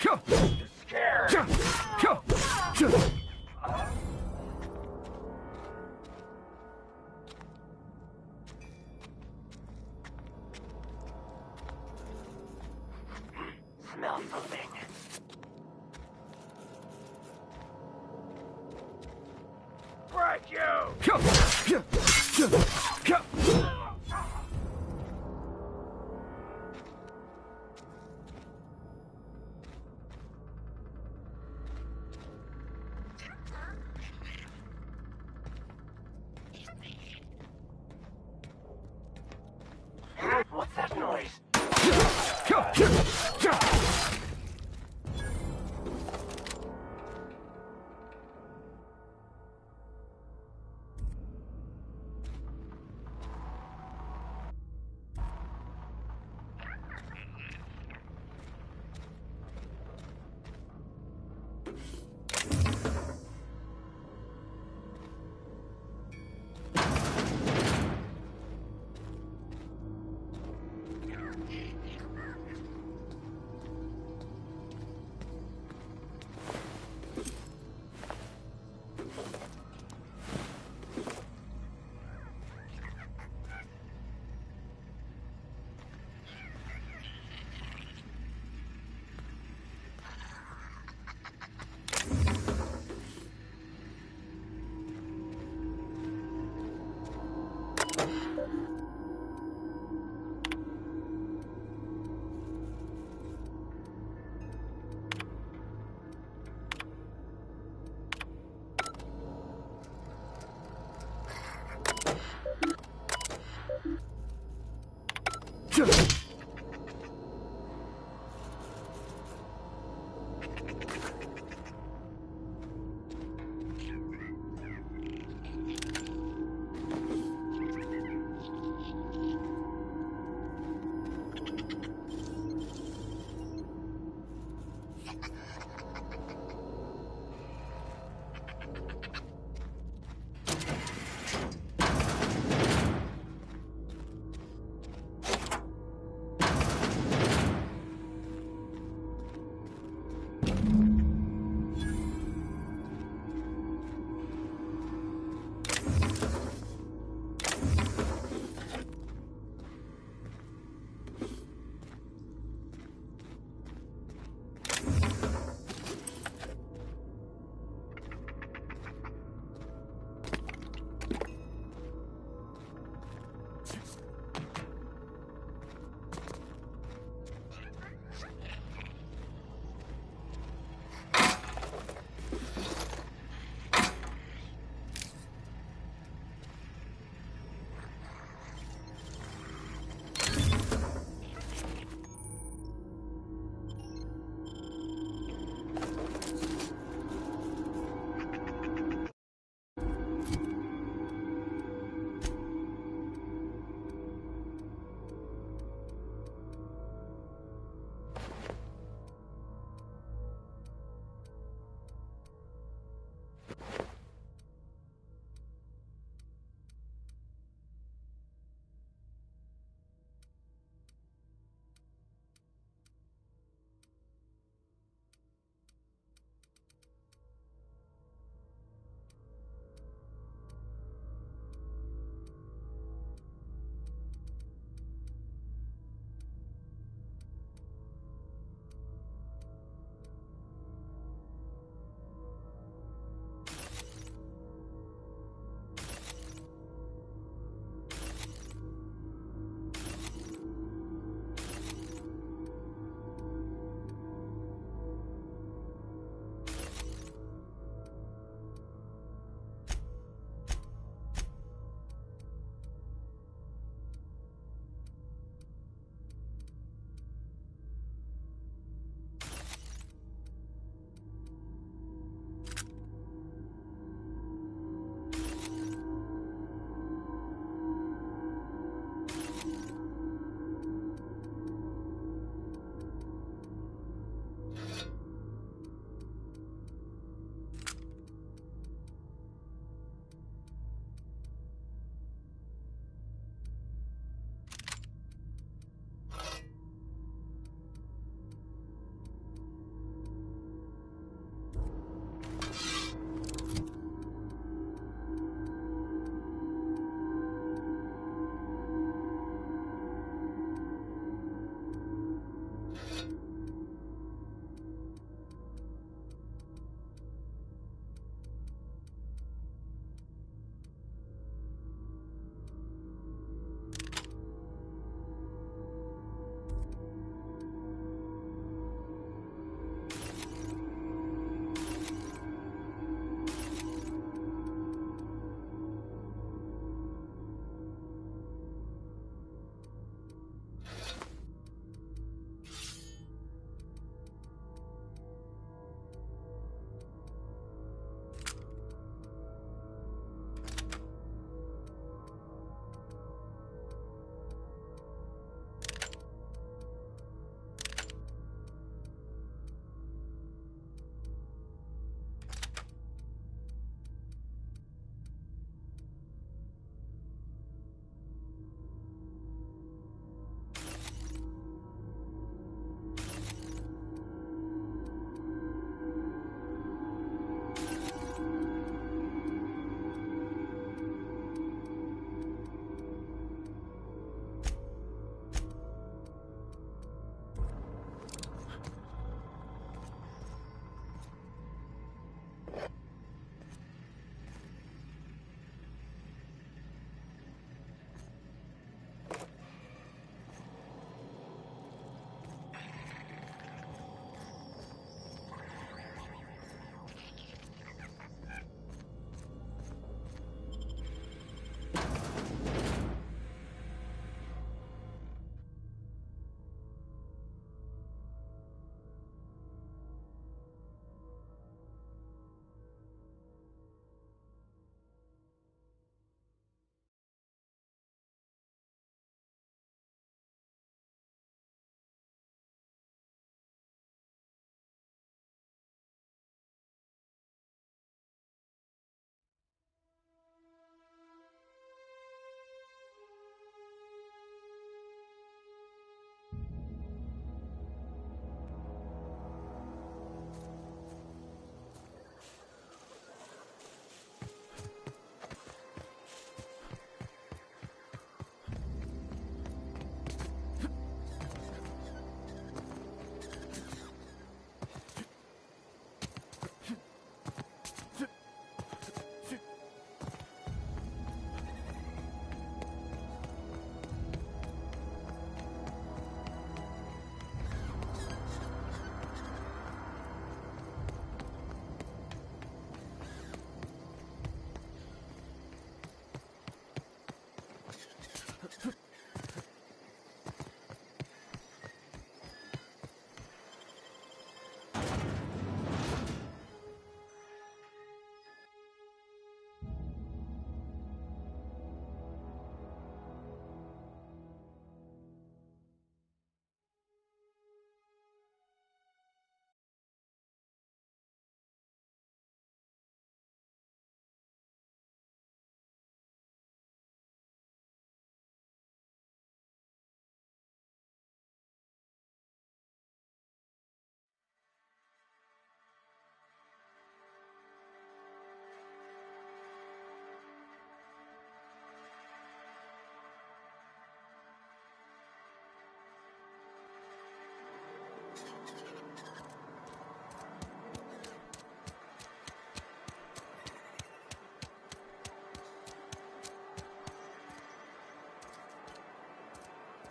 Scared. Smell something. Break you! What's that noise?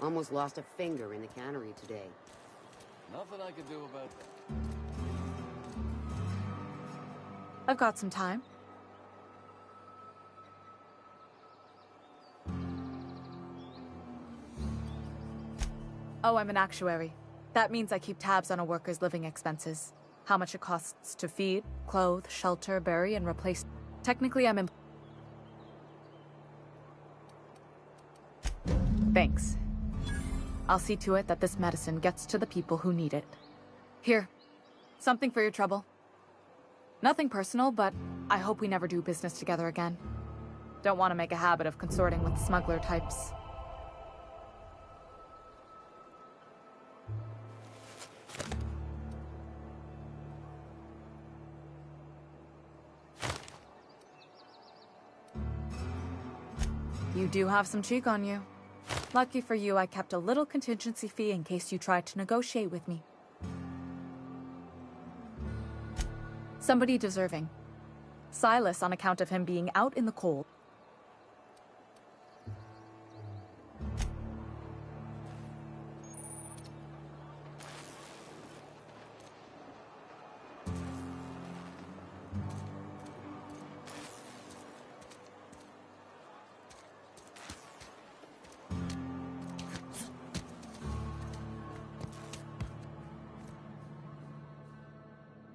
Almost lost a finger in the cannery today. Nothing I can do about that. I've got some time. Oh, I'm an actuary. That means I keep tabs on a worker's living expenses. How much it costs to feed, clothe, shelter, bury, and replace. Technically, I'm Thanks. I'll see to it that this medicine gets to the people who need it. Here, something for your trouble. Nothing personal, but I hope we never do business together again. Don't want to make a habit of consorting with smuggler types. You do have some cheek on you. Lucky for you, I kept a little contingency fee in case you tried to negotiate with me. Somebody deserving. Silas, on account of him being out in the cold.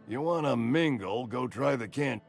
You wanna mingle, go try the can.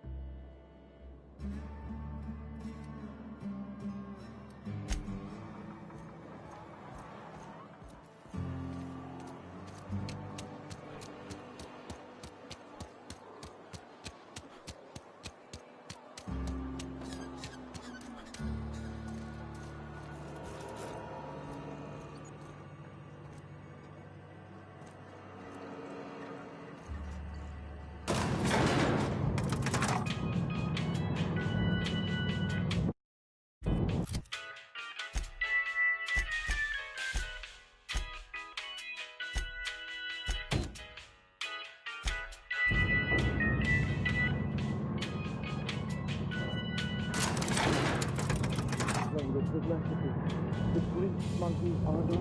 The Greek monkey order.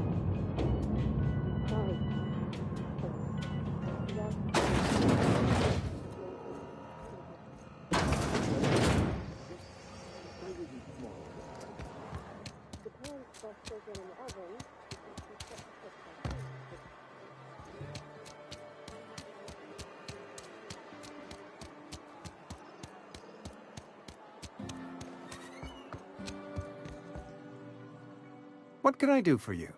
What can I do for you?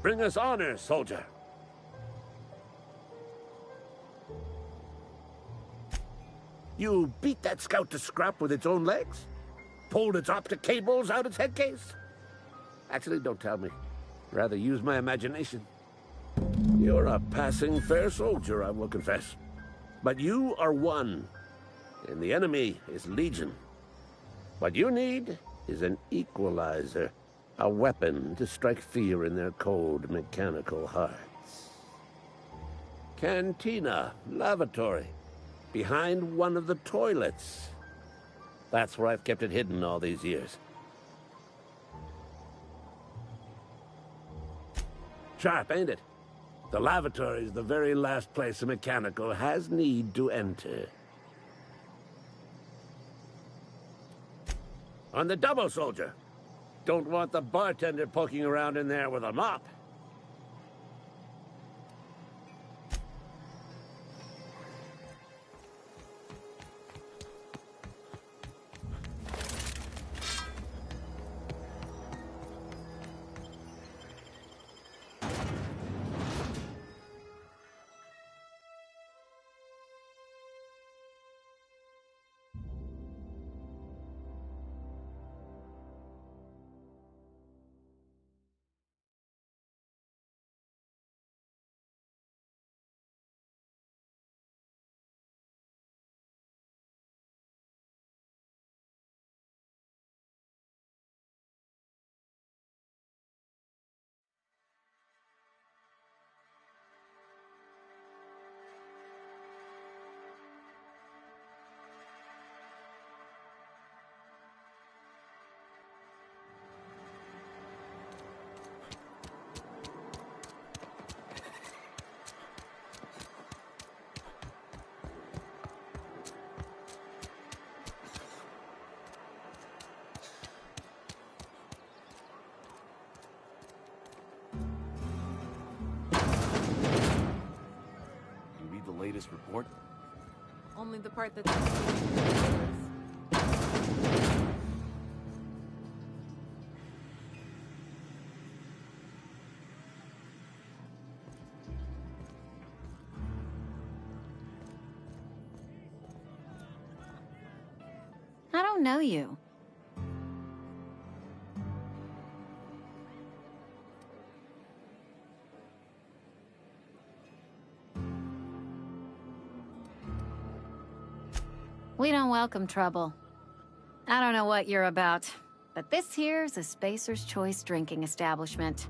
Bring us honor, soldier. You beat that scout to scrap with its own legs? Pulled its optic cables out its head case? Actually, don't tell me. Rather use my imagination. You're a passing fair soldier, I will confess. But you are one, and the enemy is legion. What you need is an equalizer, a weapon to strike fear in their cold, mechanical hearts. Cantina, lavatory, behind one of the toilets. That's where I've kept it hidden all these years. Sharp, ain't it? The lavatory is the very last place a mechanical has need to enter. On the double, soldier. Don't want the bartender poking around in there with a mop. Latest report? Only the part that's... I don't know you. We don't welcome trouble. I don't know what you're about, but this here's a Spacer's Choice drinking establishment.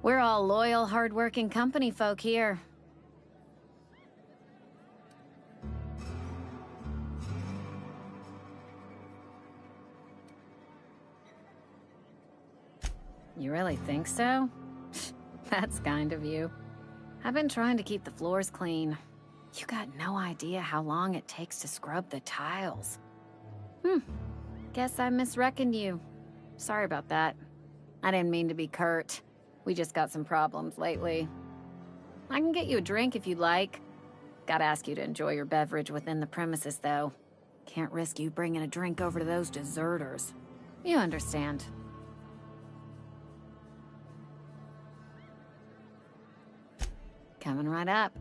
We're all loyal, hard-working company folk here. You really think so? That's kind of you. I've been trying to keep the floors clean. You got no idea how long it takes to scrub the tiles. Guess I misreckoned you. Sorry about that. I didn't mean to be curt. We just got some problems lately. I can get you a drink if you'd like. Gotta ask you to enjoy your beverage within the premises, though. Can't risk you bringing a drink over to those deserters. You understand. Coming right up.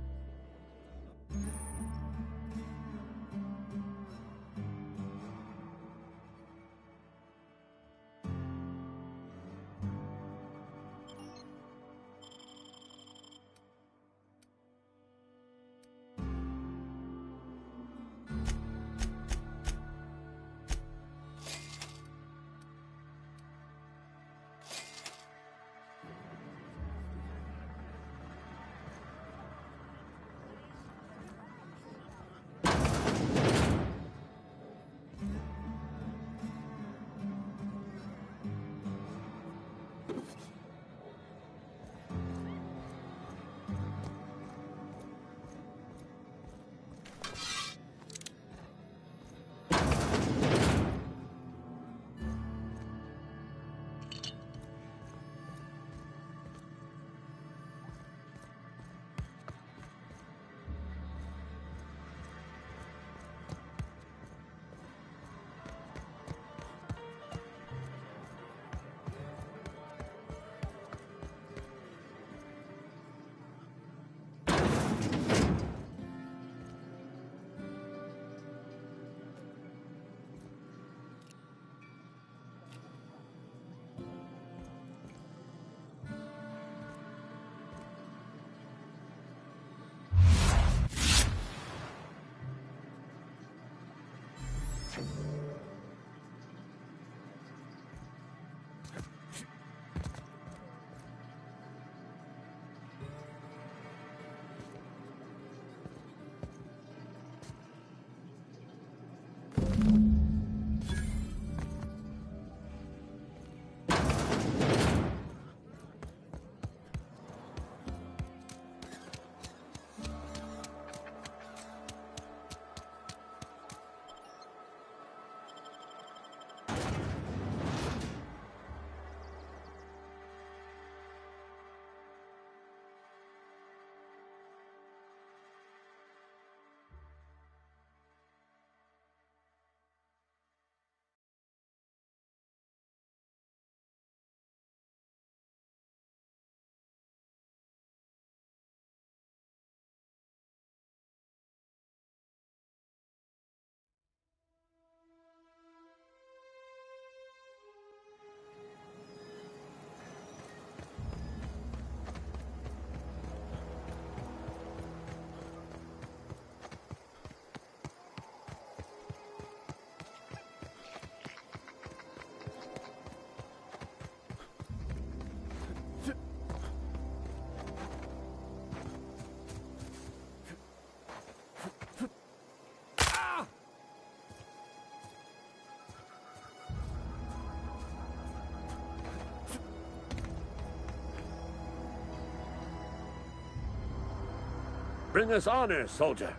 bring us honor, soldier.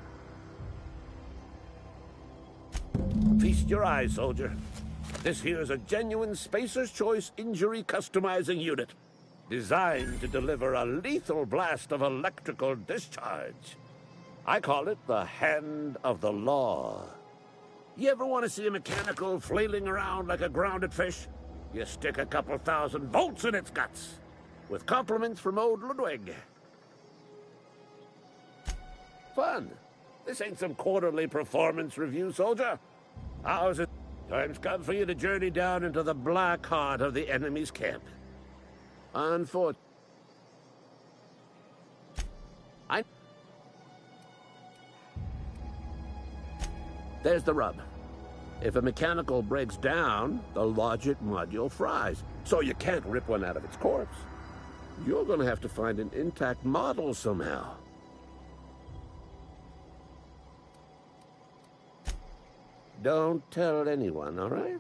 Feast your eyes, soldier. This here is a genuine Spacer's Choice injury customizing unit, designed to deliver a lethal blast of electrical discharge. I call it the Hand of the Law. You ever want to see a mechanical flailing around like a grounded fish? You stick a couple thousand volts in its guts. With compliments from old Ludwig. Fun. This ain't some quarterly performance review, soldier. Ours is... Time's come for you to journey down into the black heart of the enemy's camp. Unfortunately... There's the rub. If a mechanical breaks down, the logic module fries, so you can't rip one out of its corpse. You're gonna have to find an intact model somehow. Don't tell anyone, all right?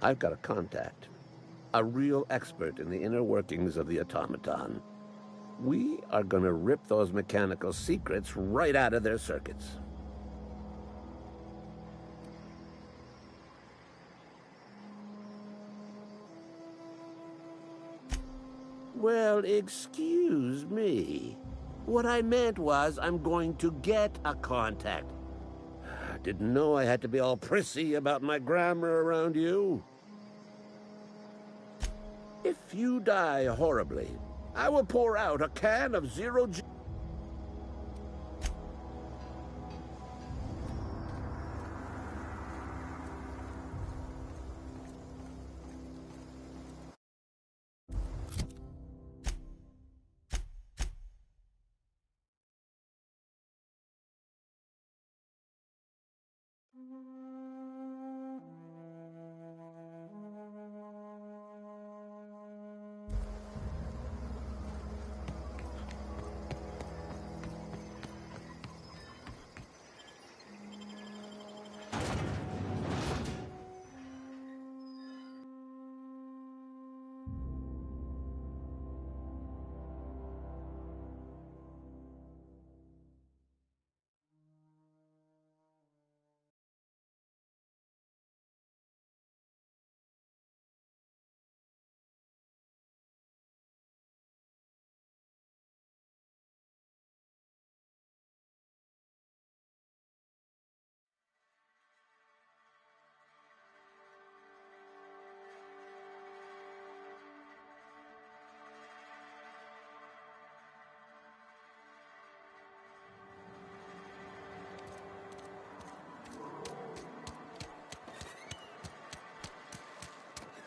I've got a contact. A real expert in the inner workings of the automaton. We are gonna rip those mechanical secrets right out of their circuits. Well, excuse me. What I meant was I'm going to get a contact. I didn't know I had to be all prissy about my grammar around you. If you die horribly, I will pour out a can of zero-G...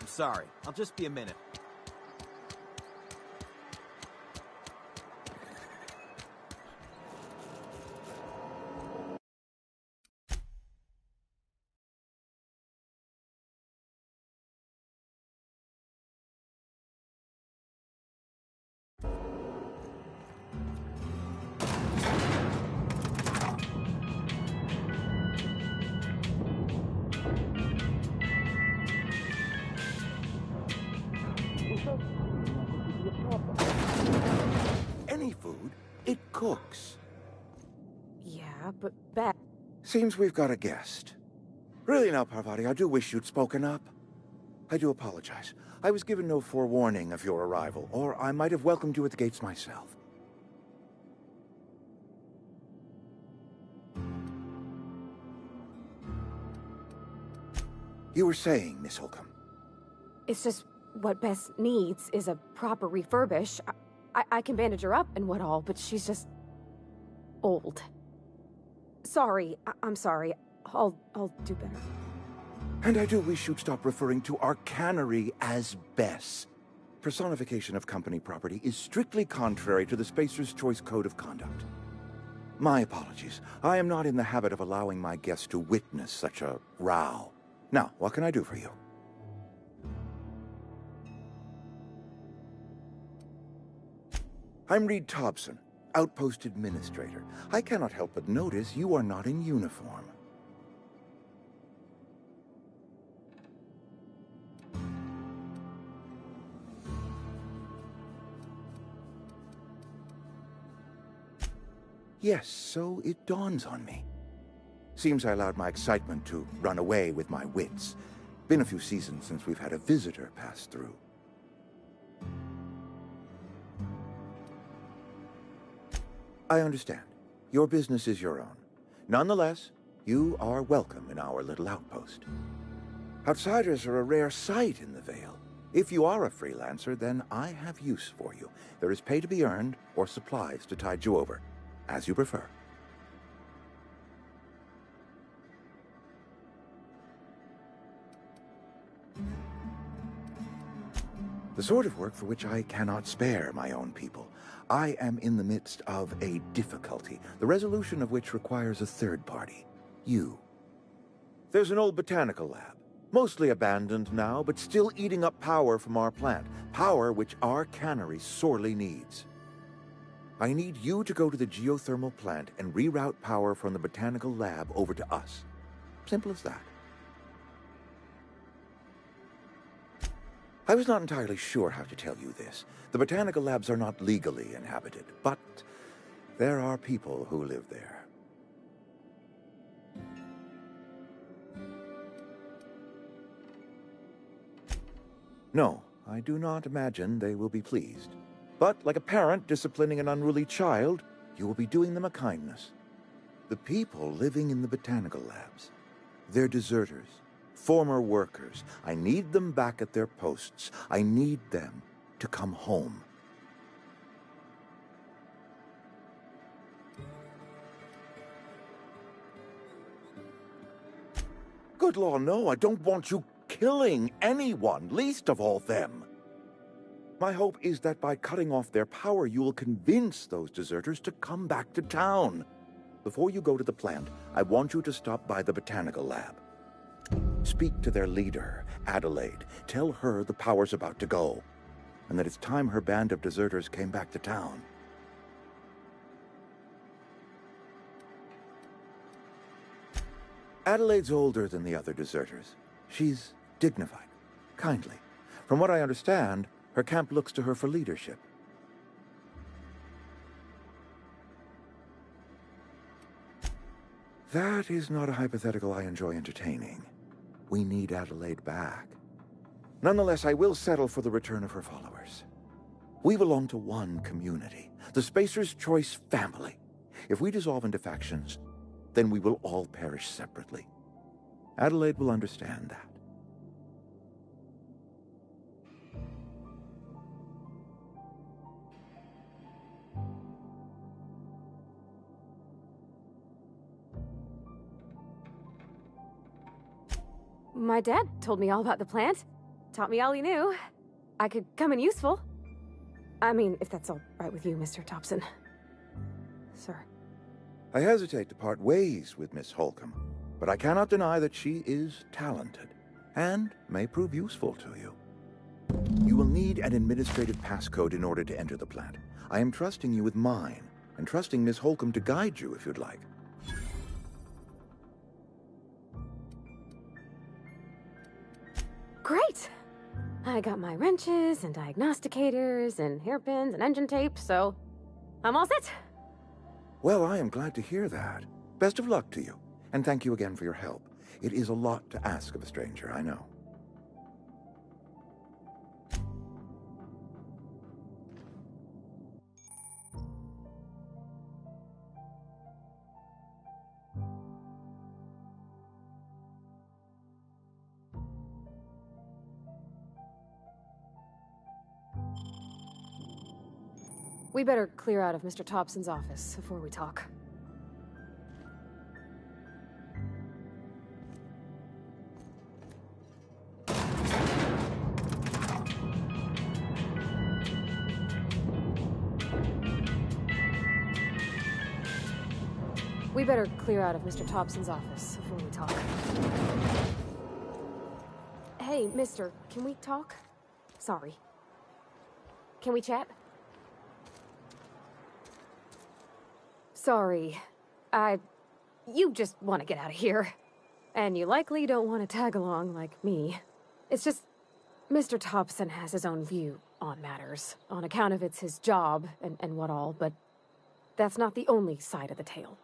I'm sorry. I'll just be a minute. Any food, it cooks. Yeah, but Beth... Seems we've got a guest. Really now, Parvati, I do wish you'd spoken up. I do apologize. I was given no forewarning of your arrival, or I might have welcomed you at the gates myself. You were saying, Miss Holcomb. It's just what Beth needs is a proper refurbish. I can bandage her up and what all, but she's just... old. Sorry, I'm sorry. I'll do better. And I do wish you'd stop referring to our cannery as Bess. Personification of company property is strictly contrary to the Spacer's Choice Code of Conduct. My apologies. I am not in the habit of allowing my guests to witness such a row. Now, what can I do for you? I'm Reed Thompson, Outpost Administrator. I cannot help but notice you are not in uniform. Yes, so it dawns on me. Seems I allowed my excitement to run away with my wits. Been a few seasons since we've had a visitor pass through. I understand. Your business is your own. Nonetheless, you are welcome in our little outpost. Outsiders are a rare sight in the Vale. If you are a freelancer, then I have use for you. There is pay to be earned, or supplies to tide you over, as you prefer. The sort of work for which I cannot spare my own people. I am in the midst of a difficulty, the resolution of which requires a third party. You. There's an old botanical lab, mostly abandoned now, but still eating up power from our plant, power which our cannery sorely needs. I need you to go to the geothermal plant and reroute power from the botanical lab over to us. Simple as that. I was not entirely sure how to tell you this. The botanical labs are not legally inhabited, but there are people who live there. No, I do not imagine they will be pleased. But like a parent disciplining an unruly child, you will be doing them a kindness. The people living in the botanical labs, they're deserters. Former workers. I need them back at their posts. I need them to come home. Good law, no, I don't want you killing anyone, least of all them. My hope is that by cutting off their power, you will convince those deserters to come back to town. Before you go to the plant, I want you to stop by the botanical lab. Speak to their leader, Adelaide. Tell her the power's about to go, and that it's time her band of deserters came back to town. Adelaide's older than the other deserters. She's dignified, kindly. From what I understand, her camp looks to her for leadership. That is not a hypothetical I enjoy entertaining. We need Adelaide back. Nonetheless, I will settle for the return of her followers. We belong to one community, the Spacer's Choice family. If we dissolve into factions, then we will all perish separately. Adelaide will understand that. My dad told me all about the plant. Taught me all he knew. I could come in useful. I mean, if that's all right with you, Mr. Thompson. Sir. I hesitate to part ways with Miss Holcomb, but I cannot deny that she is talented, and may prove useful to you. You will need an administrative passcode in order to enter the plant. I am trusting you with mine, and trusting Miss Holcomb to guide you if you'd like. Great! I got my wrenches and diagnosticators and hairpins and engine tape, so I'm all set. Well, I am glad to hear that. Best of luck to you, and thank you again for your help. It is a lot to ask of a stranger, I know. We better clear out of Mr. Thompson's office before we talk. We better clear out of Mr. Thompson's office before we talk. Hey, mister, can we talk? Sorry. Can we chat? Sorry. You just want to get out of here. And you likely don't want to tag along like me. It's just, Mr. Thompson has his own view on matters, on account of it's his job and what all, but that's not the only side of the tale.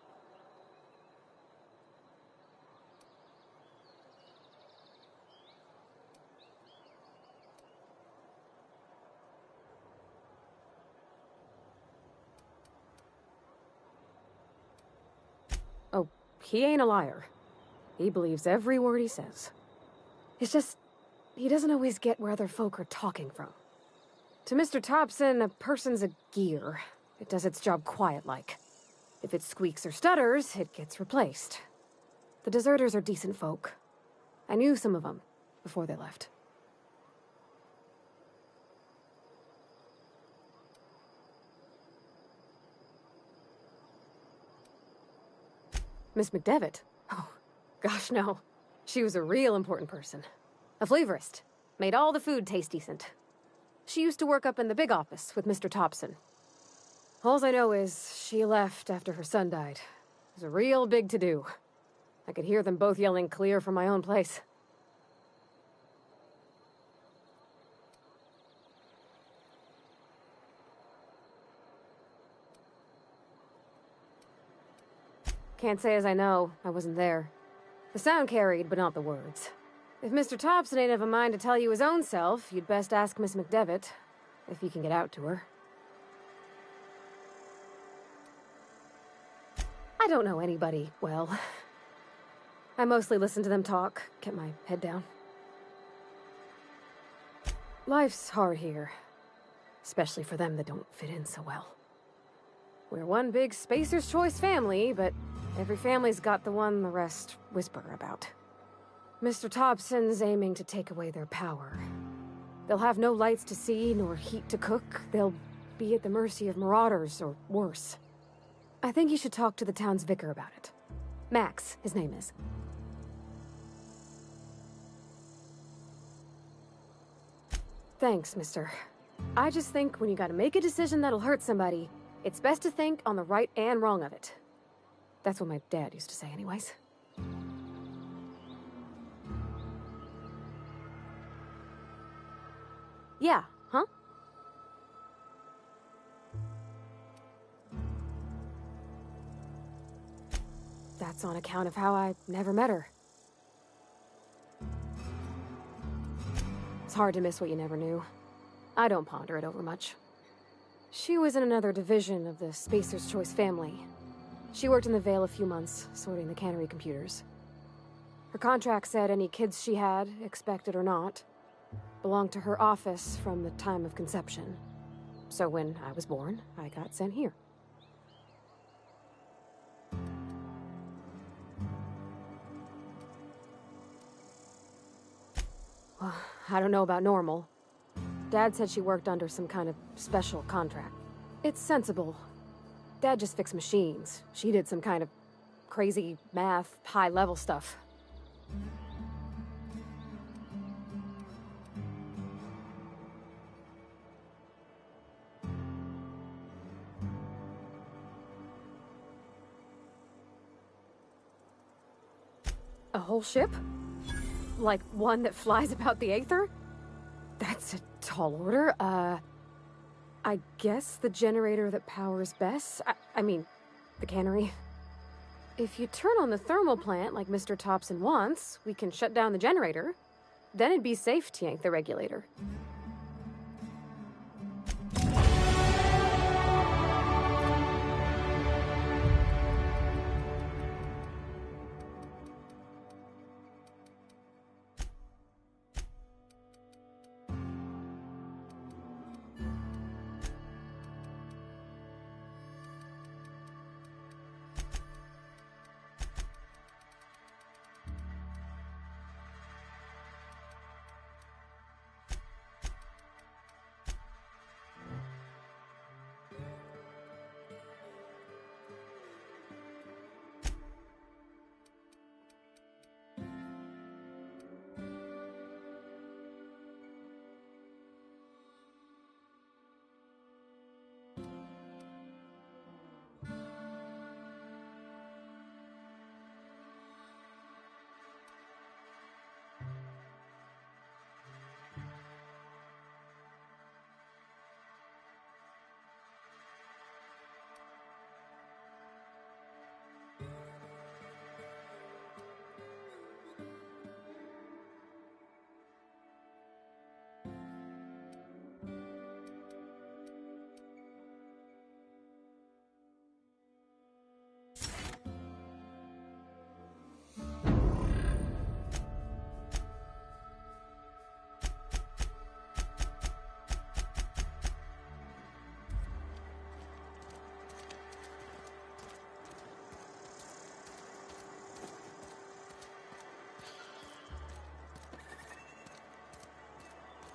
Oh, he ain't a liar. He believes every word he says. It's just, he doesn't always get where other folk are talking from. To Mr. Thompson, a person's a gear. It does its job quiet-like. If it squeaks or stutters, it gets replaced. The deserters are decent folk. I knew some of them before they left. Miss McDevitt? Oh, gosh, no. She was a real important person. A flavorist. Made all the food taste decent. She used to work up in the big office with Mr. Thompson. All I know is she left after her son died. It was a real big to-do. I could hear them both yelling clear from my own place. Can't say as I know. I wasn't there. The sound carried, but not the words. If Mr. Thompson ain't of a mind to tell you his own self, you'd best ask Miss McDevitt, if he can get out to her. I don't know anybody well. I mostly listened to them talk, kept my head down. Life's hard here, especially for them that don't fit in so well. We're one big Spacer's Choice family, but every family's got the one the rest whisper about. Mr. Thompson's aiming to take away their power. They'll have no lights to see, nor heat to cook. They'll be at the mercy of marauders, or worse. I think you should talk to the town's vicar about it. Max, his name is. Thanks, mister. I just think when you gotta make a decision that'll hurt somebody, it's best to think on the right and wrong of it. That's what my dad used to say anyways. Yeah, huh? That's on account of how I never met her. It's hard to miss what you never knew. I don't ponder it over much. She was in another division of the Spacer's Choice family. She worked in the Vale a few months, sorting the cannery computers. Her contract said any kids she had, expected or not, belonged to her office from the time of conception. So when I was born, I got sent here. Well, I don't know about normal. Dad said she worked under some kind of special contract. It's sensible. Dad just fixed machines. She did some kind of crazy math, high-level stuff. A whole ship? Like one that flies about the Aether? That's a tall order. I guess the generator that powers Bess? I mean, the cannery. If you turn on the thermal plant like Mr. Thompson wants, we can shut down the generator. Then it'd be safe to yank the regulator.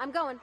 I'm going.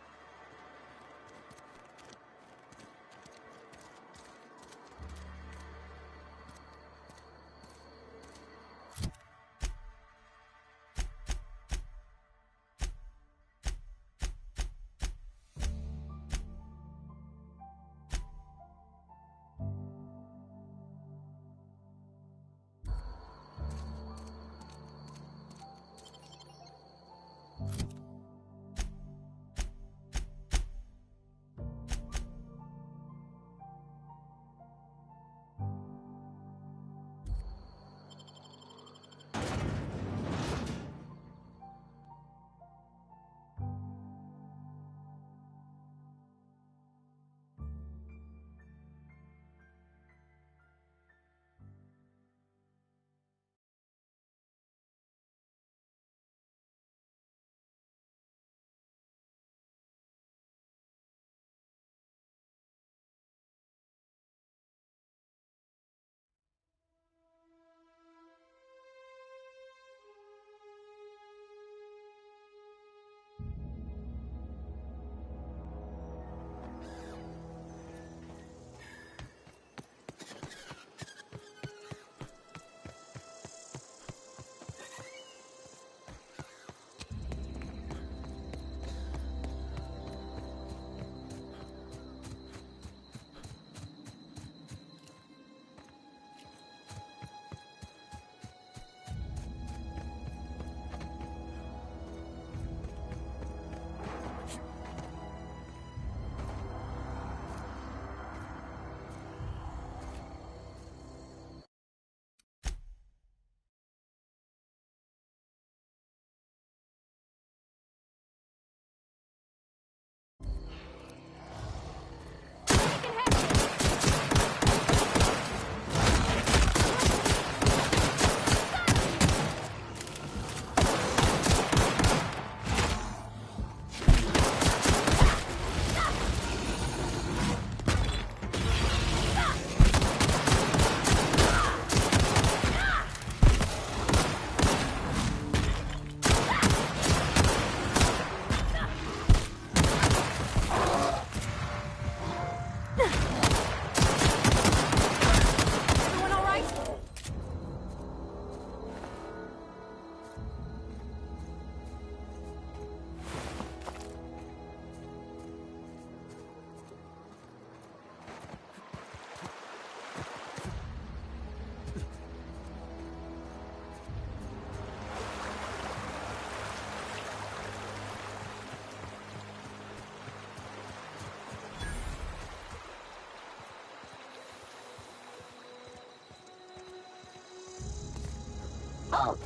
Oh,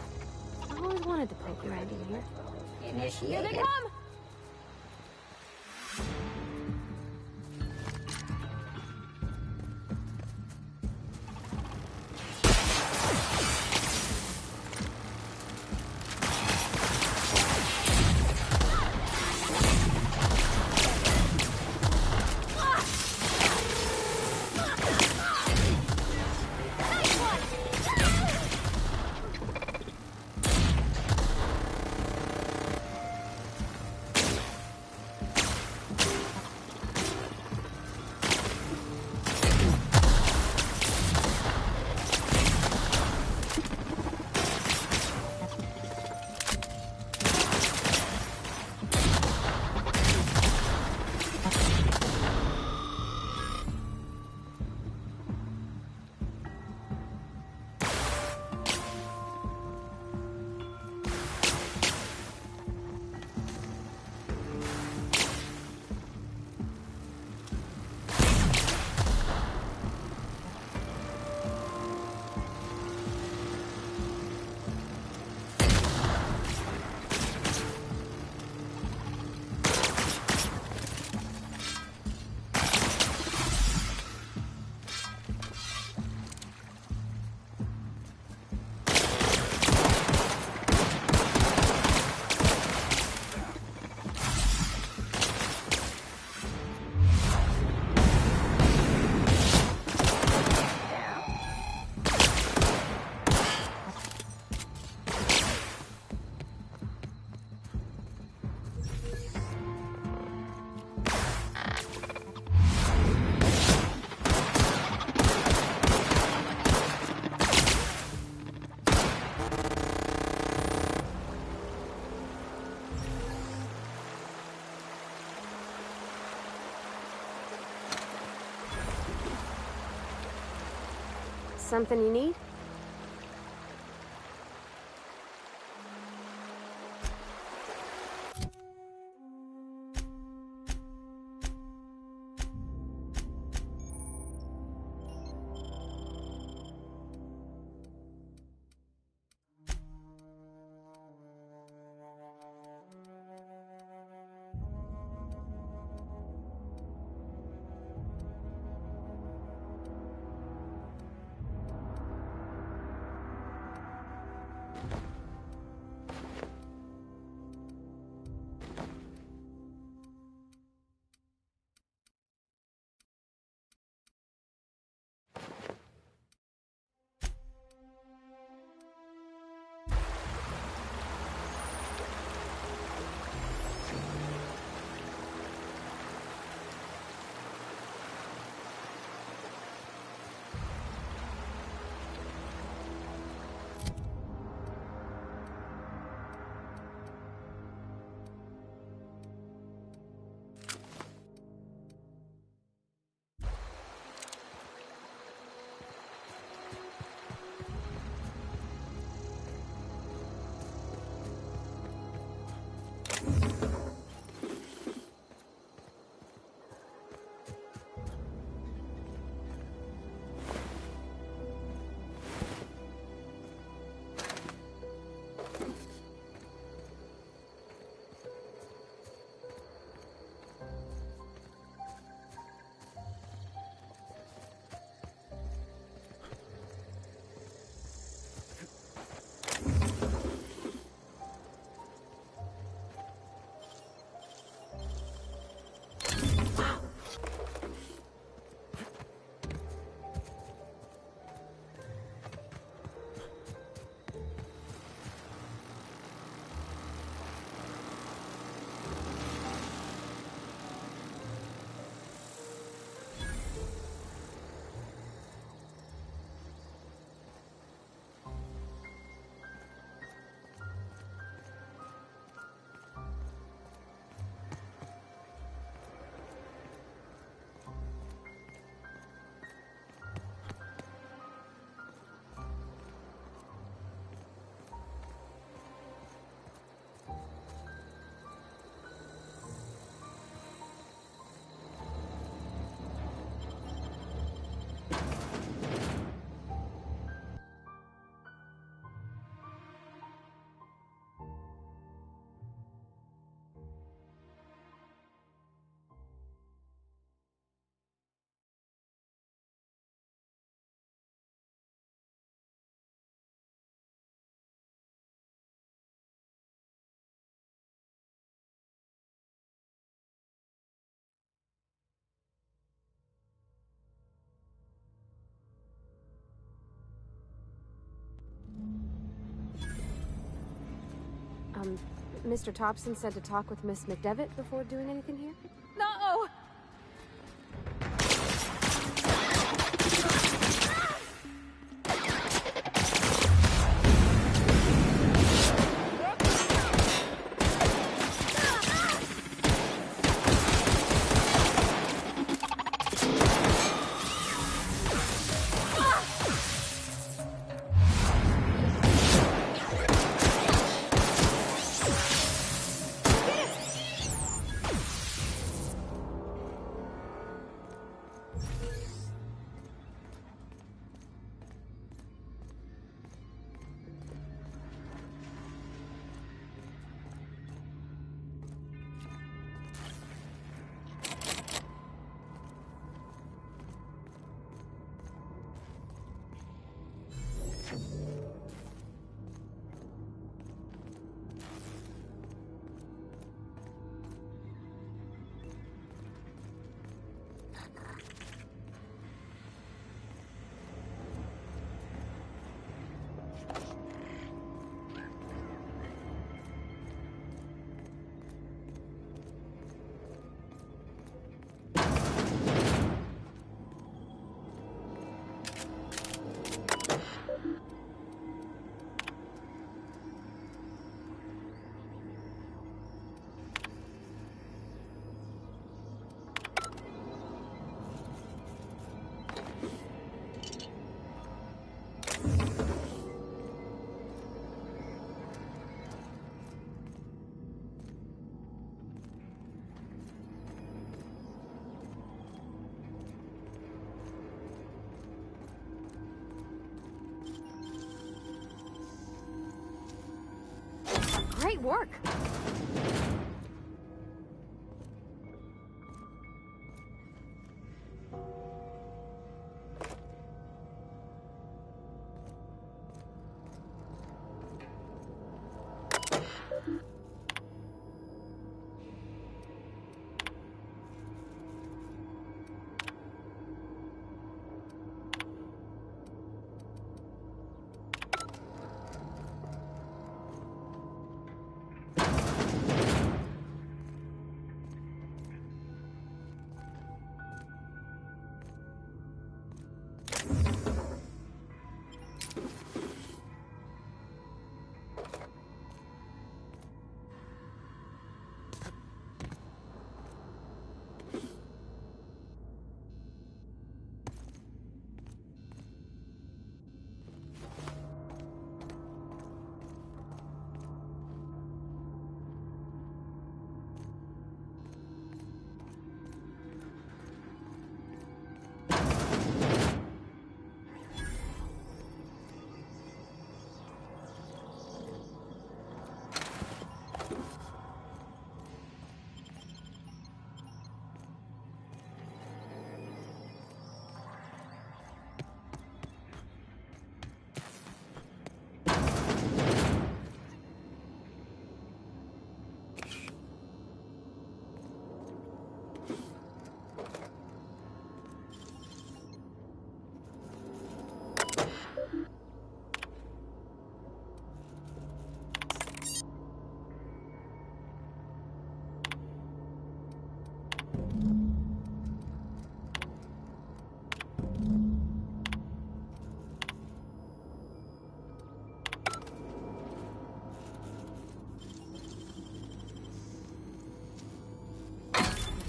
I always wanted to poke around in here. initiate. Here they come! Something you need? Mr. Thompson said to talk with Miss McDevitt before doing anything here? No! work.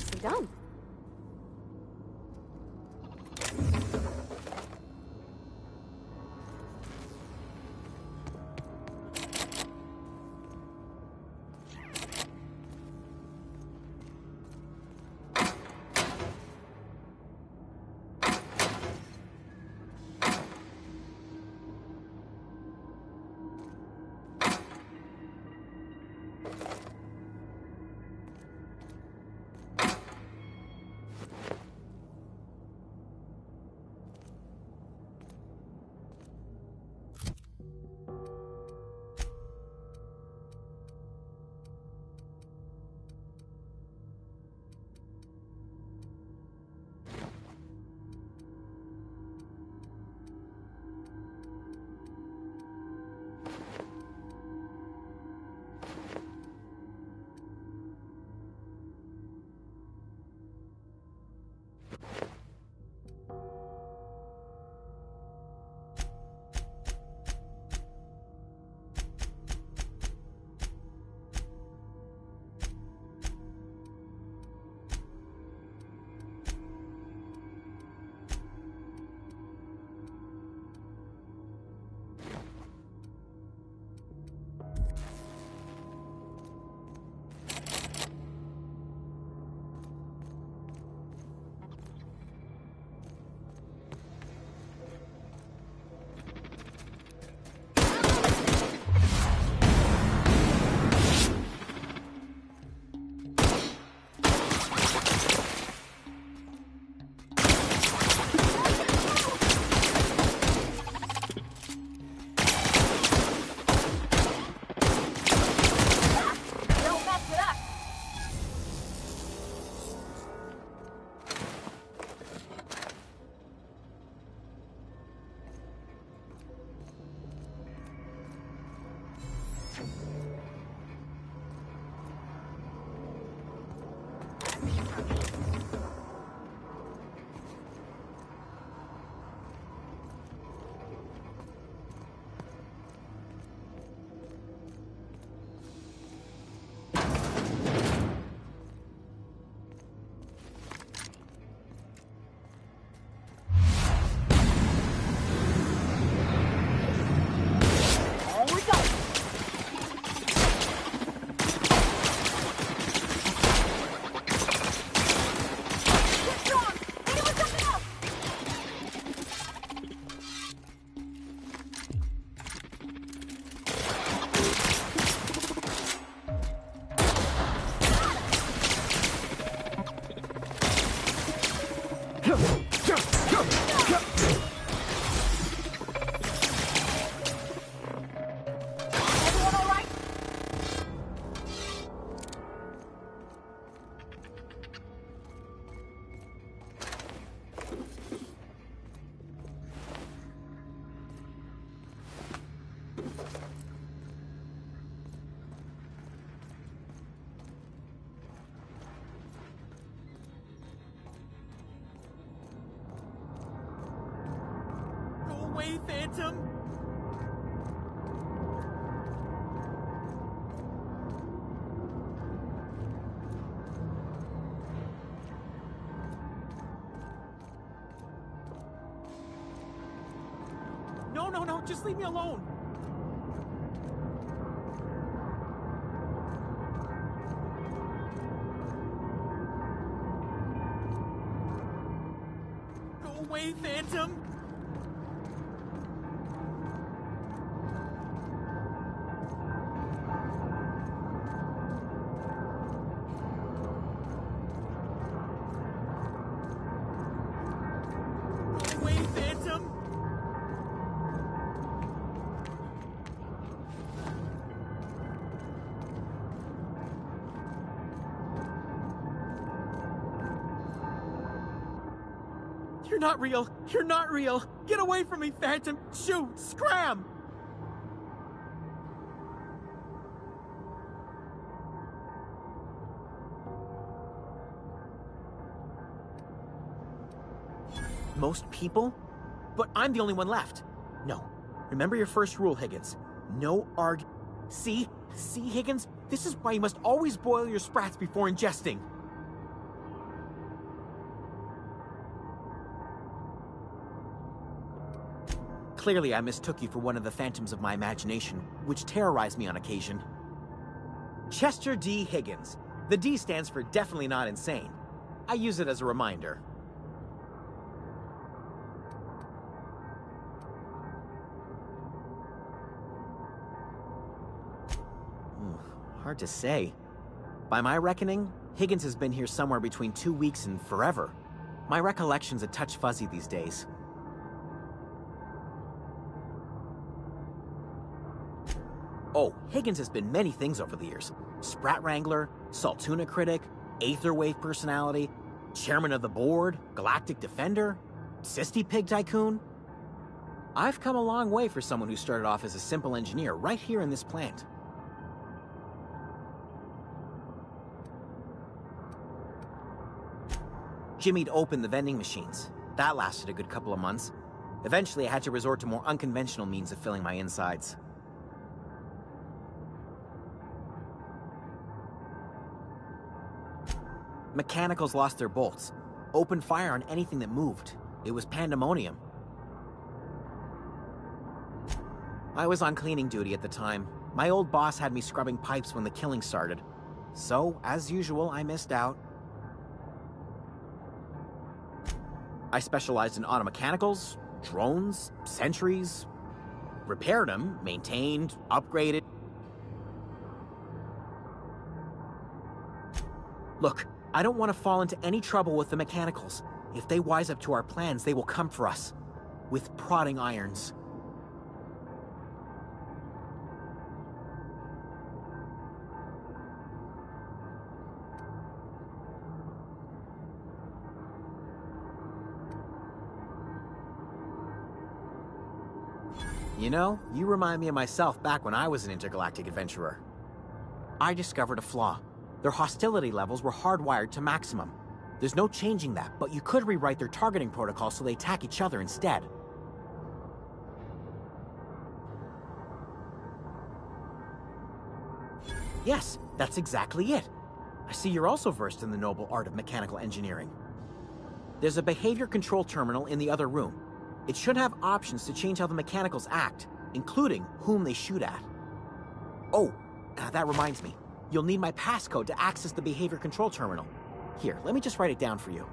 Nicely done. away, Phantom! No, just leave me alone! Go away, Phantom! Go away, Phantom! You're not real! You're not real! Get away from me, Phantom! Shoot! Scram! Most people? But I'm the only one left. No. Remember your first rule, Higgins. No arg... See? See, Higgins? This is why you must always boil your sprats before ingesting. Clearly, I mistook you for one of the phantoms of my imagination, which terrorized me on occasion. Chester D. Higgins. The D stands for definitely not insane. I use it as a reminder. Hard to say. By my reckoning, Higgins has been here somewhere between 2 weeks and forever. My recollection's a touch fuzzy these days. Oh, Higgins has been many things over the years. Sprat Wrangler, Saltuna Critic, Aetherwave Personality, Chairman of the Board, Galactic Defender, Sisty Pig Tycoon. I've come a long way for someone who started off as a simple engineer right here in this plant. Jimmy'd opened the vending machines. That lasted a good couple of months. Eventually, I had to resort to more unconventional means of filling my insides. Mechanicals lost their bolts. Opened fire on anything that moved. It was pandemonium. I was on cleaning duty at the time. My old boss had me scrubbing pipes when the killing started. So, as usual, I missed out. I specialized in automechanicals, drones, sentries. Repaired them, maintained, upgraded. Look, I don't want to fall into any trouble with the mechanicals. If they wise up to our plans, they will come for us. With prodding irons. You know, you remind me of myself back when I was an intergalactic adventurer. I discovered a flaw. Their hostility levels were hardwired to maximum. There's no changing that, but you could rewrite their targeting protocol so they attack each other instead. Yes, that's exactly it. I see you're also versed in the noble art of mechanical engineering. There's a behavior control terminal in the other room. It should have options to change how the mechanicals act, including whom they shoot at. Oh, that reminds me. You'll need my passcode to access the behavior control terminal. Here, let me just write it down for you.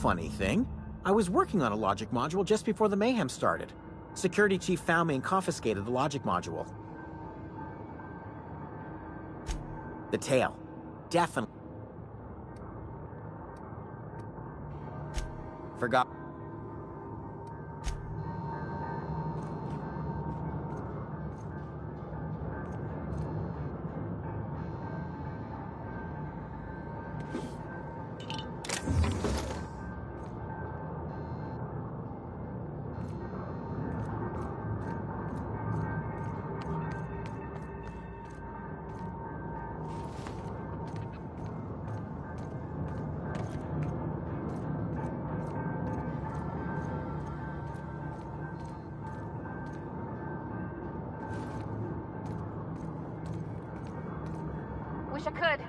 Funny thing, I was working on a logic module just before the mayhem started. Security chief found me and confiscated the logic module. The tail. Definitely. Forgot. wish I could.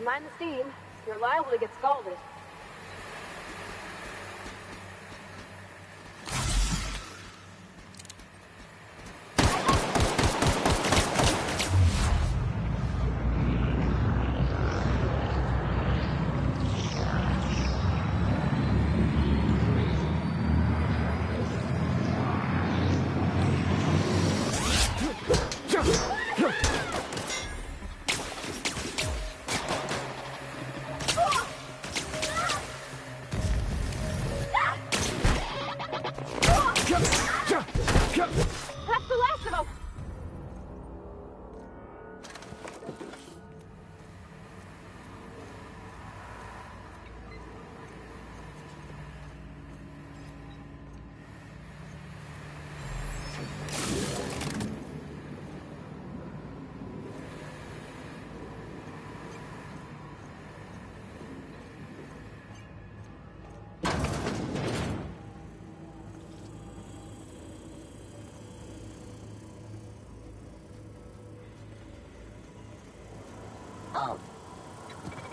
Mind the steam. You're liable to get scalded. That's the last of them! Oh.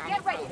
Get ready!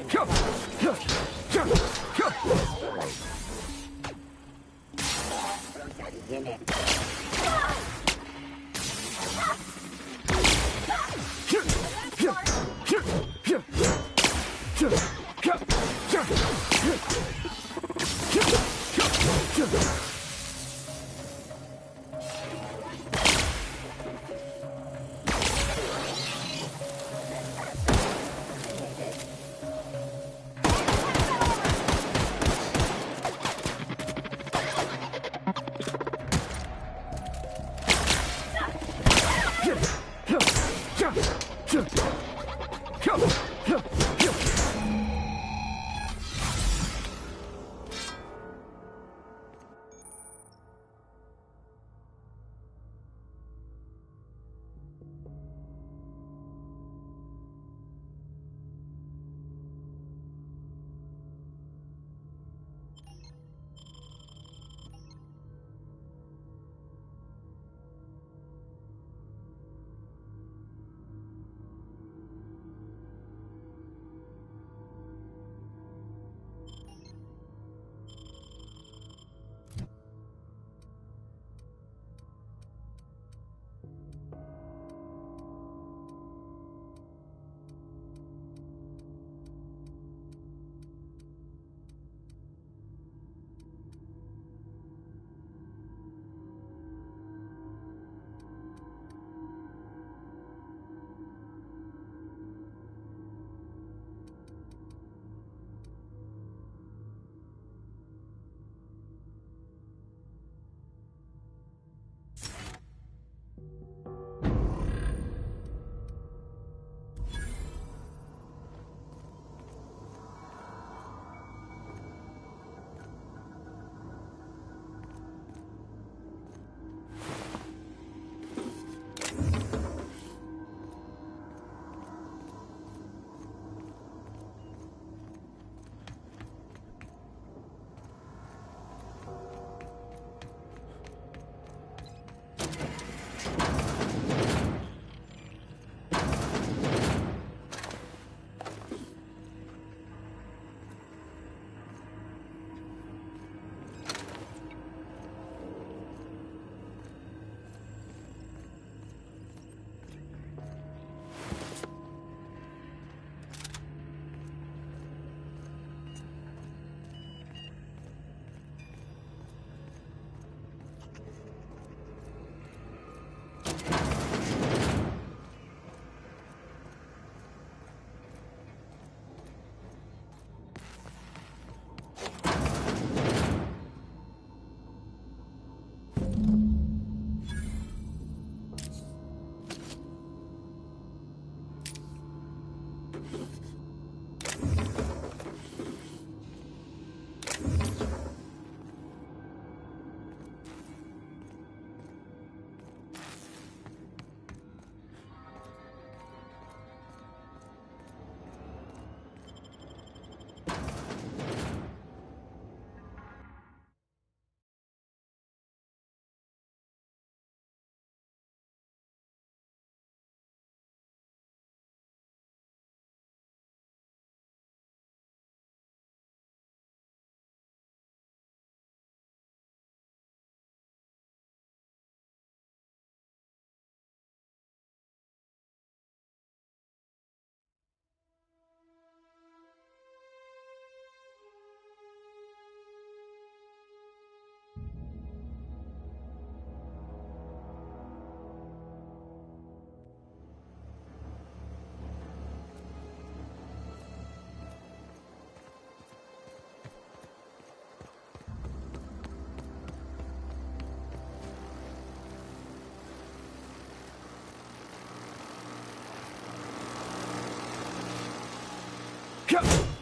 Incoming!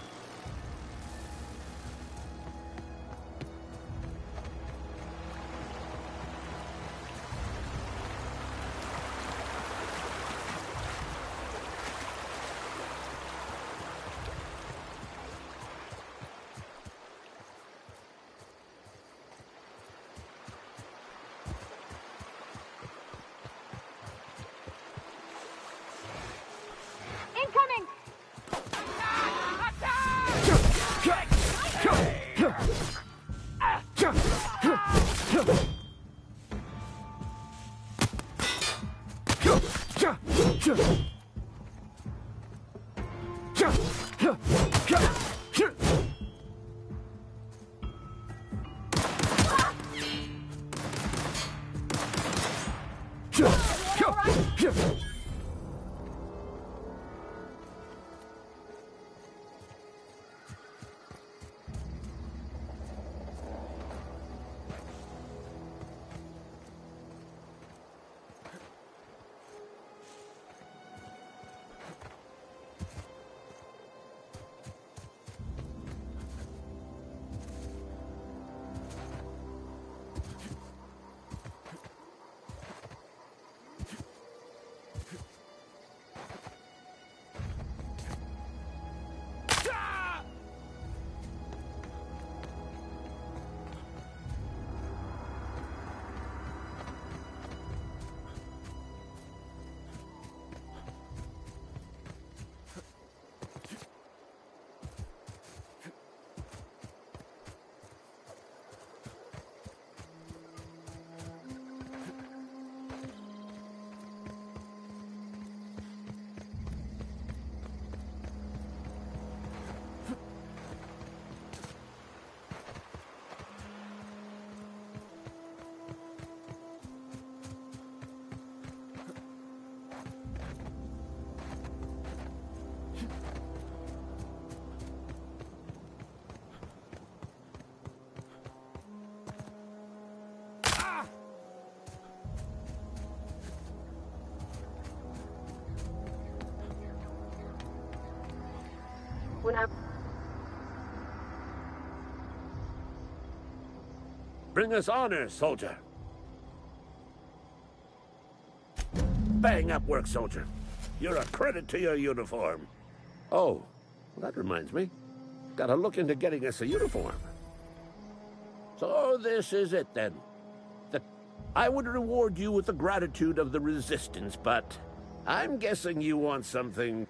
Bring us honor, soldier. Bang up work, soldier. You're a credit to your uniform. Oh, that reminds me. Gotta look into getting us a uniform. So this is it, then. I would reward you with the gratitude of the Resistance, but I'm guessing you want something...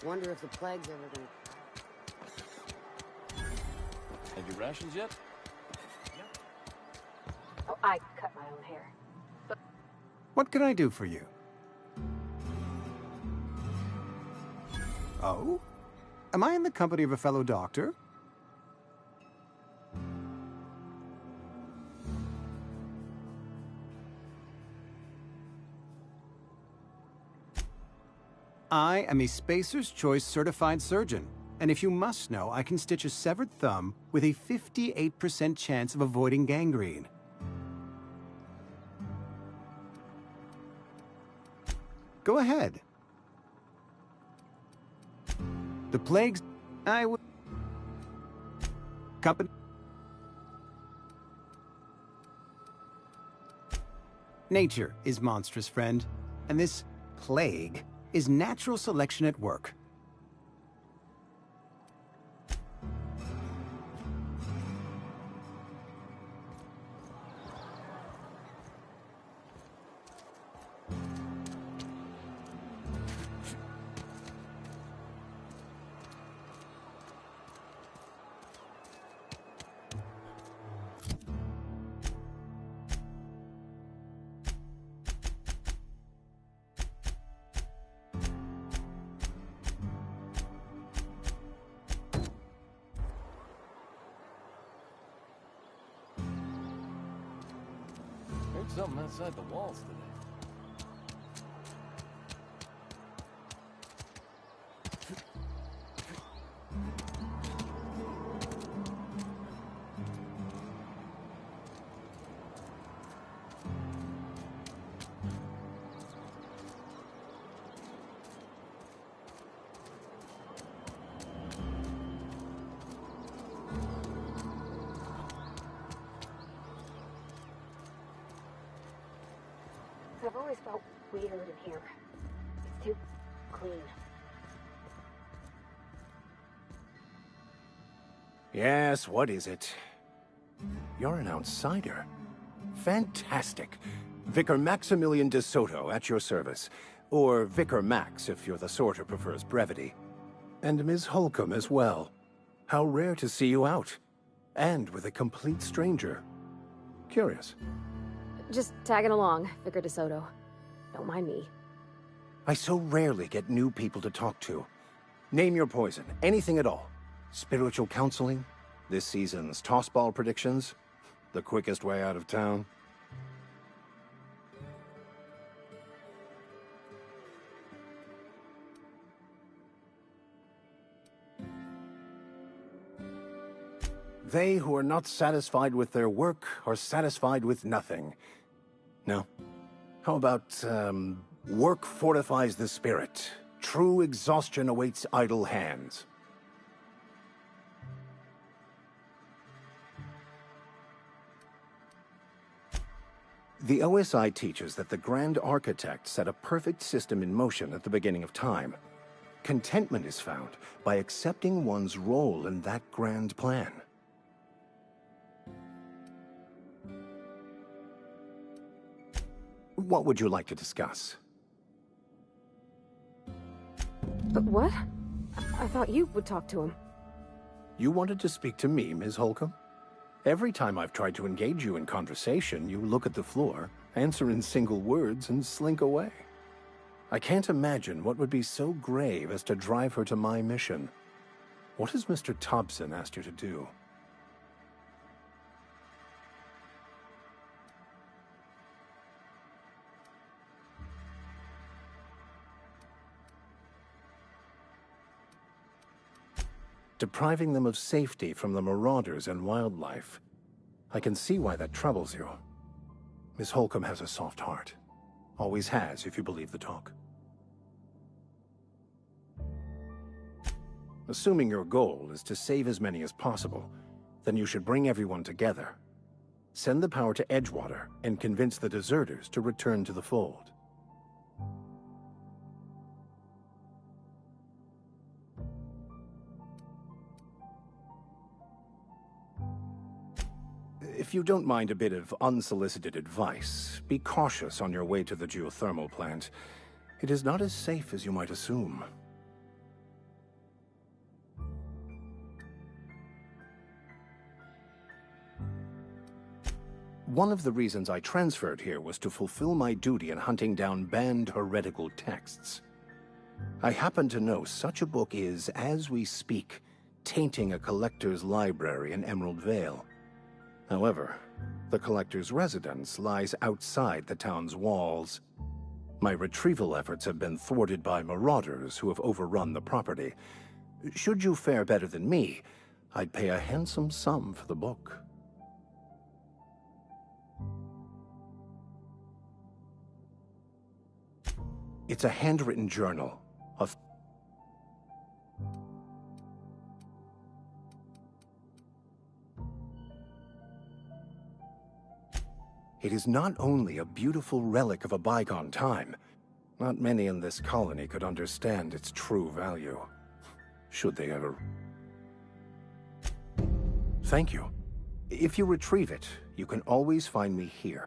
Wonder if the plague's ever gonna... Had your rations yet? Oh, I cut my own hair. What can I do for you? Oh? Am I in the company of a fellow doctor? I am a Spacer's Choice certified surgeon, and if you must know, I can stitch a severed thumb with a 58% chance of avoiding gangrene. Go ahead. The plagues... I would... Company... Nature is monstrous, friend, and this plague is natural selection at work. Heard something outside the walls today. I've always felt weird in here. It's too clean. Yes, what is it? You're an outsider. Fantastic. Vicar Maximilian de Soto at your service. Or Vicar Max, if you're the sort who prefers brevity. And Ms. Holcomb as well. How rare to see you out. And with a complete stranger. Curious. Just tagging along, Vicar DeSoto. Don't mind me. I so rarely get new people to talk to. Name your poison, anything at all. Spiritual counseling? This season's tossball predictions? The quickest way out of town? They who are not satisfied with their work are satisfied with nothing. No. How about, work fortifies the spirit. True exhaustion awaits idle hands. The OSI teaches that the Grand Architect set a perfect system in motion at the beginning of time. Contentment is found by accepting one's role in that grand plan. What would you like to discuss? But what? I thought you would talk to him. You wanted to speak to me, Ms. Holcomb? Every time I've tried to engage you in conversation, you look at the floor, answer in single words, and slink away. I can't imagine what would be so grave as to drive her to my mission. What has Mr. Thompson asked you to do? Depriving them of safety from the marauders and wildlife. I can see why that troubles you. Miss Holcomb has a soft heart. Always has, if you believe the talk. Assuming your goal is to save as many as possible, then you should bring everyone together. Send the power to Edgewater and convince the deserters to return to the fold. If you don't mind a bit of unsolicited advice, be cautious on your way to the geothermal plant. It is not as safe as you might assume. One of the reasons I transferred here was to fulfill my duty in hunting down banned heretical texts. I happen to know such a book is, as we speak, tainting a collector's library in Emerald Vale. However, the collector's residence lies outside the town's walls. My retrieval efforts have been thwarted by marauders who have overrun the property. Should you fare better than me, I'd pay a handsome sum for the book. It's a handwritten journal of... It is not only a beautiful relic of a bygone time, not many in this colony could understand its true value. Should they ever... Thank you. If you retrieve it, you can always find me here.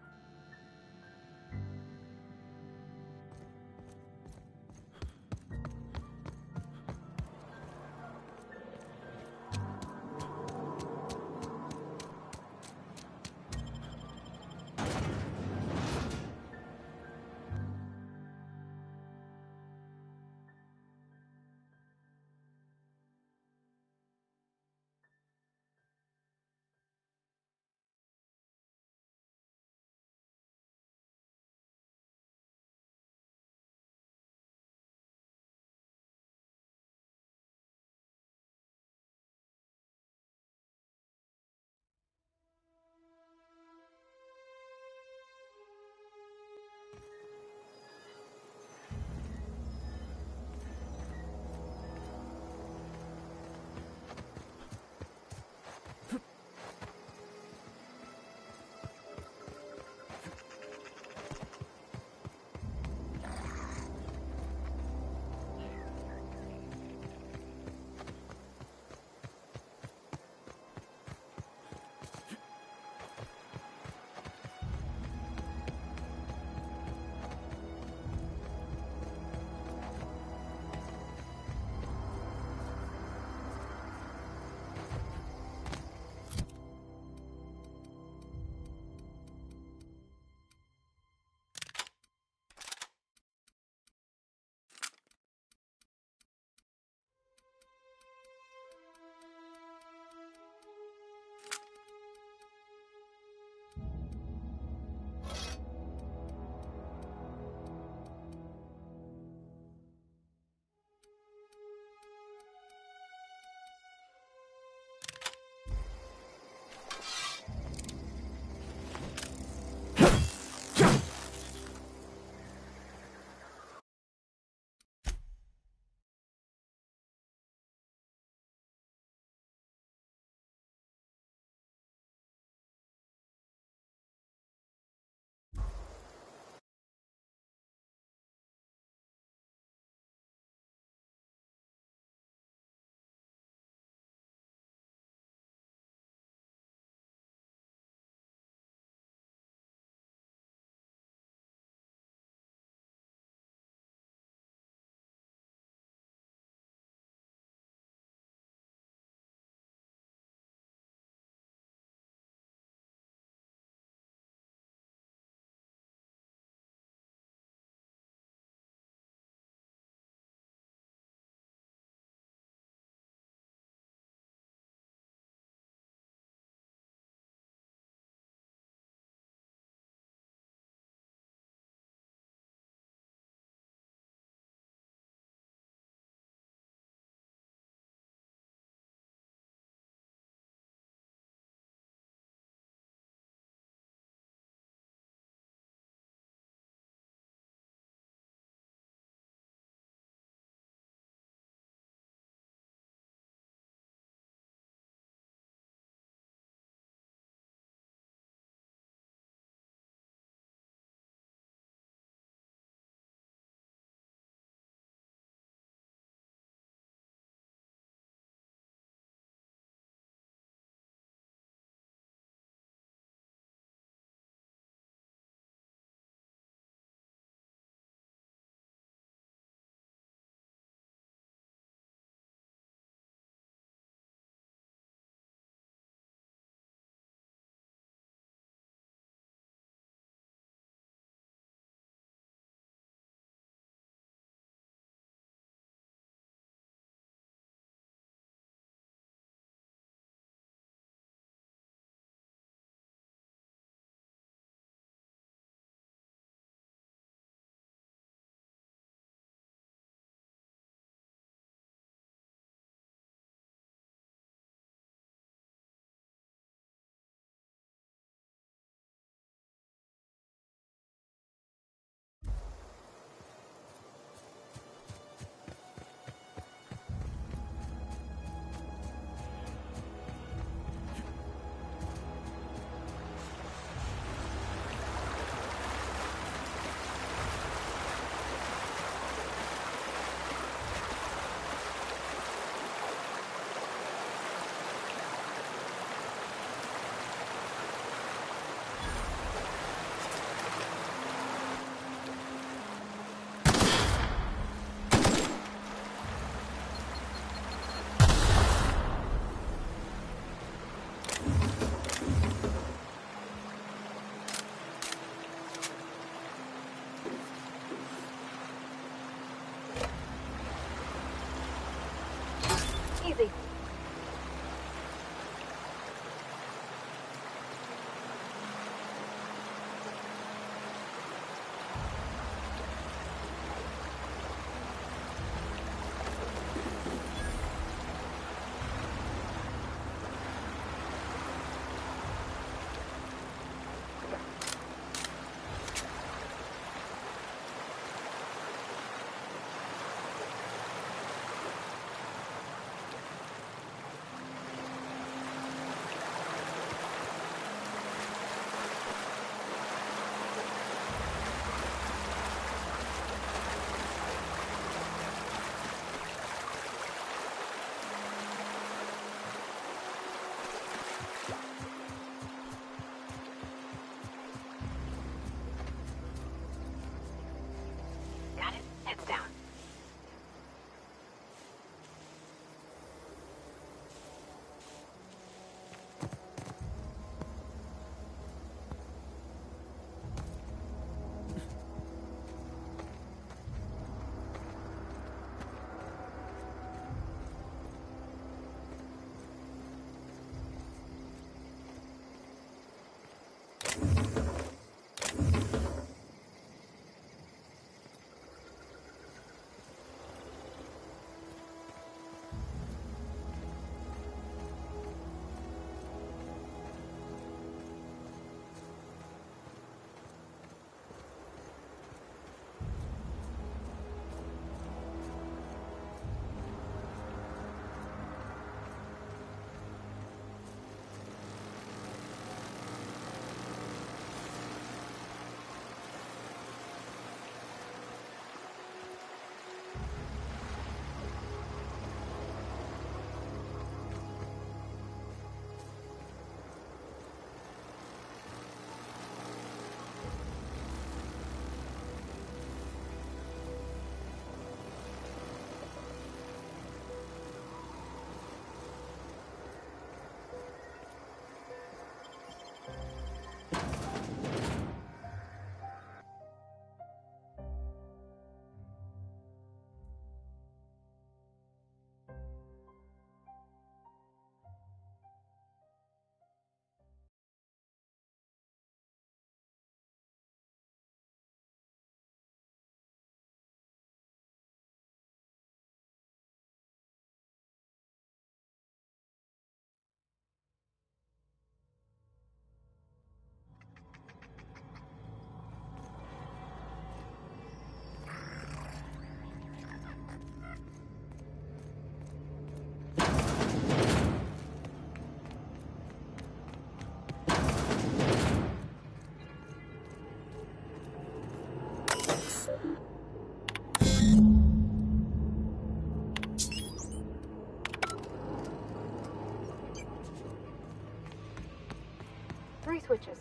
3 switches.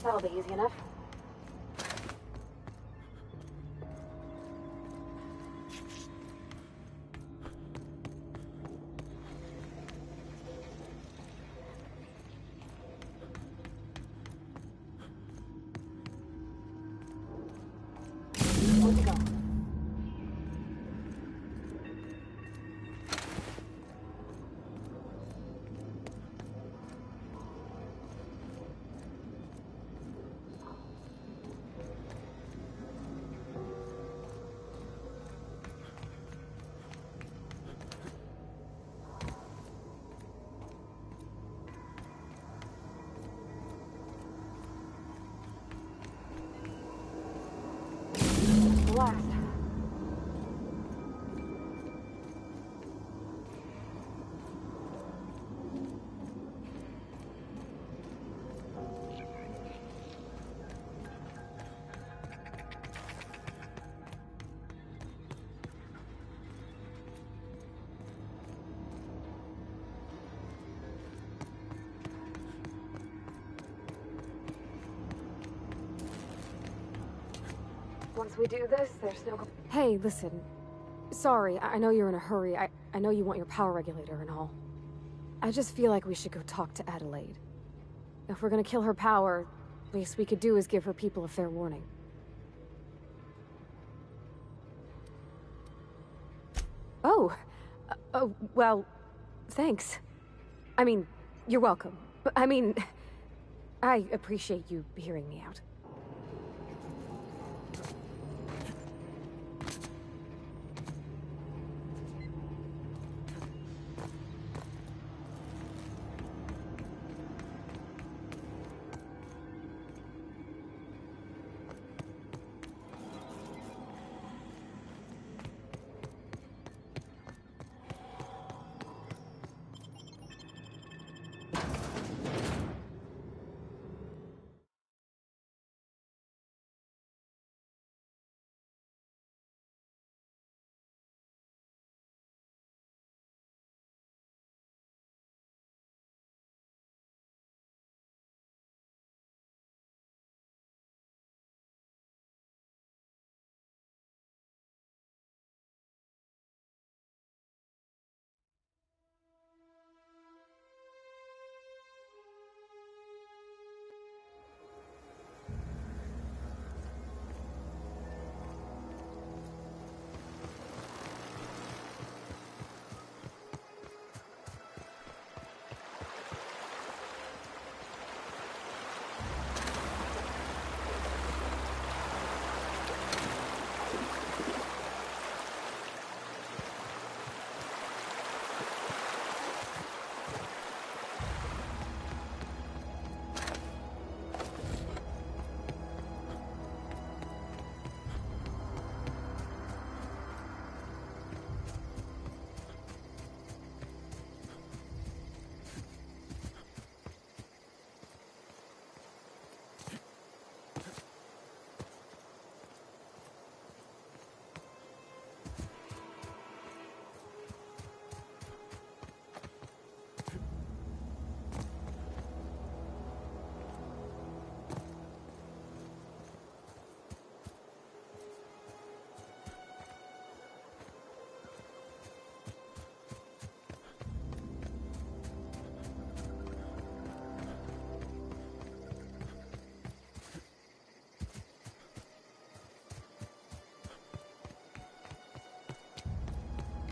That'll be easy enough. Where'd you go? Last. Once we do this, there's no... Hey, listen. Sorry, I know you're in a hurry. I know you want your power regulator and all. I just feel like we should go talk to Adelaide. If we're gonna kill her power, least we could do is give her people a fair warning. Oh. Oh, well, thanks. I mean, you're welcome. I mean, I appreciate you hearing me out.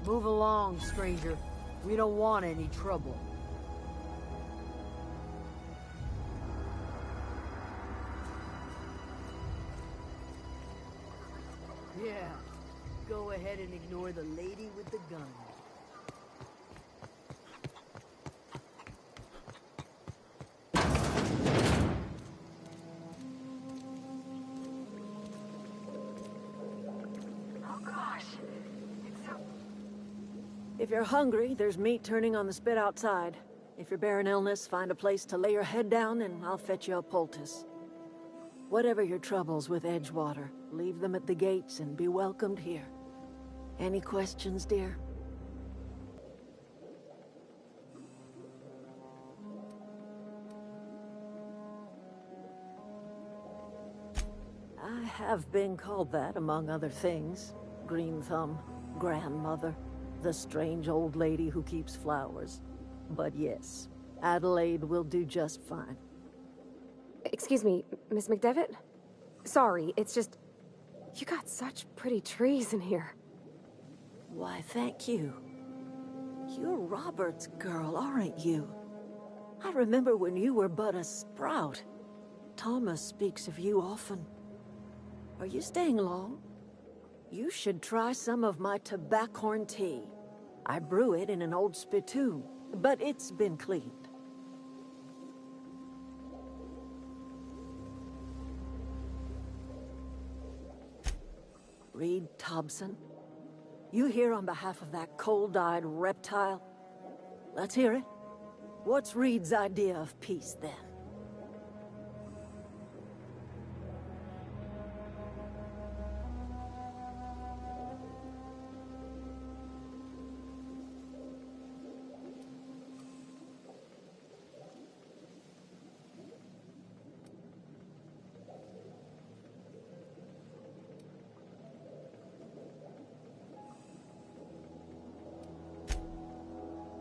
Move along, stranger. We don't want any trouble. Yeah, go ahead and ignore the lady with the gun. If you're hungry, there's meat turning on the spit outside. If you're bearing illness, find a place to lay your head down and I'll fetch you a poultice. Whatever your troubles with Edgewater, leave them at the gates and be welcomed here. Any questions, dear? I have been called that, among other things. Green Thumb, grandmother, the strange old lady who keeps flowers. But yes, Adelaide will do just fine. Excuse me, Miss McDevitt? Sorry, it's just... You got such pretty trees in here. Why, thank you. You're Robert's girl, aren't you? I remember when you were but a sprout. Thomas speaks of you often. Are you staying long? You should try some of my tobaccorn tea. I brew it in an old spittoon, but it's been cleaned. Reed Thompson, you here on behalf of that cold-eyed reptile? Let's hear it. What's Reed's idea of peace, then?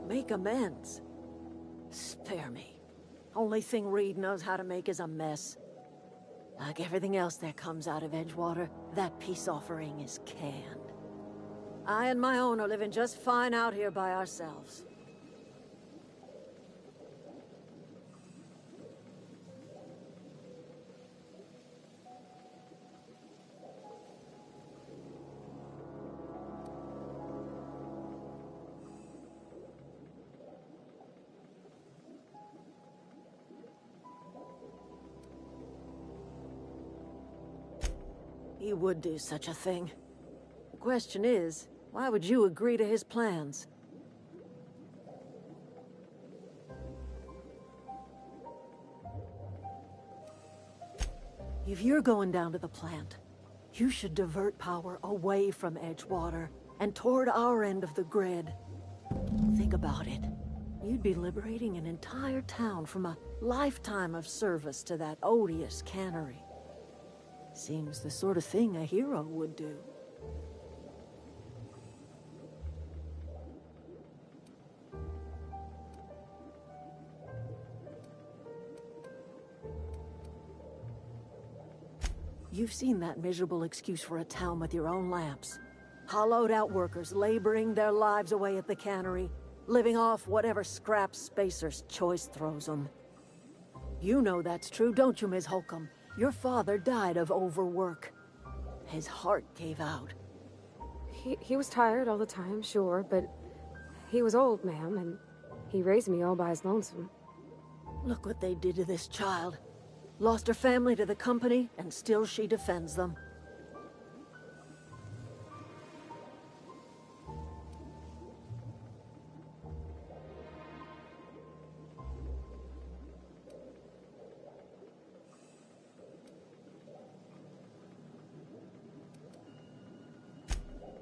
Make amends. Spare me. Only thing Reed knows how to make is a mess. Like everything else that comes out of Edgewater, that peace offering is canned. I and my own are living just fine out here by ourselves. He would do such a thing. The question is, why would you agree to his plans? If you're going down to the plant, you should divert power away from Edgewater and toward our end of the grid. Think about it. You'd be liberating an entire town from a lifetime of service to that odious cannery. Seems the sort of thing a hero would do. You've seen that miserable excuse for a town with your own lamps. Hollowed out workers laboring their lives away at the cannery, living off whatever scraps Spacer's Choice throws them. You know that's true, don't you, Ms. Holcomb? Your father died of overwork. His heart gave out. He was tired all the time, sure, but he was old, ma'am, and he raised me all by his lonesome. Look what they did to this child. Lost her family to the company, and still she defends them.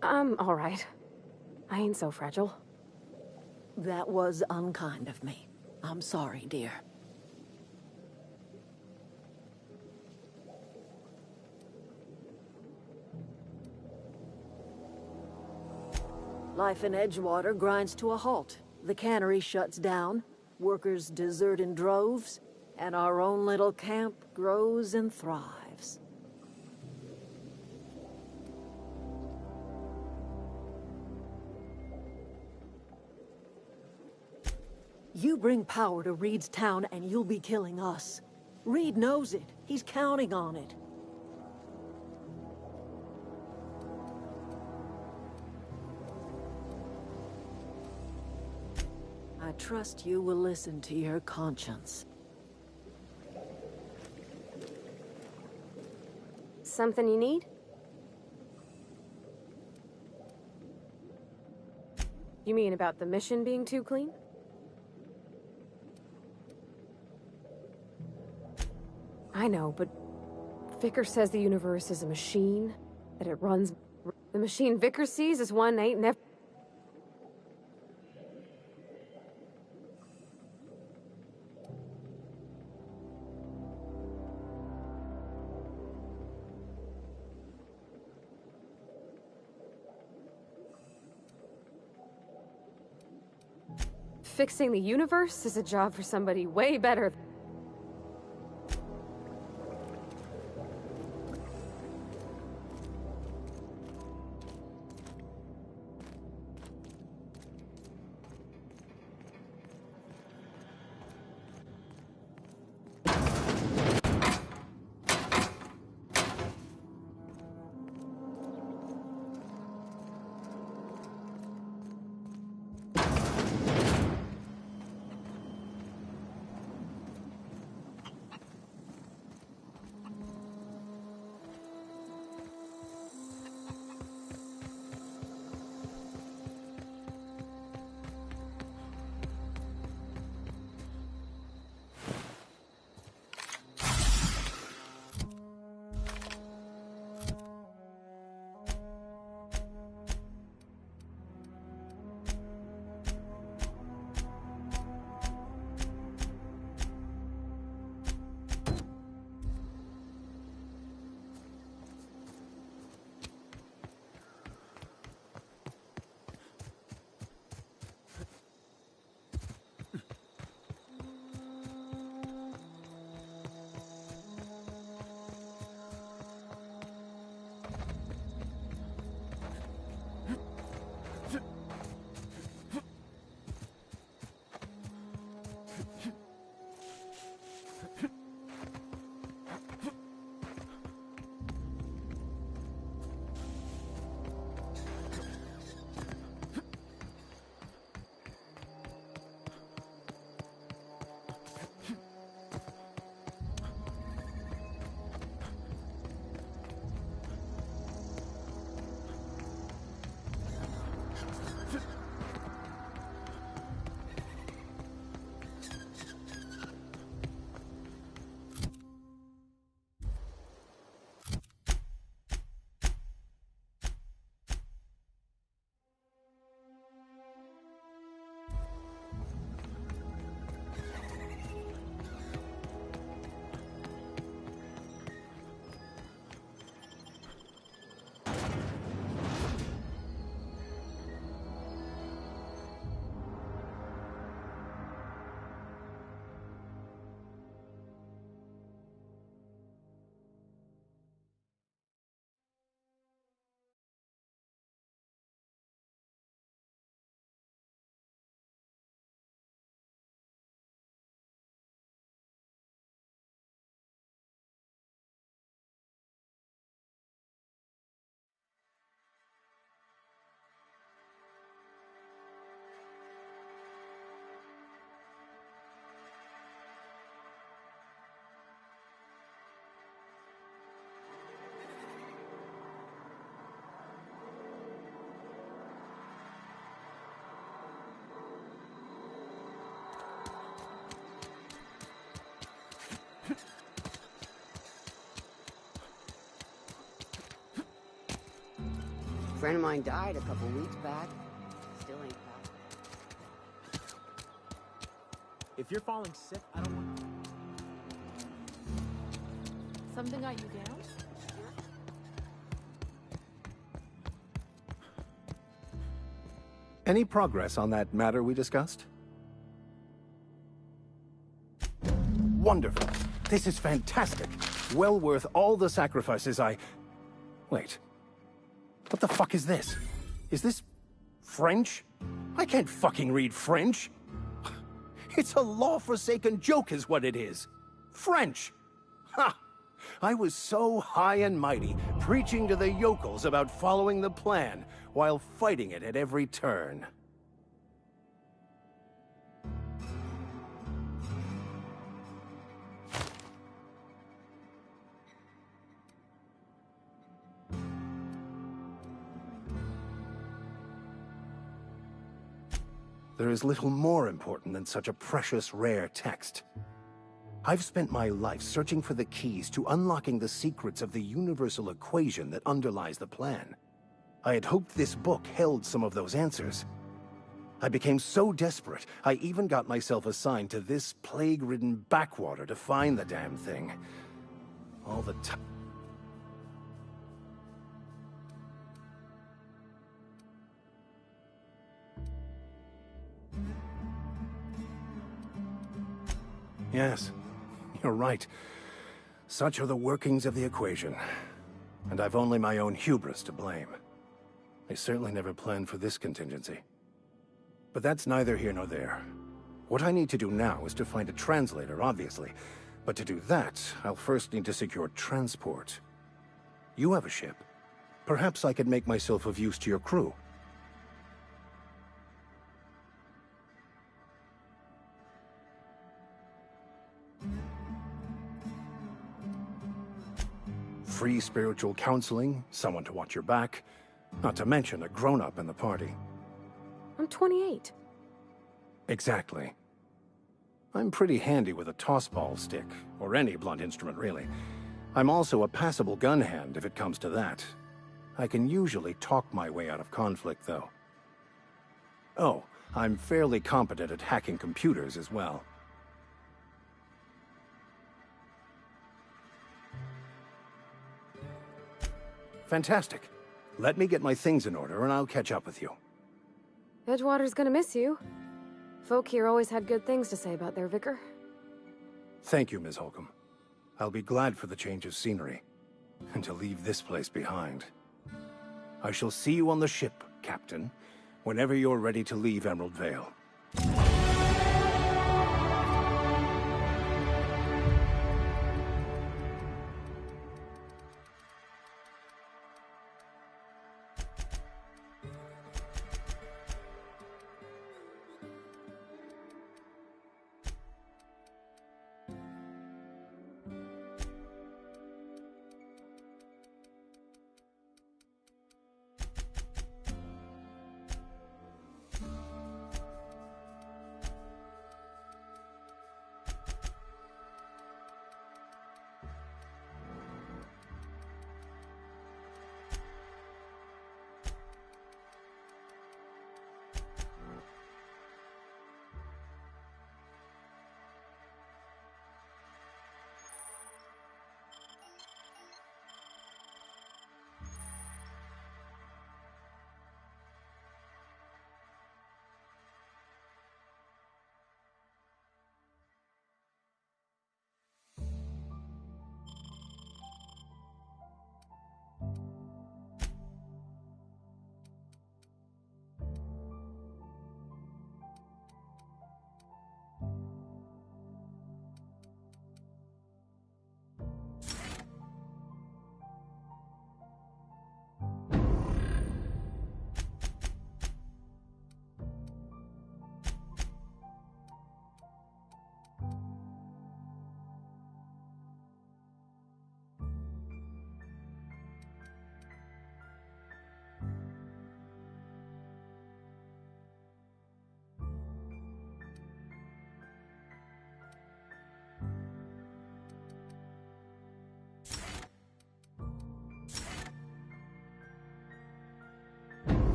I'm all right. I ain't so fragile. That was unkind of me. I'm sorry, dear. Life in Edgewater grinds to a halt. The cannery shuts down, workers desert in droves, and our own little camp grows and thrives. You bring power to Reed's town and you'll be killing us. Reed knows it. He's counting on it. I trust you will listen to your conscience. Something you need? You mean about the mission being too clean? I know, but Vickers says the universe is a machine, that it runs... The machine Vickers sees is one ain't never... fixing the universe is a job for somebody way better. A friend of mine died a couple weeks back. Still ain't back. If you're falling sick, I don't want... Something got you down? Any progress on that matter we discussed? Wonderful. This is fantastic. Well worth all the sacrifices I... Wait. What the fuck is this? Is this... French? I can't fucking read French. It's a law-forsaken joke is what it is. French. Ha! I was so high and mighty, preaching to the yokels about following the plan, while fighting it at every turn. There is little more important than such a precious, rare text. I've spent my life searching for the keys to unlocking the secrets of the universal equation that underlies the plan. I had hoped this book held some of those answers. I became so desperate, I even got myself assigned to this plague-ridden backwater to find the damn thing. All the time. Yes, you're right. Such are the workings of the equation. And I've only my own hubris to blame. I certainly never planned for this contingency. But that's neither here nor there. What I need to do now is to find a translator, obviously. But to do that, I'll first need to secure transport. You have a ship. Perhaps I could make myself of use to your crew. Free spiritual counseling, someone to watch your back, not to mention a grown-up in the party. I'm 28. Exactly. I'm pretty handy with a toss-ball stick, or any blunt instrument, really. I'm also a passable gun hand, if it comes to that. I can usually talk my way out of conflict, though. Oh, I'm fairly competent at hacking computers as well. Fantastic. Let me get my things in order, and I'll catch up with you. Edgewater's gonna miss you. Folk here always had good things to say about their vicar. Thank you, Ms. Holcomb. I'll be glad for the change of scenery, and to leave this place behind. I shall see you on the ship, Captain, whenever you're ready to leave Emerald Vale.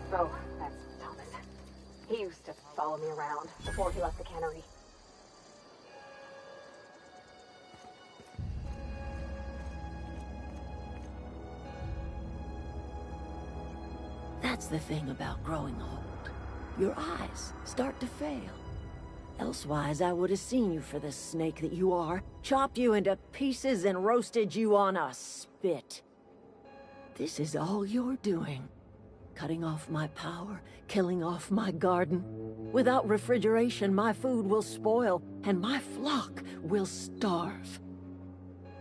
So, that's Thomas. He used to follow me around before he left the cannery. That's the thing about growing old. Your eyes start to fail. Elsewise, I would have seen you for the snake that you are, chopped you into pieces and roasted you on a spit. This is all you're doing. Cutting off my power, killing off my garden. Without refrigeration, my food will spoil, and my flock will starve.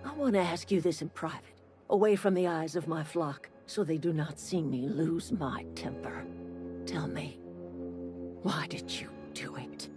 I want to ask you this in private, away from the eyes of my flock, so they do not see me lose my temper. Tell me, why did you do it?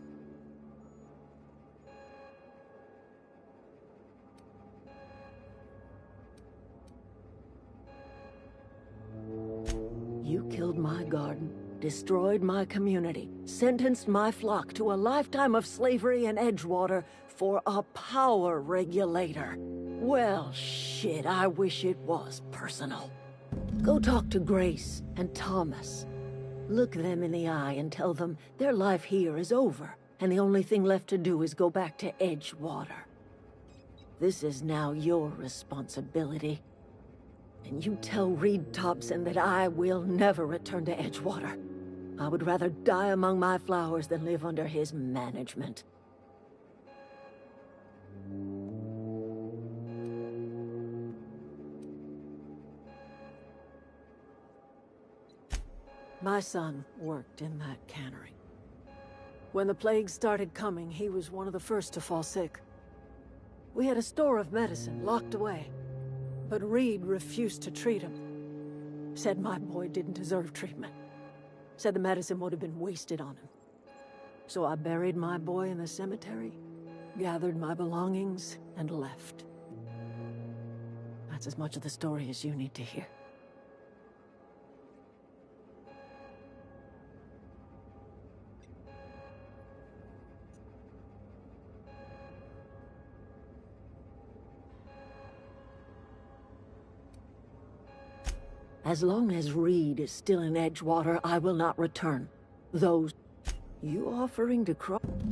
You killed my garden, destroyed my community, sentenced my flock to a lifetime of slavery in Edgewater for a power regulator. Well, shit, I wish it was personal. Go talk to Grace and Thomas. Look them in the eye and tell them their life here is over, and the only thing left to do is go back to Edgewater. This is now your responsibility. And you tell Reed Thompson that I will never return to Edgewater. I would rather die among my flowers than live under his management. My son worked in that cannery. When the plague started coming, he was one of the first to fall sick. We had a store of medicine locked away. But Reed refused to treat him. Said my boy didn't deserve treatment. Said the medicine would have been wasted on him. So I buried my boy in the cemetery, gathered my belongings, and left. That's as much of the story as you need to hear. As long as Reed is still in Edgewater, I will not return. Those... You offering to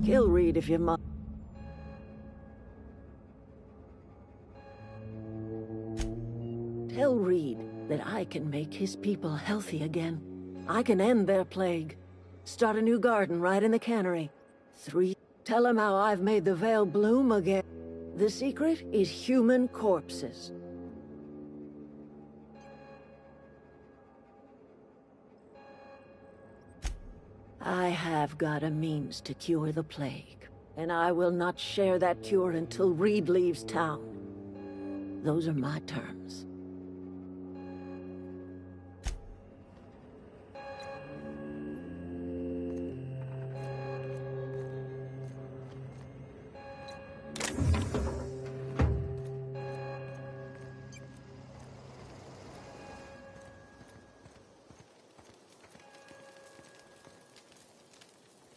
kill Reed if you must. Tell Reed that I can make his people healthy again. I can end their plague. Start a new garden right in the cannery. 3. Tell him how I've made the Vale bloom again. The secret is human corpses. I have got a means to cure the plague, and I will not share that cure until Reed leaves town. Those are my terms.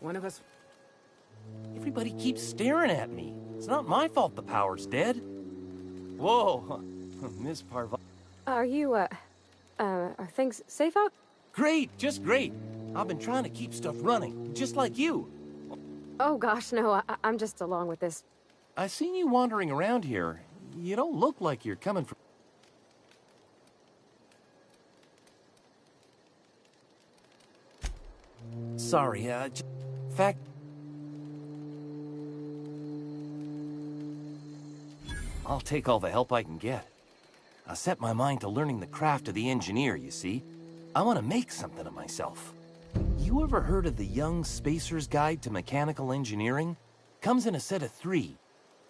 One of us... Everybody keeps staring at me. It's not my fault the power's dead. Whoa, Miss Parva... Are you, are things safe out? Great, just great. I've been trying to keep stuff running, just like you. Oh gosh, no, I'm just along with this. I've seen you wandering around here. You don't look like you're coming from... Sorry, fact... I'll take all the help I can get. I set my mind to learning the craft of the engineer, you see. I want to make something of myself. You ever heard of the Young Spacer's Guide to Mechanical Engineering? Comes in a set of 3.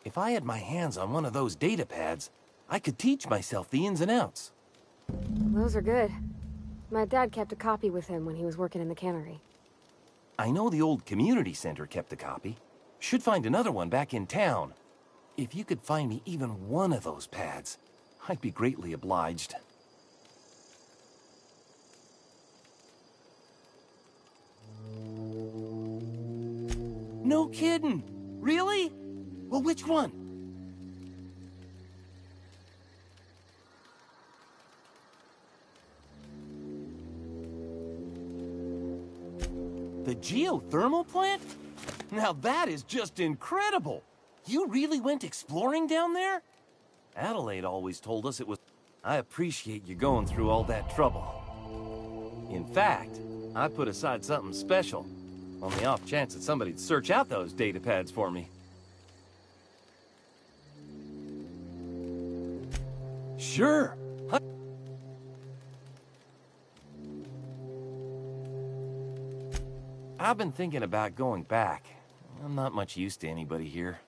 If I had my hands on one of those data pads, I could teach myself the ins and outs. Those are good. My dad kept a copy with him when he was working in the cannery. I know the old community center kept a copy. Should find another one back in town. If you could find me even one of those pads, I'd be greatly obliged. No kidding! Really? Well, which one? The geothermal plant? Now that is just incredible! You really went exploring down there? Adelaide always told us it was... I appreciate you going through all that trouble. In fact, I put aside something special, on the off chance that somebody'd search out those data pads for me. Sure. I've been thinking about going back. I'm not much use to anybody here.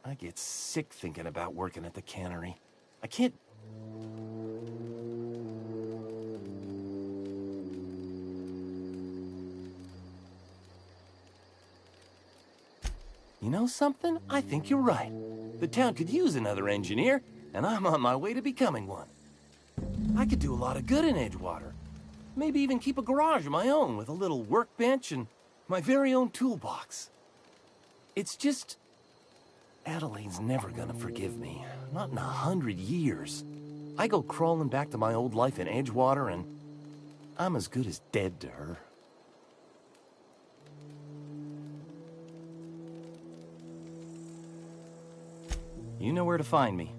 I get sick thinking about working at the cannery. I can't... You know something? I think you're right. The town could use another engineer, and I'm on my way to becoming one. I could do a lot of good in Edgewater. Maybe even keep a garage of my own with a little workbench and my very own toolbox. It's just... Adelaide's never gonna forgive me. Not in 100 years. I go crawling back to my old life in Edgewater, and I'm as good as dead to her. You know where to find me.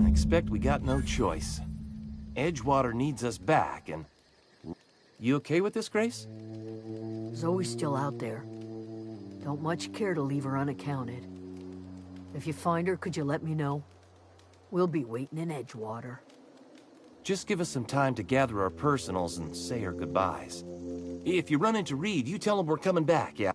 I expect we got no choice. Edgewater needs us back, and... You okay with this, Grace? Zoe's still out there. Don't much care to leave her unaccounted. If you find her, could you let me know? We'll be waiting in Edgewater. Just give us some time to gather our personals and say our goodbyes. If you run into Reed, you tell him we're coming back, yeah?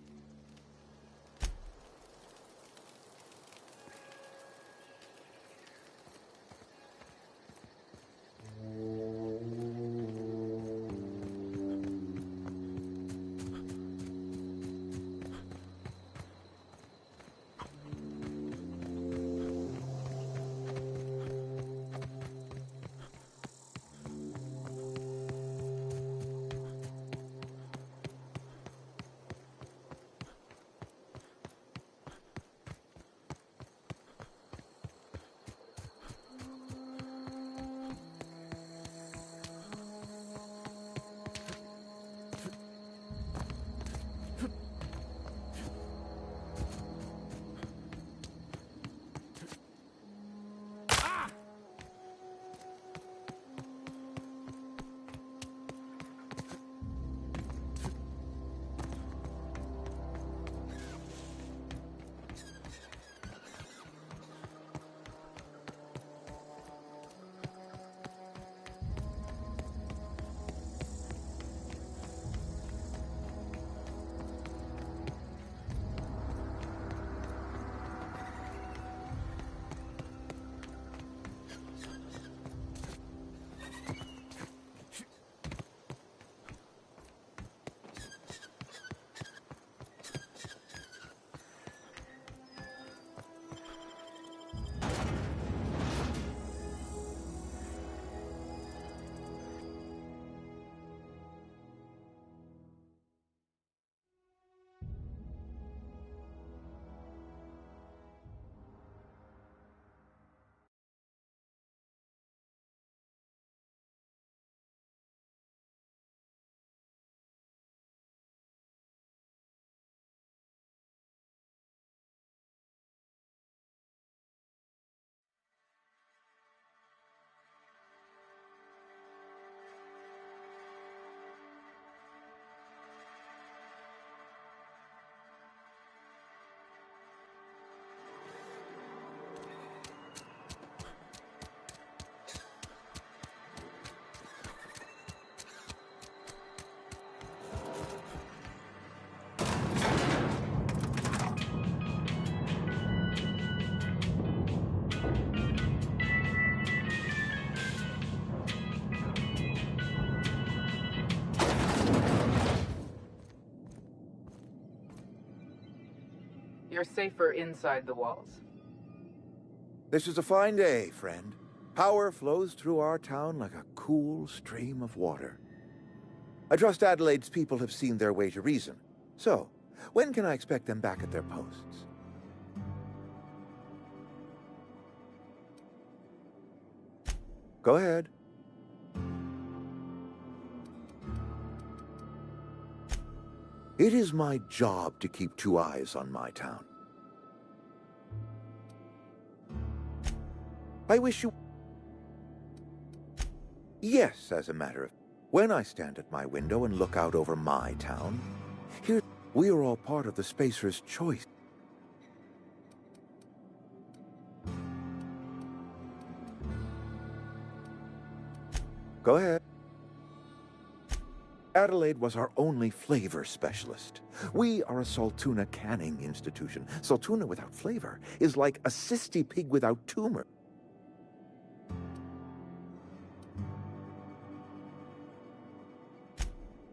You're safer inside the walls. This is a fine day, friend. Power flows through our town like a cool stream of water. I trust Adelaide's people have seen their way to reason. So, when can I expect them back at their posts? Go ahead. It is my job to keep 2 eyes on my town. I wish you... Yes, as a matter of... When I stand at my window and look out over my town, here we are all part of the Spacer's Choice. Go ahead. Adelaide was our only flavor specialist. We are a Saltuna canning institution. Saltuna without flavor is like a cysty pig without tumor.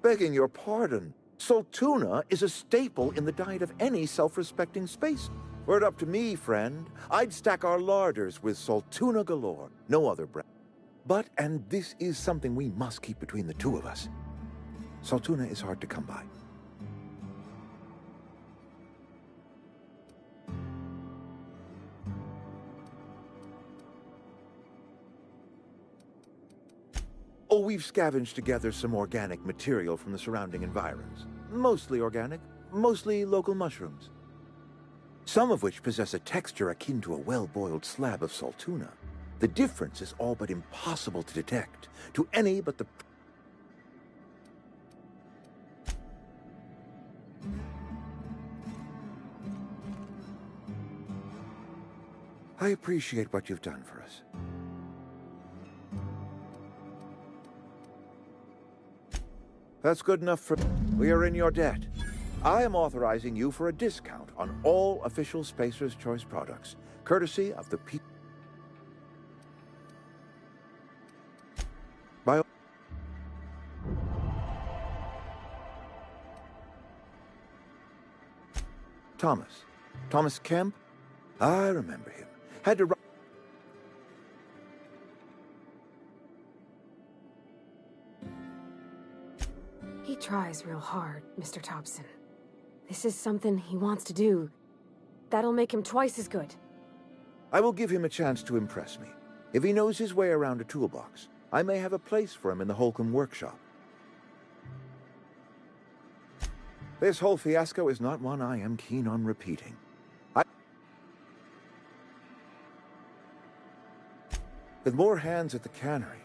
Begging your pardon, Saltuna is a staple in the diet of any self-respecting space. Were it up to me, friend, I'd stack our larders with Saltuna galore. No other brand. But, and this is something we must keep between the two of us, Saltuna is hard to come by. Oh, we've scavenged together some organic material from the surrounding environs. Mostly organic, mostly local mushrooms. Some of which possess a texture akin to a well-boiled slab of Saltuna. The difference is all but impossible to detect to any but the... I appreciate what you've done for us. That's good enough for... We are in your debt. I am authorizing you for a discount on all official Spacer's Choice products, courtesy of the people. By... Thomas Kemp? I remember him. Had to... He tries real hard, Mr. Thompson. This is something he wants to do. That'll make him twice as good. I will give him a chance to impress me. If he knows his way around a toolbox, I may have a place for him in the Holcomb workshop. This whole fiasco is not one I am keen on repeating. With more hands at the cannery,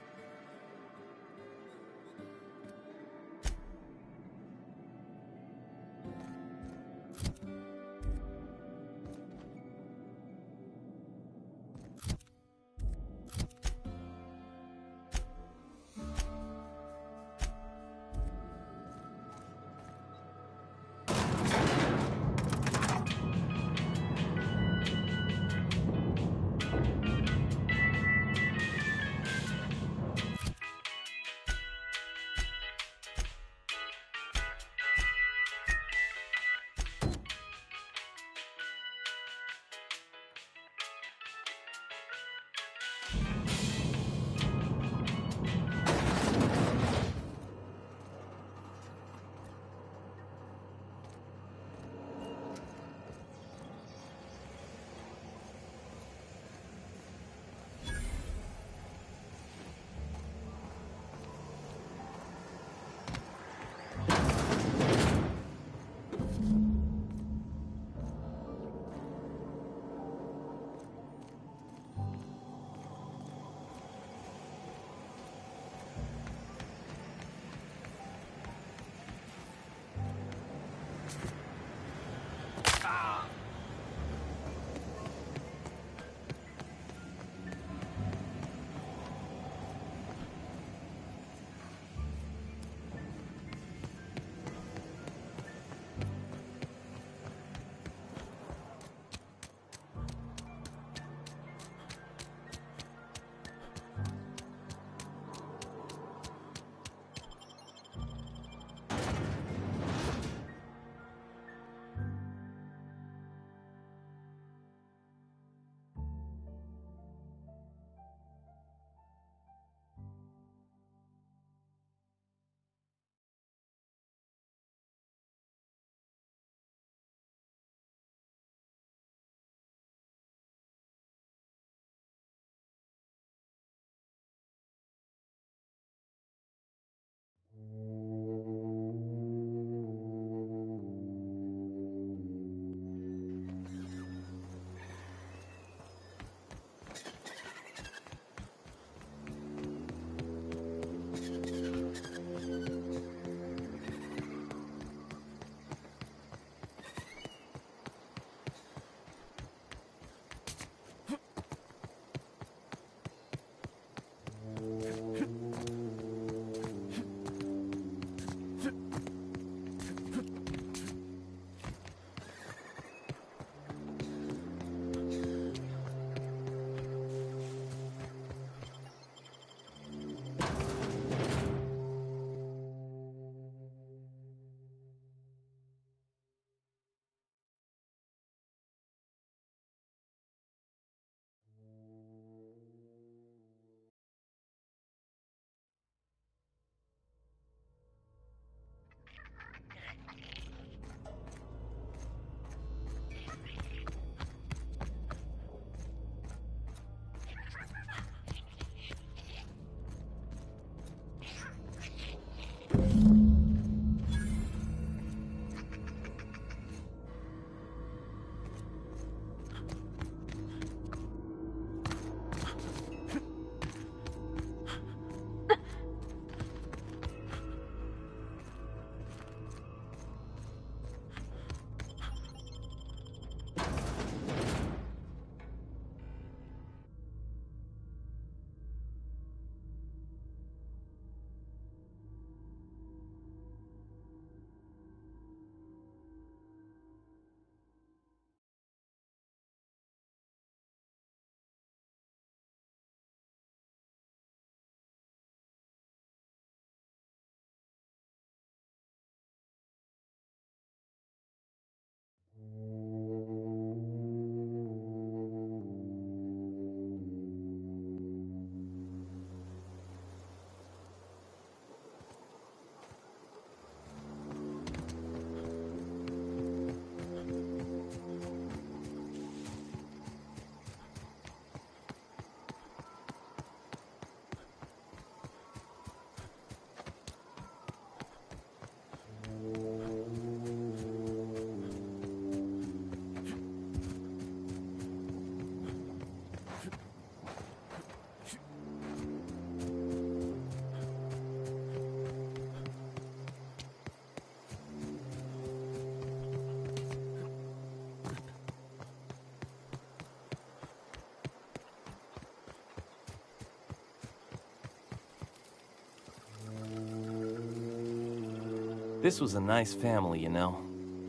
This was a nice family, you know,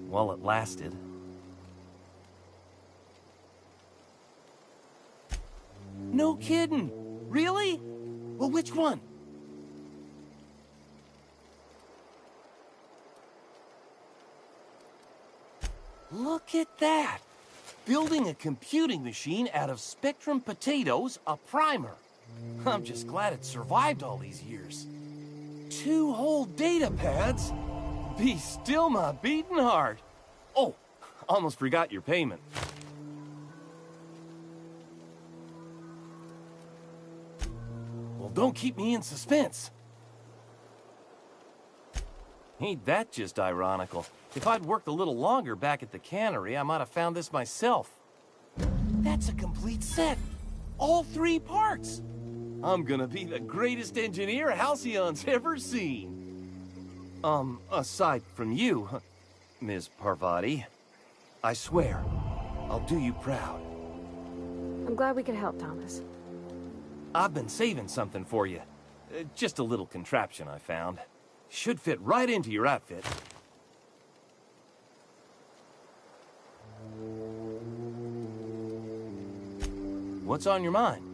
while it lasted. No kidding! Really? Well, which one? Look at that! Building a computing machine out of Spectrum potatoes, a primer. I'm just glad it survived all these years. 2 whole data pads? Be still my beating heart. Oh, almost forgot your payment. Well, don't keep me in suspense. Ain't that just ironical? If I'd worked a little longer back at the cannery, I might have found this myself. That's a complete set. All 3 parts. I'm gonna be the greatest engineer Halcyon's ever seen. Aside from you, Ms. Parvati, I swear, I'll do you proud. I'm glad we could help, Thomas. I've been saving something for you. Just a little contraption I found. Should fit right into your outfit. What's on your mind?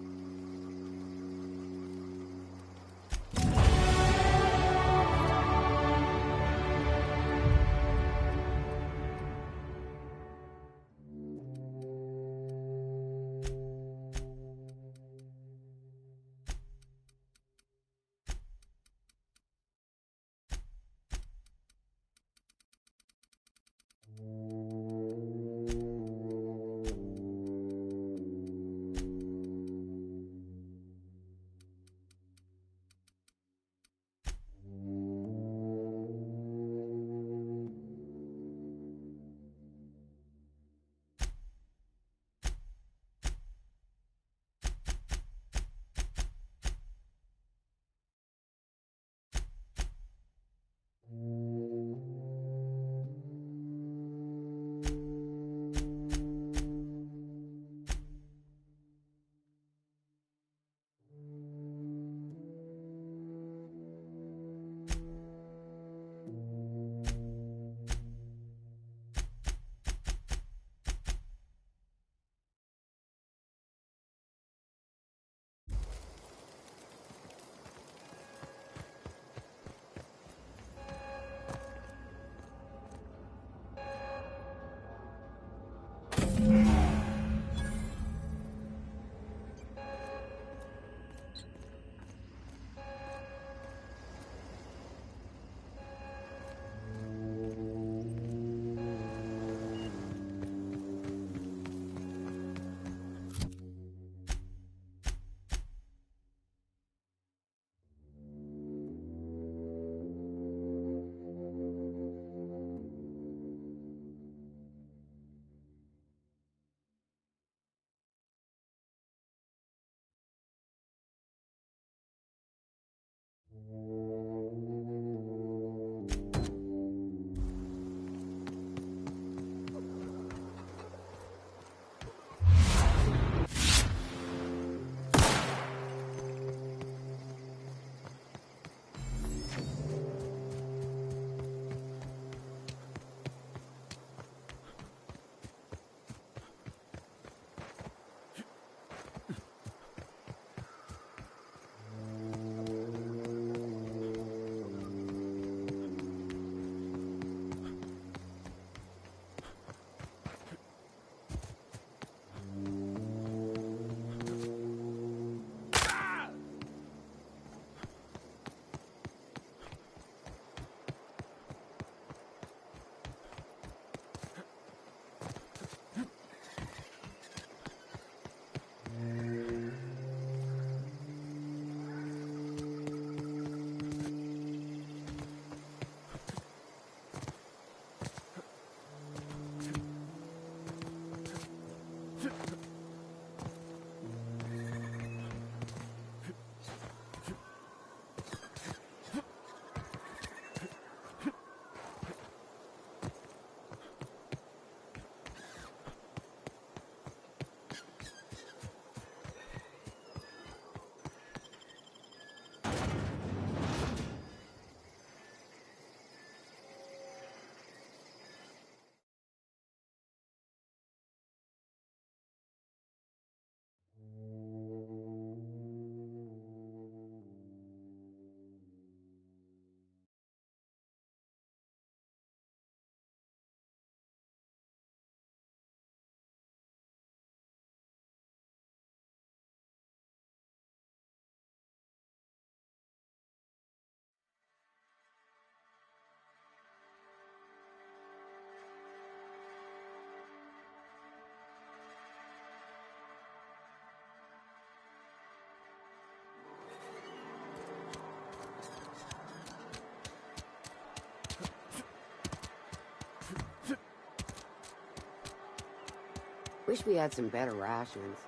Wish we had some better rations.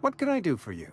What can I do for you?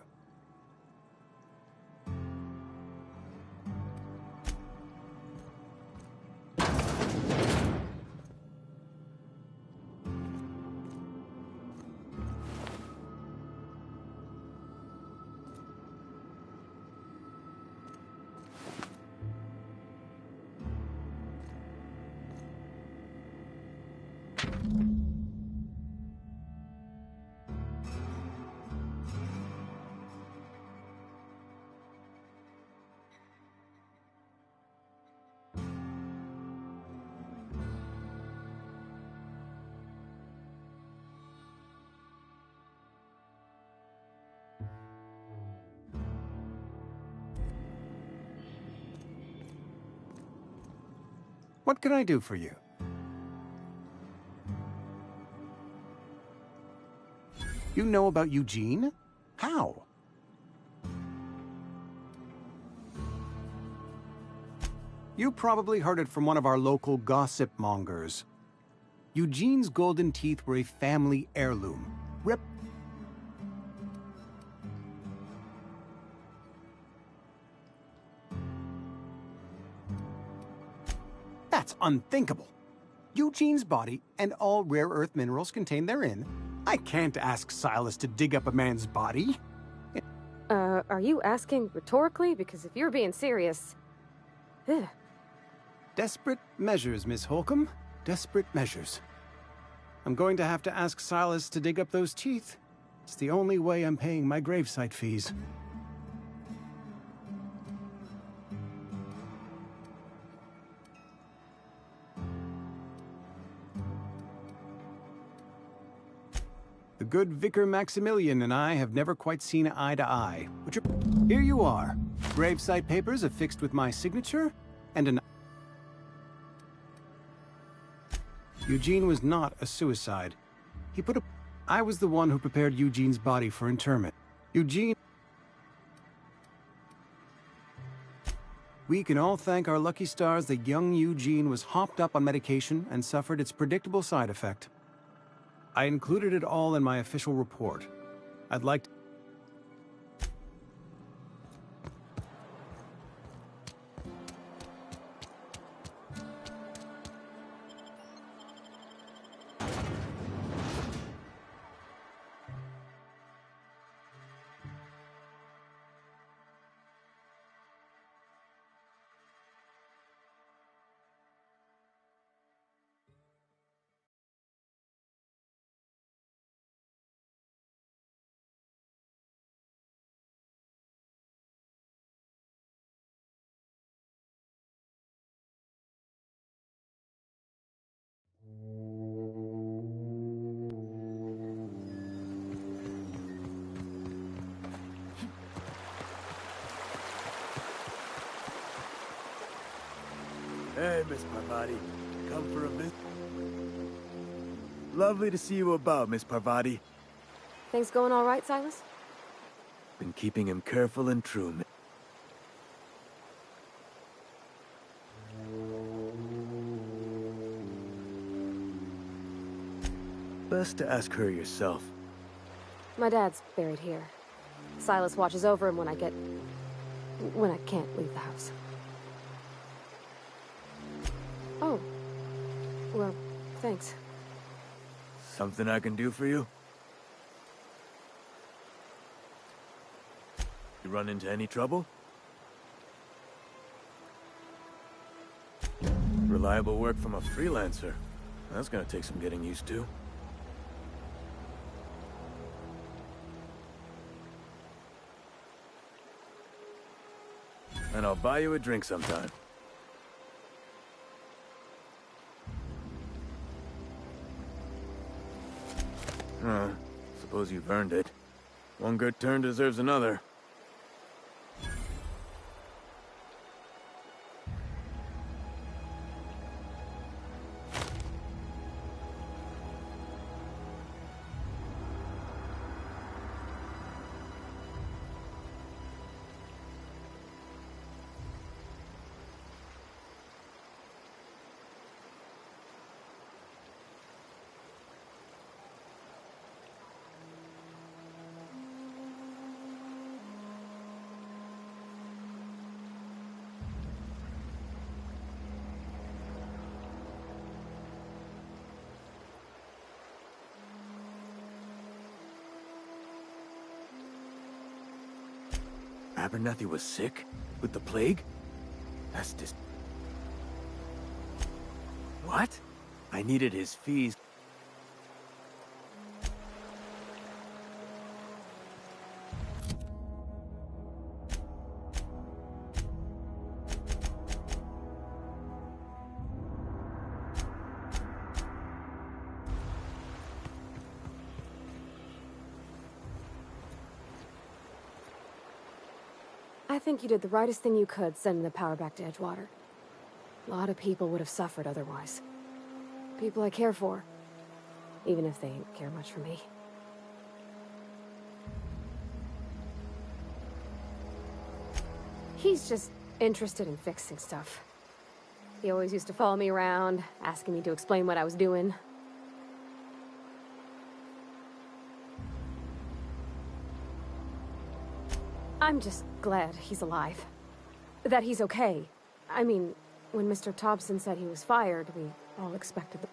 What can I do for you? You know about Eugene? How? You probably heard it from one of our local gossip mongers. Eugene's golden teeth were a family heirloom. That's unthinkable. Eugene's body and all rare earth minerals contained therein. I can't ask Silas to dig up a man's body. Are you asking rhetorically? Because if you're being serious... Ugh. Desperate measures, Miss Holcomb. Desperate measures. I'm going to have to ask Silas to dig up those teeth. It's the only way I'm paying my gravesite fees. The good Vicar Maximilian and I have never quite seen eye to eye. Here you are. Gravesite papers affixed with my signature, and an... Eugene was not a suicide. He put a... I was the one who prepared Eugene's body for interment. Eugene... We can all thank our lucky stars that young Eugene was hopped up on medication and suffered its predictable side effect. I included it all in my official report. I'd like to... Hey, Miss Parvati. Come for a visit? Lovely to see you about, Miss Parvati. Things going all right, Silas? Been keeping him careful and true. Best to ask her yourself. My dad's buried here. Silas watches over him when I can't leave the house. Oh. Well, thanks. Something I can do for you? You run into any trouble? Reliable work from a freelancer. That's gonna take some getting used to. And I'll buy you a drink sometime. Suppose you've earned it. One good turn deserves another. Abernathy was sick? With the plague? That's just... What? I needed his fees. I think you did the rightest thing you could sending the power back to Edgewater. A lot of people would have suffered otherwise. People I care for. Even if they didn't care much for me. He's just interested in fixing stuff. He always used to follow me around, asking me to explain what I was doing. I'm just glad he's alive. That he's okay. I mean, when Mr. Thompson said he was fired, we all expected the...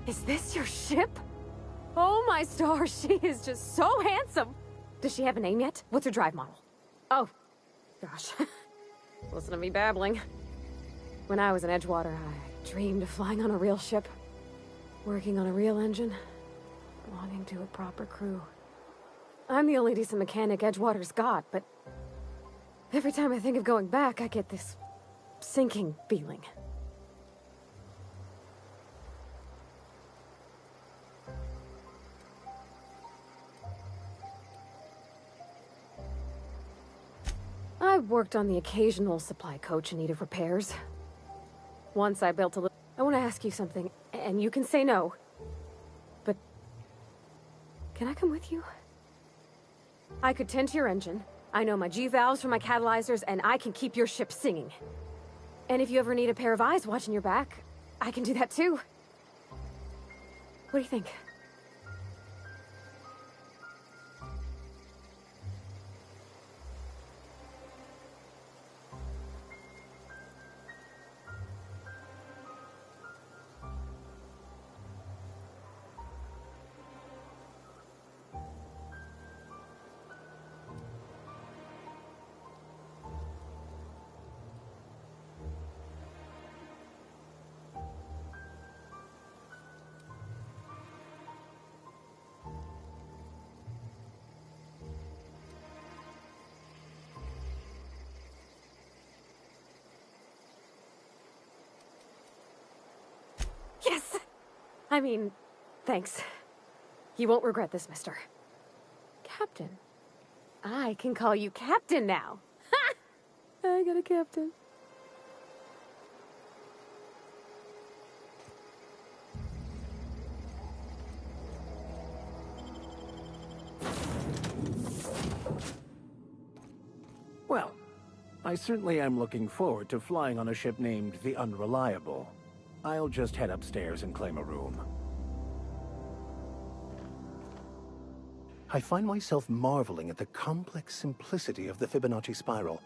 Is this your ship? Oh my stars, she is just so handsome! Does she have a name yet? What's her drive model? Oh, gosh. Listen to me babbling. When I was in Edgewater, I dreamed of flying on a real ship. Working on a real engine. Belonging to a proper crew. I'm the only decent mechanic Edgewater's got, but... every time I think of going back, I get this... sinking feeling. I worked on the occasional supply coach in need of repairs. Once I built a little... I want to ask you something, and you can say no. But... can I come with you? I could tend to your engine. I know my G-valves for my catalyzers, and I can keep your ship singing. And if you ever need a pair of eyes watching your back, I can do that too. What do you think? Yes! I mean, thanks. You won't regret this, mister. Captain. I can call you Captain now. Ha! I got a captain. Well, I certainly am looking forward to flying on a ship named the Unreliable. I'll just head upstairs and claim a room. I find myself marveling at the complex simplicity of the Fibonacci spiral.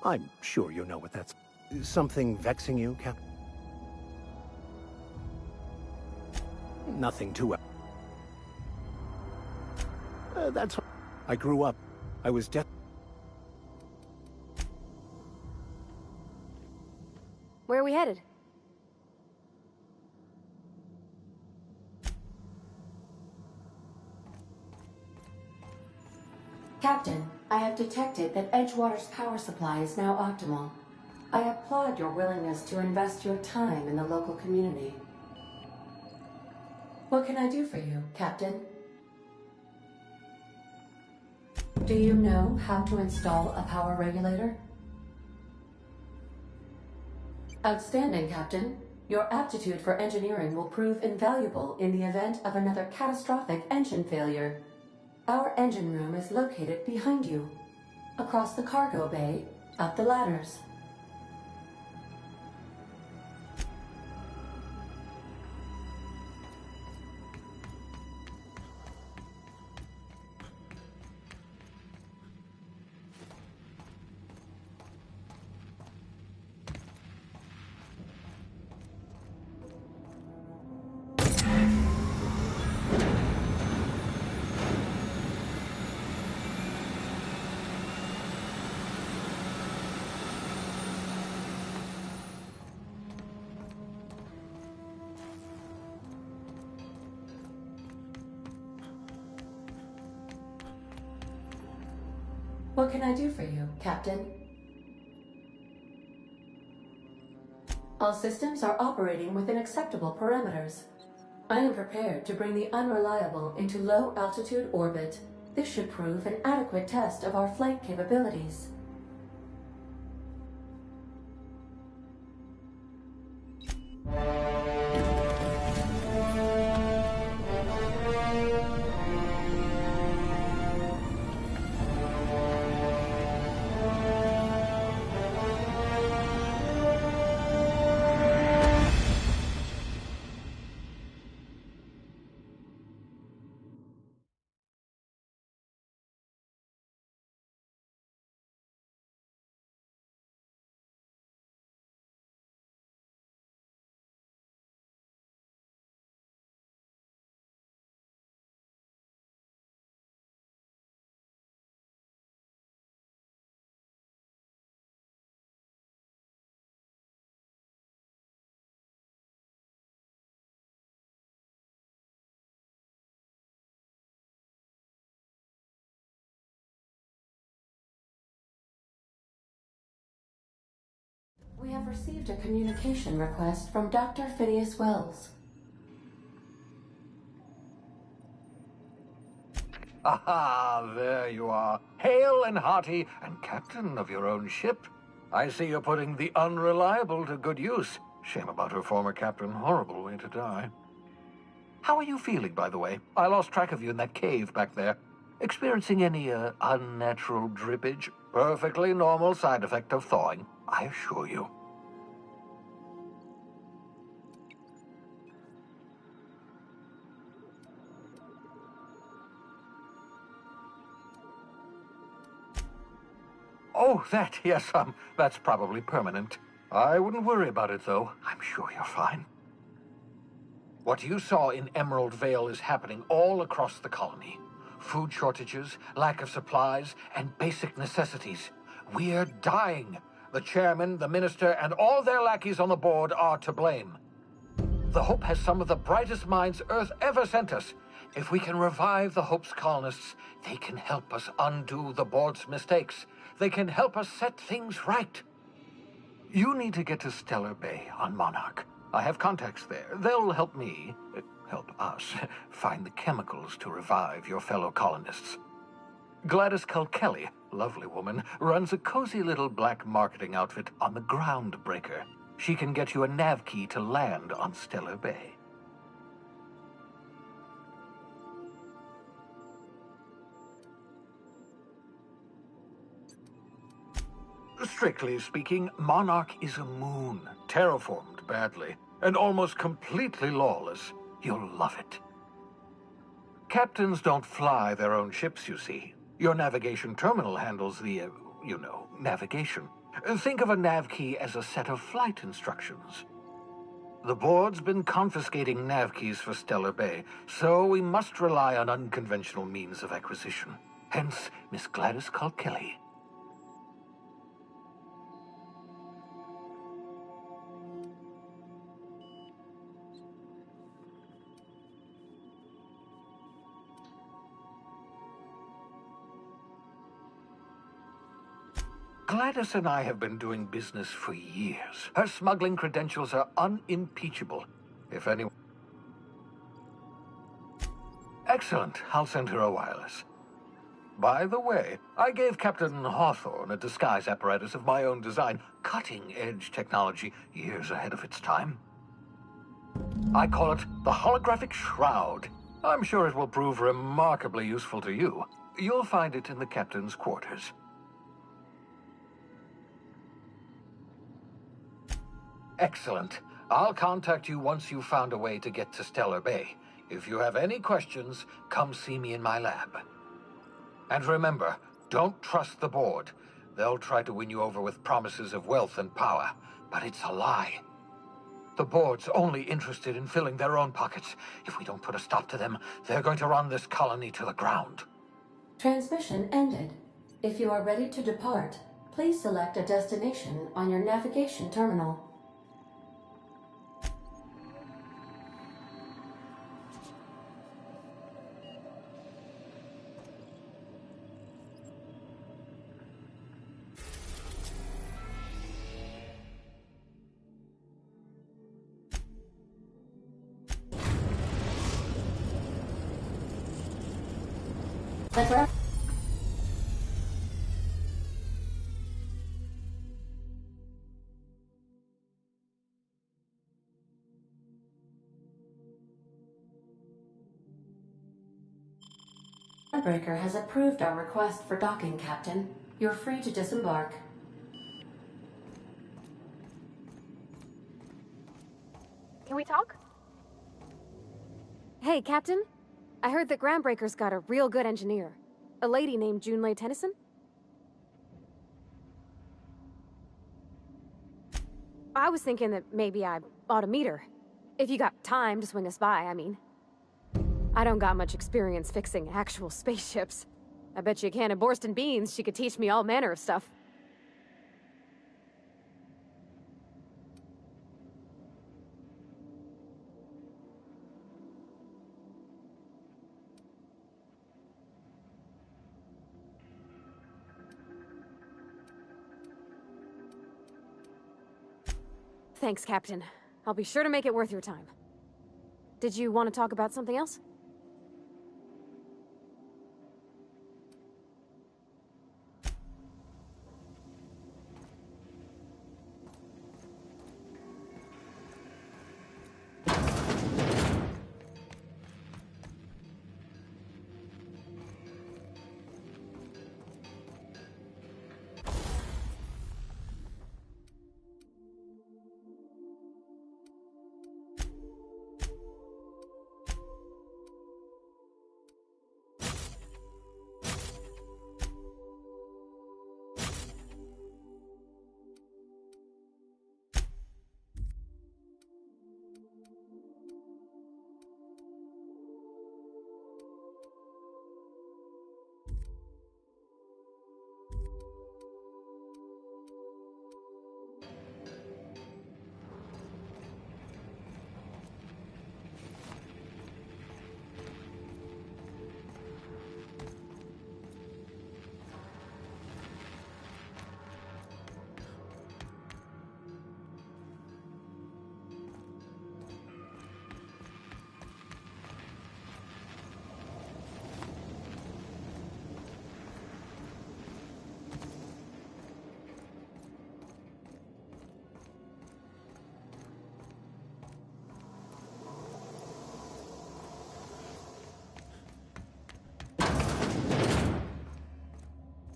I'm sure you know what that's... Something vexing you, Cap? Nothing too... that's... I grew up. I was Where are we headed? Captain, I have detected that Edgewater's power supply is now optimal. I applaud your willingness to invest your time in the local community. What can I do for you, Captain? Do you know how to install a power regulator? Outstanding, Captain. Your aptitude for engineering will prove invaluable in the event of another catastrophic engine failure. Our engine room is located behind you, across the cargo bay, up the ladders. What can I do for you, Captain? All systems are operating within acceptable parameters. I am prepared to bring the Unreliable into low-altitude orbit. This should prove an adequate test of our flight capabilities. We have received a communication request from Dr. Phineas Wells. Aha, there you are. Hale and hearty, and captain of your own ship. I see you're putting the Unreliable to good use. Shame about her former captain. Horrible way to die. How are you feeling, by the way? I lost track of you in that cave back there. Experiencing any, unnatural drippage? Perfectly normal side effect of thawing, I assure you. Oh, that, yes, that's probably permanent. I wouldn't worry about it, though. I'm sure you're fine. What you saw in Emerald Vale is happening all across the colony. Food shortages, lack of supplies, and basic necessities. We're dying. The chairman, the minister, and all their lackeys on the board are to blame. The Hope has some of the brightest minds Earth ever sent us. If we can revive the Hope's colonists, they can help us undo the board's mistakes. They can help us set things right. You need to get to Stellar Bay on Monarch. I have contacts there. They'll help me, help us, find the chemicals to revive your fellow colonists. Gladys Culkelly, lovely woman, runs a cozy little black marketing outfit on the Groundbreaker. She can get you a nav key to land on Stellar Bay. Strictly speaking, Monarch is a moon, terraformed badly, and almost completely lawless. You'll love it. Captains don't fly their own ships, you see. Your navigation terminal handles the, navigation. Think of a nav key as a set of flight instructions. The board's been confiscating nav keys for Stellar Bay, so we must rely on unconventional means of acquisition. Hence, Miss Gladys Kilkelly. Gladys and I have been doing business for years. Her smuggling credentials are unimpeachable. If anyone... Excellent. I'll send her a wireless. By the way, I gave Captain Hawthorne a disguise apparatus of my own design, cutting-edge technology years ahead of its time. I call it the Holographic Shroud. I'm sure it will prove remarkably useful to you. You'll find it in the captain's quarters. Excellent. I'll contact you once you've found a way to get to Stellar Bay. If you have any questions, come see me in my lab. And remember, don't trust the board. They'll try to win you over with promises of wealth and power, but it's a lie. The board's only interested in filling their own pockets. If we don't put a stop to them, they're going to run this colony to the ground. Transmission ended. If you are ready to depart, please select a destination on your navigation terminal. The Groundbreaker has approved our request for docking, Captain. You're free to disembark. Can we talk? Hey, Captain. I heard that Groundbreaker's got a real good engineer. A lady named Junlei Tennyson? I was thinking that maybe I ought to meet her. If you got time to swing us by, I mean. I don't got much experience fixing actual spaceships. I bet you a can of Borston beans she could teach me all manner of stuff. Thanks, Captain. I'll be sure to make it worth your time. Did you want to talk about something else?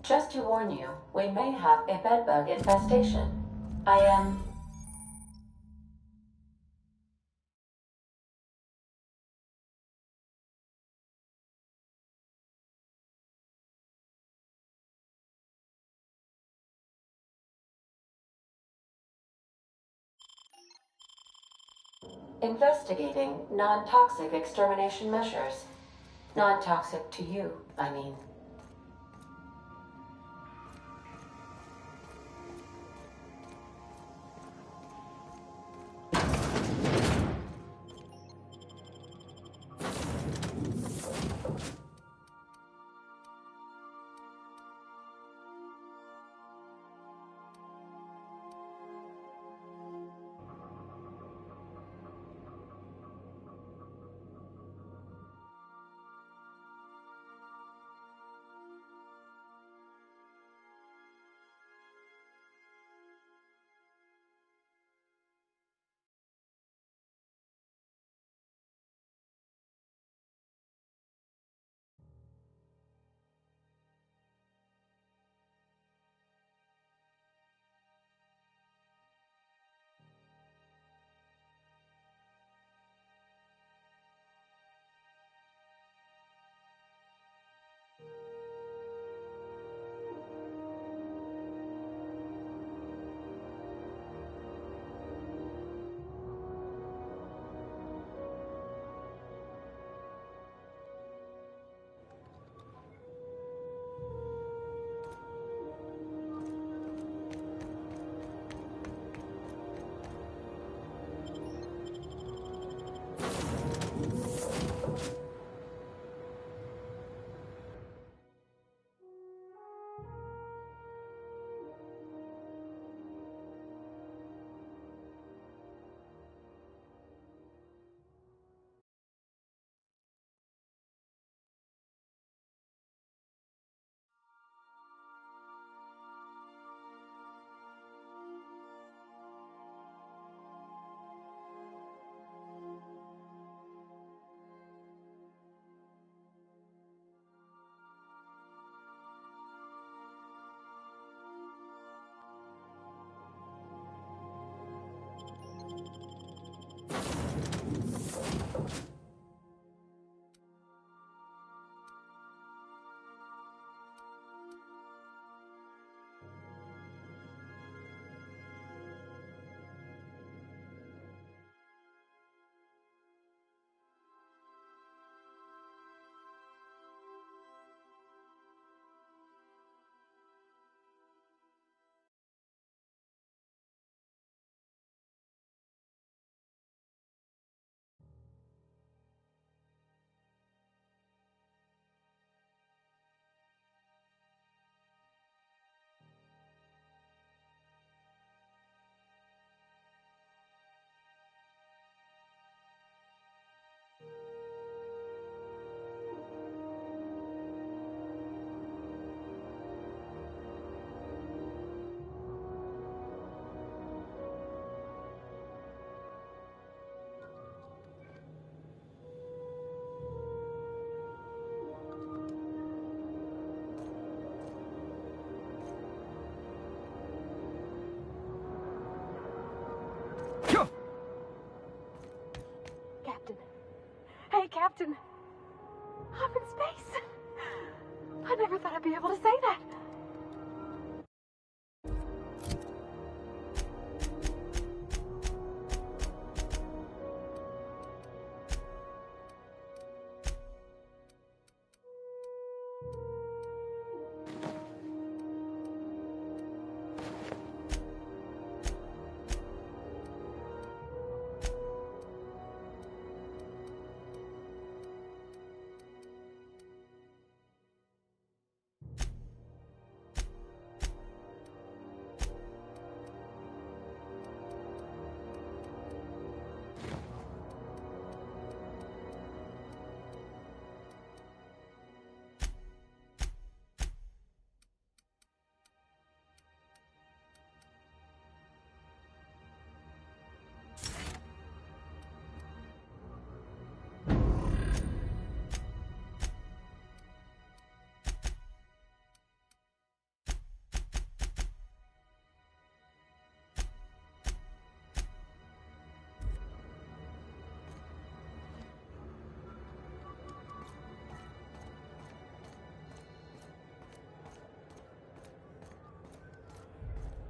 Just to warn you, we may have a bedbug infestation. I am... investigating non-toxic extermination measures. Non-toxic to you, I mean. Captain. Hey, Captain. I'm in space. I never thought I'd be able to say that.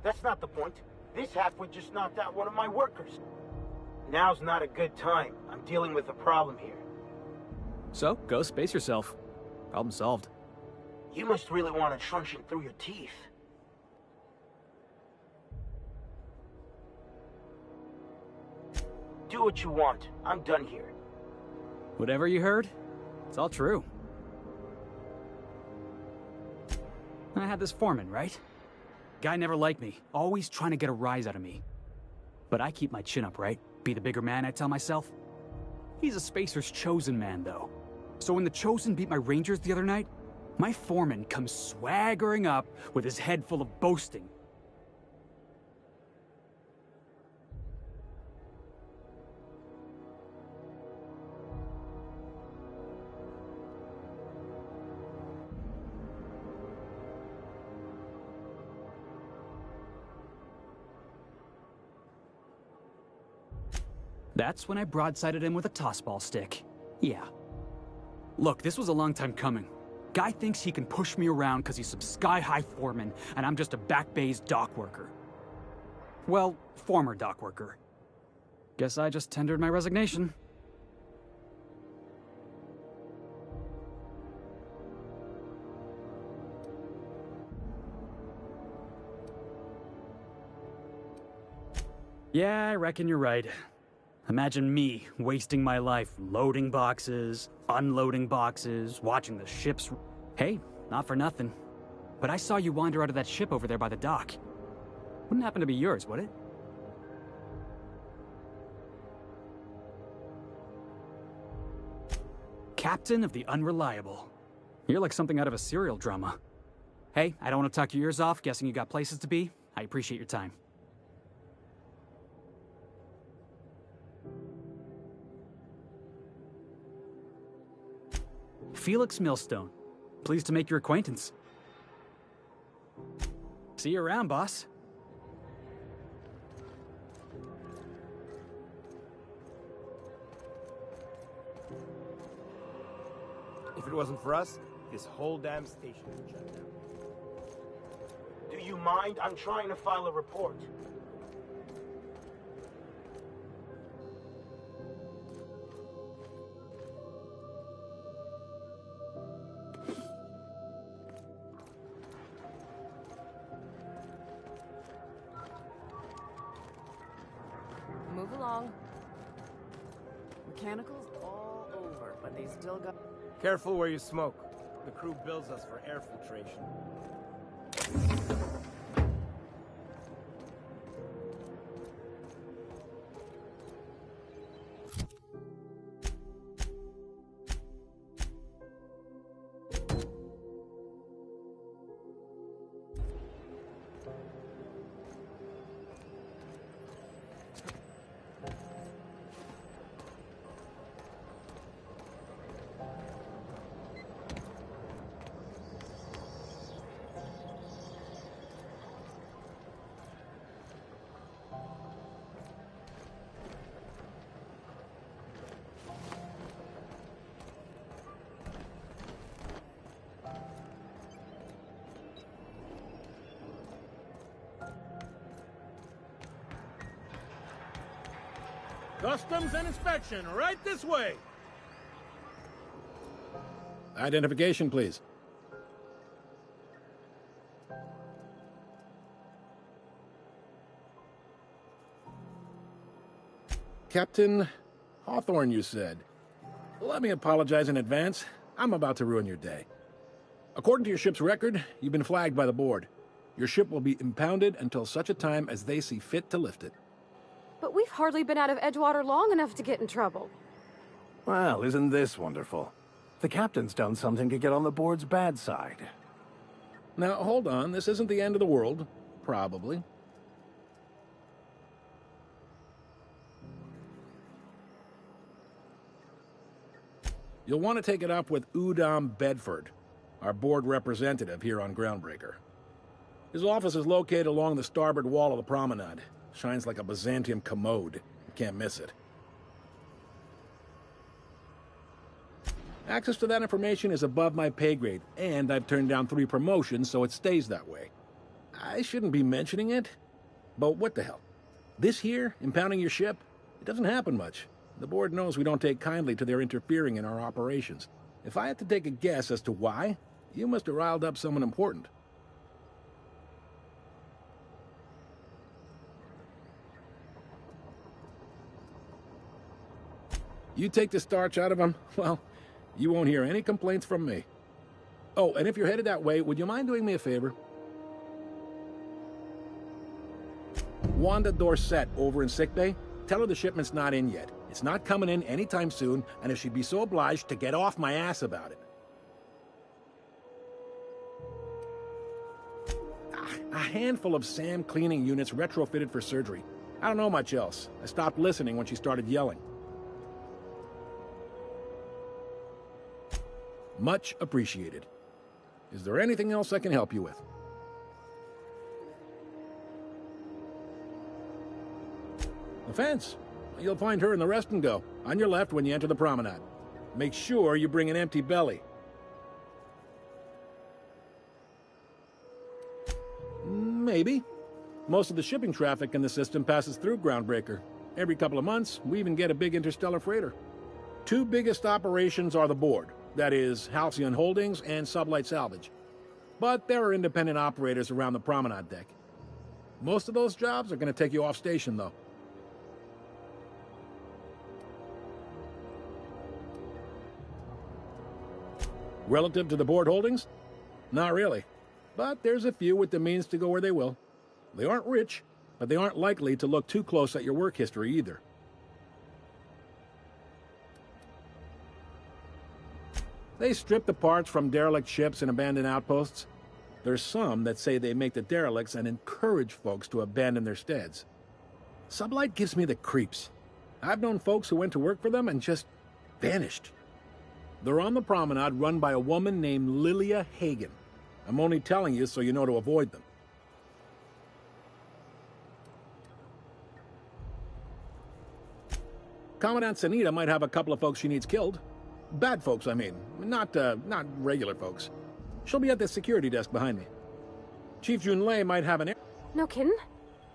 That's not the point. This halfwit just knocked out one of my workers. Now's not a good time. I'm dealing with a problem here. So, go space yourself. Problem solved. You must really want a truncheon through your teeth. Do what you want. I'm done here. Whatever you heard, it's all true. I had this foreman, right? Guy never liked me, always trying to get a rise out of me. But I keep my chin up, right? Be the bigger man, I tell myself. He's a Spacer's chosen man, though. So when the Chosen beat my Rangers the other night, my foreman comes swaggering up with his head full of boasting. That's when I broadsided him with a tossball stick. Yeah. Look, this was a long time coming. Guy thinks he can push me around because he's some sky-high foreman, and I'm just a back bay's dock worker. Well, former dock worker. Guess I just tendered my resignation. Yeah, I reckon you're right. Imagine me wasting my life loading boxes, unloading boxes, watching the ships. Hey, not for nothing. But I saw you wander out of that ship over there by the dock. Wouldn't happen to be yours, would it? Captain of the Unreliable. You're like something out of a serial drama. Hey, I don't want to talk your ears off, guessing you got places to be. I appreciate your time. Felix Millstone. Pleased to make your acquaintance. See you around, boss. If it wasn't for us, this whole damn station would shut down. Do you mind? I'm trying to file a report. Move along. Mechanicals all over, but they still got... Careful where you smoke. The crew bills us for air filtration. Customs and inspection, right this way. Identification, please. Captain Hawthorne, you said. Let me apologize in advance. I'm about to ruin your day. According to your ship's record, you've been flagged by the board. Your ship will be impounded until such a time as they see fit to lift it. But we've hardly been out of Edgewater long enough to get in trouble. Well, isn't this wonderful? The captain's done something to get on the board's bad side. Now, hold on. This isn't the end of the world. Probably. You'll want to take it up with Udom Bedford, our board representative here on Groundbreaker. His office is located along the starboard wall of the promenade. Shines like a Byzantium commode. You can't miss it. Access to that information is above my pay grade, and I've turned down 3 promotions, so it stays that way. I shouldn't be mentioning it, but what the hell? This here, impounding your ship, it doesn't happen much. The board knows we don't take kindly to their interfering in our operations. If I had to take a guess as to why, you must have riled up someone important. You take the starch out of them, well, you won't hear any complaints from me. Oh, and if you're headed that way, would you mind doing me a favor? Wanda Dorset over in sickbay, tell her the shipment's not in yet. It's not coming in anytime soon, and if she'd be so obliged to get off my ass about it. A handful of SAM cleaning units retrofitted for surgery. I don't know much else. I stopped listening when she started yelling. Much appreciated. Is there anything else I can help you with? The fence. You'll find her in the rest and go, on your left when you enter the promenade. Make sure you bring an empty belly. Maybe. Most of the shipping traffic in the system passes through Groundbreaker. Every couple of months, we even get a big interstellar freighter. Two biggest operations are the board. That is, Halcyon Holdings and Sublight Salvage. But there are independent operators around the promenade deck. Most of those jobs are going to take you off station, though. Relative to the board holdings? Not really. But there's a few with the means to go where they will. They aren't rich, but they aren't likely to look too close at your work history either. They strip the parts from derelict ships and abandoned outposts. There's some that say they make the derelicts and encourage folks to abandon their steads. Sublight gives me the creeps. I've known folks who went to work for them and just vanished. They're on the promenade run by a woman named Lilia Hagen. I'm only telling you so you know to avoid them. Commandant Sanita might have a couple of folks she needs killed. Bad folks, I mean. Not regular folks. She'll be at the security desk behind me. Chief Junlei might have an... No kidding?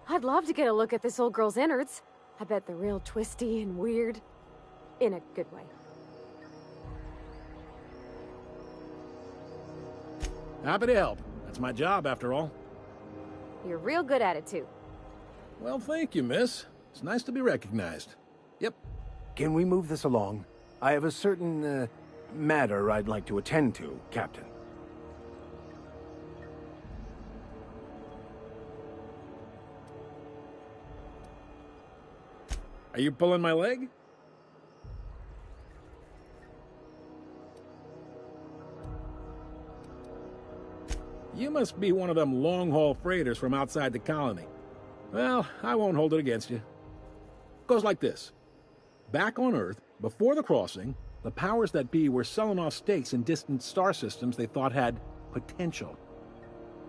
I'd love to get a look at this old girl's innards. I bet they're real twisty and weird. In a good way. Happy to help. That's my job, after all. You're real good at it, too. Well, thank you, miss. It's nice to be recognized. Yep. Can we move this along? I have a certain, matter I'd like to attend to, Captain. Are you pulling my leg? You must be one of them long-haul freighters from outside the colony. Well, I won't hold it against you. Goes like this. Back on Earth, before the crossing, the powers that be were selling off stakes in distant star systems they thought had potential.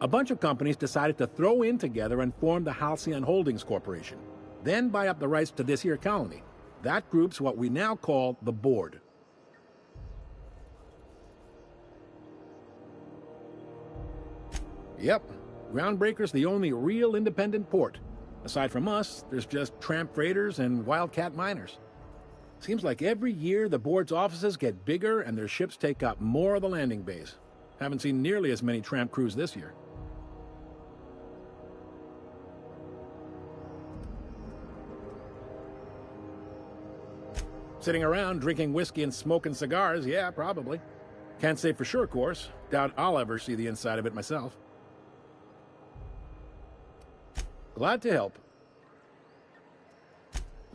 A bunch of companies decided to throw in together and form the Halcyon Holdings Corporation, then buy up the rights to this here colony. That group's what we now call the Board. Yep, Groundbreaker's the only real independent port. Aside from us, there's just tramp freighters and wildcat miners. Seems like every year the board's offices get bigger and their ships take up more of the landing bays. Haven't seen nearly as many tramp crews this year. Sitting around drinking whiskey and smoking cigars, yeah, probably. Can't say for sure, of course. Doubt I'll ever see the inside of it myself. Glad to help.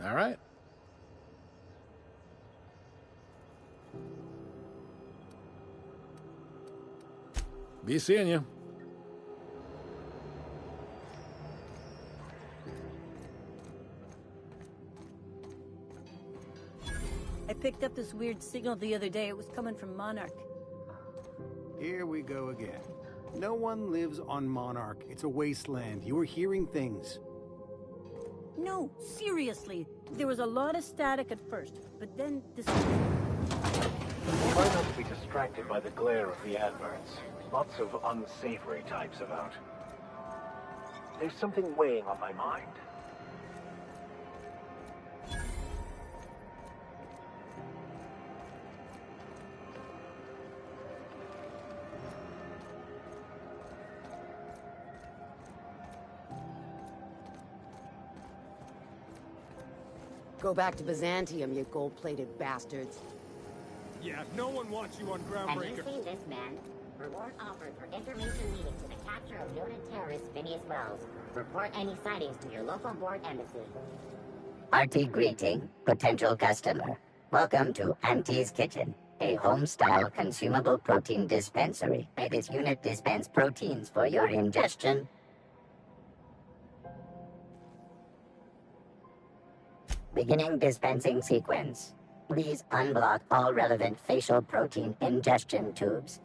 All right. Be seeing you. I picked up this weird signal the other day. It was coming from Monarch. Here we go again. No one lives on Monarch. It's a wasteland. You're hearing things. No, seriously. There was a lot of static at first, but then this... Try not to be distracted by the glare of the adverts. Lots of unsavory types about. There's something weighing on my mind. Go back to Byzantium, you gold-plated bastards. Yeah, no one wants you on Have you Groundbreaker. seen this man? Reward offered for information leading to the capture of noted terrorist Phineas Wells. Report any sightings to your local board embassy. Hearty greeting, potential customer. Welcome to Auntie's Kitchen, a home-style consumable protein dispensary. May this unit dispense proteins for your ingestion. Beginning dispensing sequence. Please unblock all relevant facial protein ingestion tubes.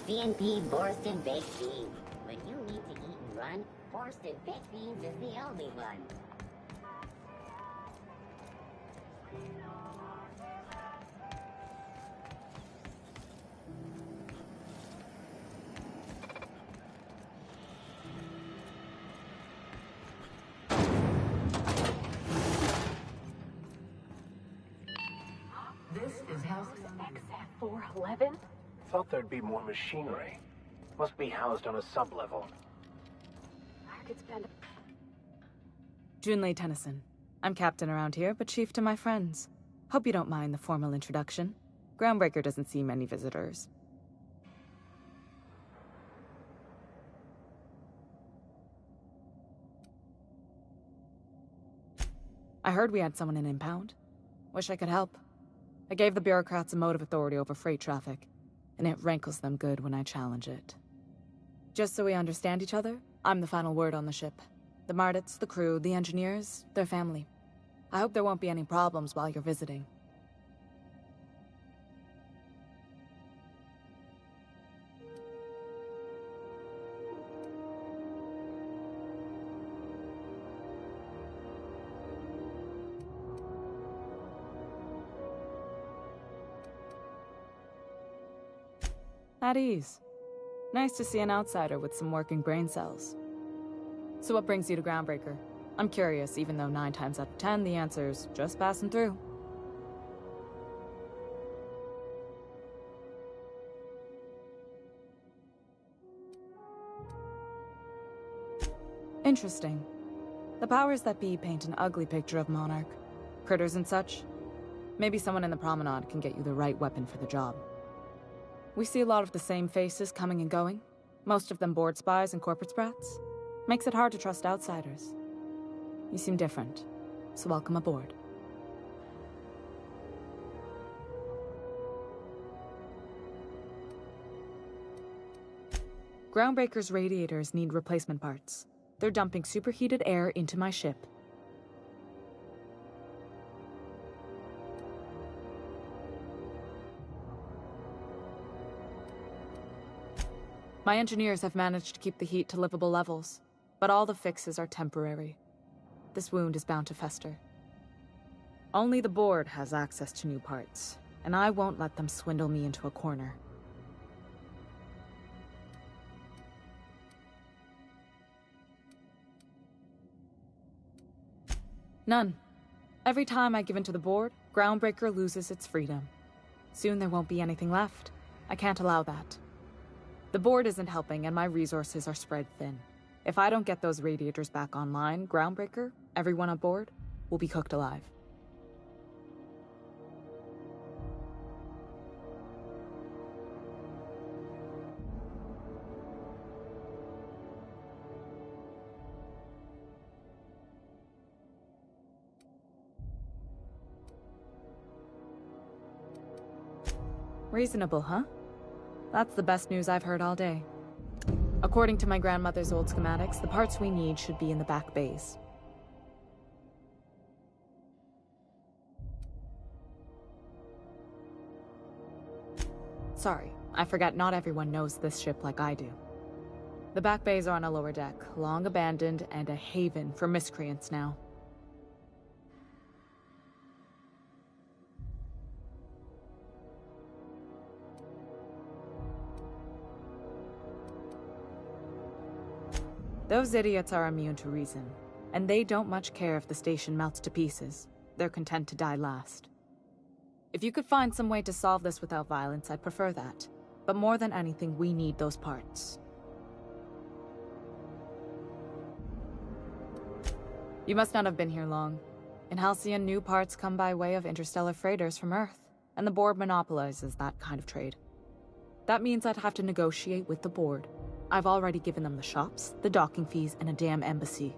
CNP Borsted Baked Beans. When you need to eat and run, Borsted Baked Beans is the only one. This is house XF411? Thought there'd be more machinery. Must be housed on a sub-level. I could spend... Junlei Tennyson. I'm captain around here, but chief to my friends. Hope you don't mind the formal introduction. Groundbreaker doesn't see many visitors. I heard we had someone in impound. Wish I could help. I gave the bureaucrats a motive authority over freight traffic, and it rankles them good when I challenge it. Just so we understand each other, I'm the final word on the ship. The Mardits, the crew, the engineers, their family. I hope there won't be any problems while you're visiting. At ease. Nice to see an outsider with some working brain cells. So what brings you to Groundbreaker? I'm curious, even though 9 times out of 10 the answer's just passing through. Interesting. The powers that be paint an ugly picture of Monarch. Critters and such. Maybe someone in the promenade can get you the right weapon for the job. We see a lot of the same faces coming and going, most of them board spies and corporate sprats. Makes it hard to trust outsiders. You seem different, so welcome aboard. Groundbreaker's radiators need replacement parts. They're dumping superheated air into my ship. My engineers have managed to keep the heat to livable levels, but all the fixes are temporary. This wound is bound to fester. Only the board has access to new parts, and I won't let them swindle me into a corner. None. Every time I give in to the board, Groundbreaker loses its freedom. Soon there won't be anything left. I can't allow that. The board isn't helping, and my resources are spread thin. If I don't get those radiators back online, Groundbreaker, everyone on board, will be cooked alive. Reasonable, huh? That's the best news I've heard all day. According to my grandmother's old schematics, the parts we need should be in the back bays. Sorry, I forgot not everyone knows this ship like I do. The back bays are on a lower deck, long abandoned and a haven for miscreants now. Those idiots are immune to reason, and they don't much care if the station melts to pieces. They're content to die last. If you could find some way to solve this without violence, I'd prefer that. But more than anything, we need those parts. You must not have been here long. In Halcyon, new parts come by way of interstellar freighters from Earth, and the board monopolizes that kind of trade. That means I'd have to negotiate with the board. I've already given them the shops, the docking fees, and a damn embassy.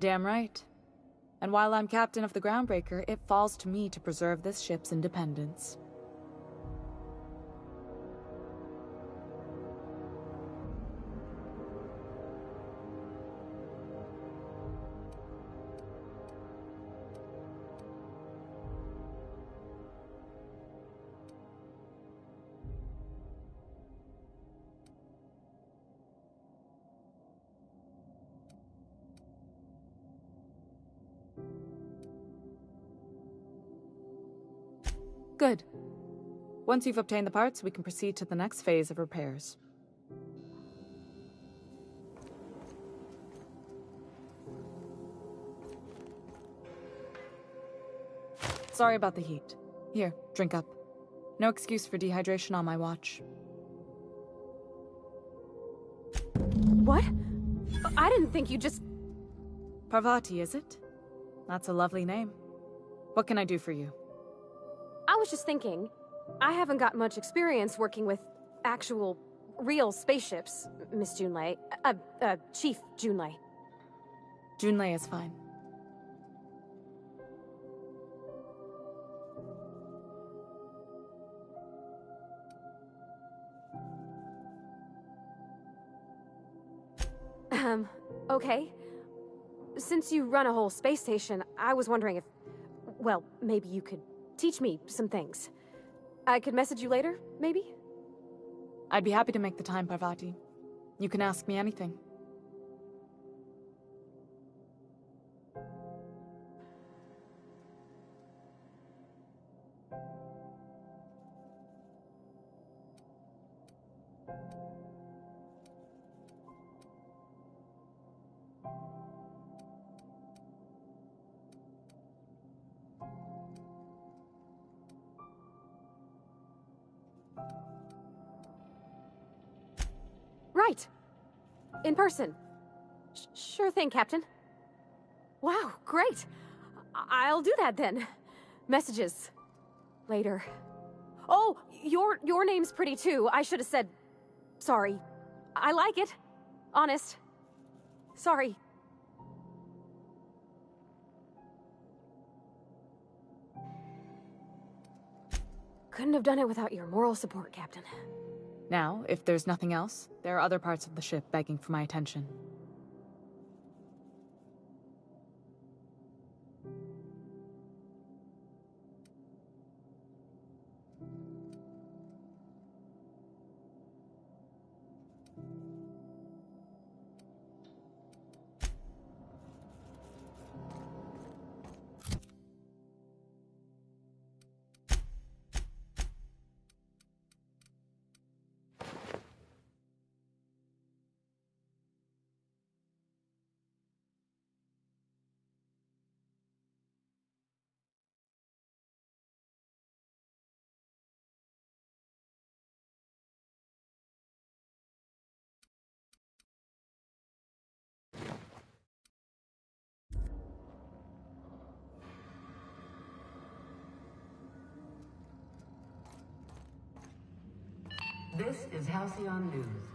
Damn right. And while I'm captain of the Groundbreaker, it falls to me to preserve this ship's independence. Good. Once you've obtained the parts, we can proceed to the next phase of repairs. Sorry about the heat. Here, drink up. No excuse for dehydration on my watch. What? I didn't think you just... Parvati, is it? That's a lovely name. What can I do for you? I was just thinking, I haven't got much experience working with actual, real spaceships, Miss Junlei. Chief Junlei. Junlei is fine. Okay. Since you run a whole space station, I was wondering if... Well, maybe you could teach me some things. I could message you later, maybe? I'd be happy to make the time, Parvati. You can ask me anything. Right. In person. Sure thing, Captain. Wow, great. I'll do that then. Messages. Later. Oh, your name's pretty too. I should have said... Sorry. I like it. Honest. Sorry. Couldn't have done it without your moral support, Captain. Now, if there's nothing else, there are other parts of the ship begging for my attention. This is Halcyon News.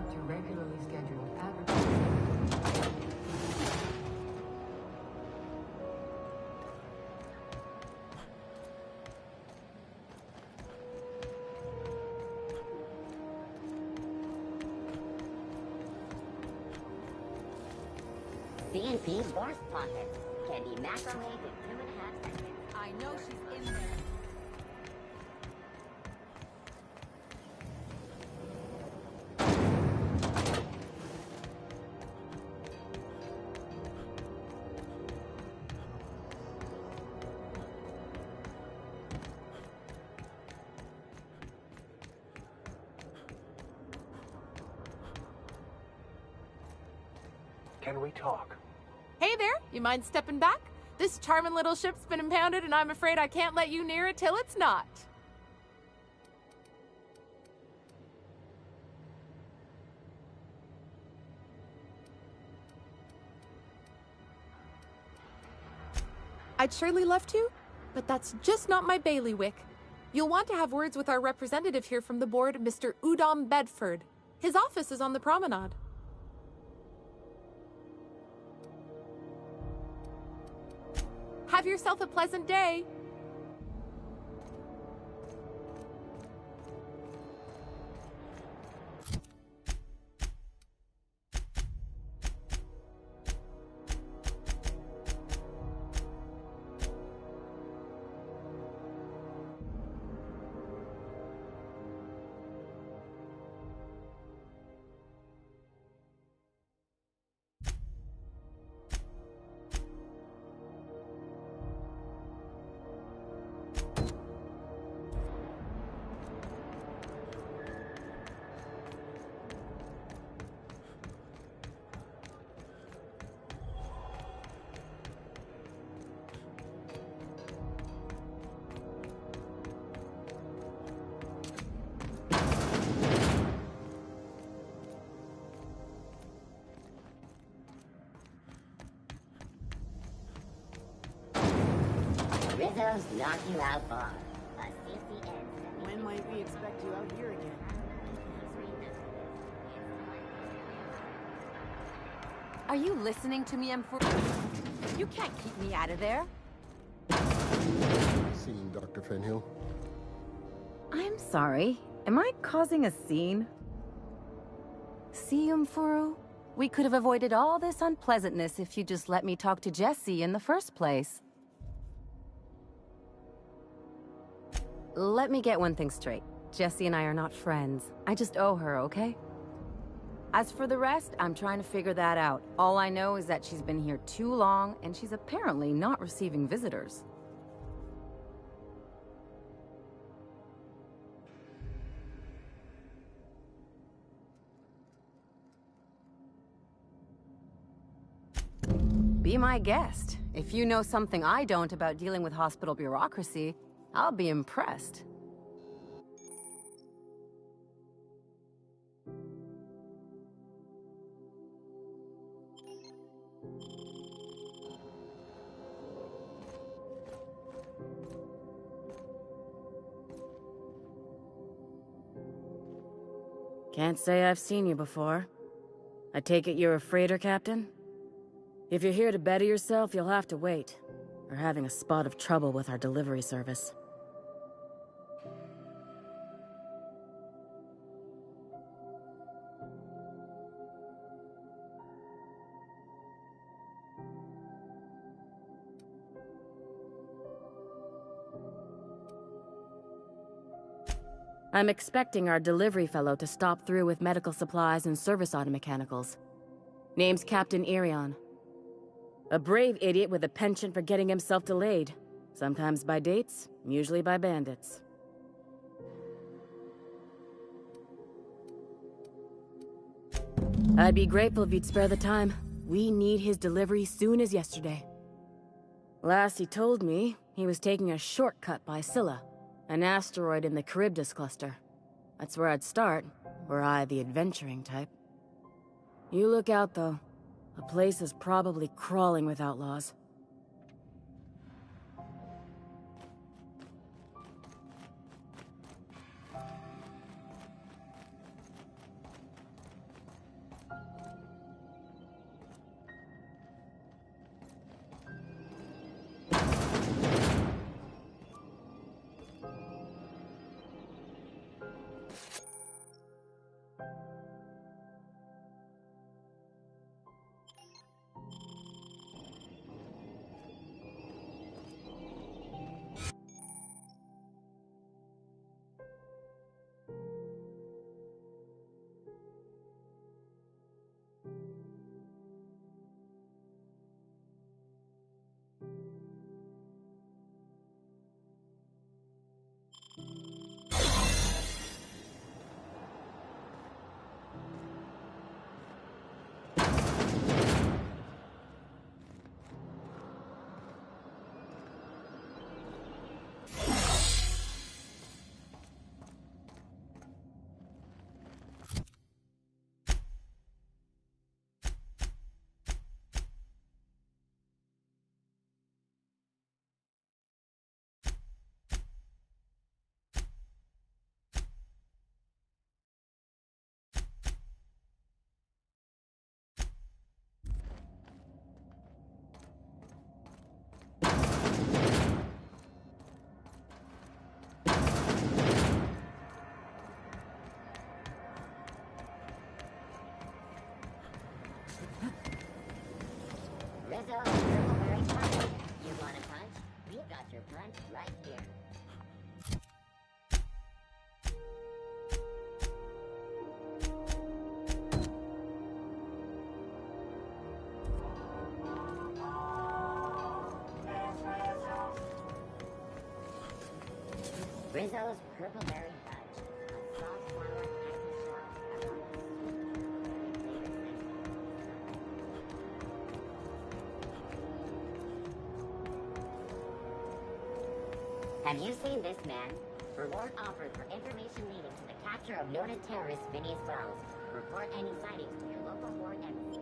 interrupt your regularly scheduled advertising. CNP Borscht Pockets can be macromed in 2.5 seconds. I know she's in there. Can we talk? Hey there, you mind stepping back? This charming little ship's been impounded and I'm afraid I can't let you near it till it's not. I'd surely love to, but that's just not my bailiwick. You'll want to have words with our representative here from the board, Mr. Udom Bedford. His office is on the promenade. Have yourself a pleasant day. Rizzo's knock you out bar. A CCN. When might we expect you out here again? Are you listening to me, M4? You can't keep me out of there. Seeing Dr. Fenhill? I'm sorry. Am I causing a scene? See, Umfuru? We could have avoided all this unpleasantness if you just let me talk to Jessie in the first place. Let me get one thing straight. Jessie and I are not friends. I just owe her, okay? As for the rest, I'm trying to figure that out. All I know is that she's been here too long, and she's apparently not receiving visitors. Be my guest. If you know something I don't about dealing with hospital bureaucracy, I'll be impressed. Can't say I've seen you before. I take it you're a freighter captain? If you're here to better yourself, you'll have to wait. We're having a spot of trouble with our delivery service. I'm expecting our delivery fellow to stop through with medical supplies and service auto mechanicals. Name's Captain Irion. A brave idiot with a penchant for getting himself delayed. Sometimes by dates, usually by bandits. I'd be grateful if you'd spare the time. We need his delivery soon as yesterday. Last he told me, he was taking a shortcut by Scylla, an asteroid in the Charybdis cluster. That's where I'd start, were I the adventuring type. You look out, though. The place is probably crawling with outlaws. Rizzo's Purple Berry Punch. You want a punch? We've got your punch right here. Rizzo's Purple Berry Punch. A soft flower icy shell. Have you seen this man? Reward offered for information leading to the capture of noted terrorist Phineas Wells. Report any sightings to your local ward embassy.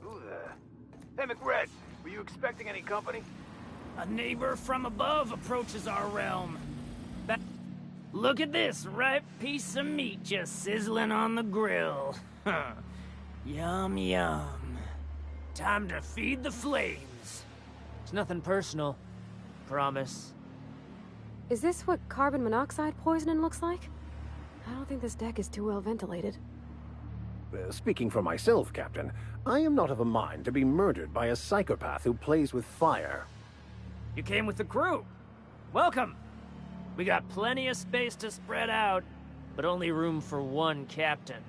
Who the... Hey, McRed, were you expecting any company? A neighbor from above approaches our realm. Look at this ripe piece of meat just sizzling on the grill. Yum, yum. Time to feed the flames. It's nothing personal. Promise. Is this what carbon monoxide poisoning looks like? I don't think this deck is too well ventilated. Speaking for myself, Captain, I am not of a mind to be murdered by a psychopath who plays with fire. You came with the crew. Welcome. We got plenty of space to spread out, but only room for one captain.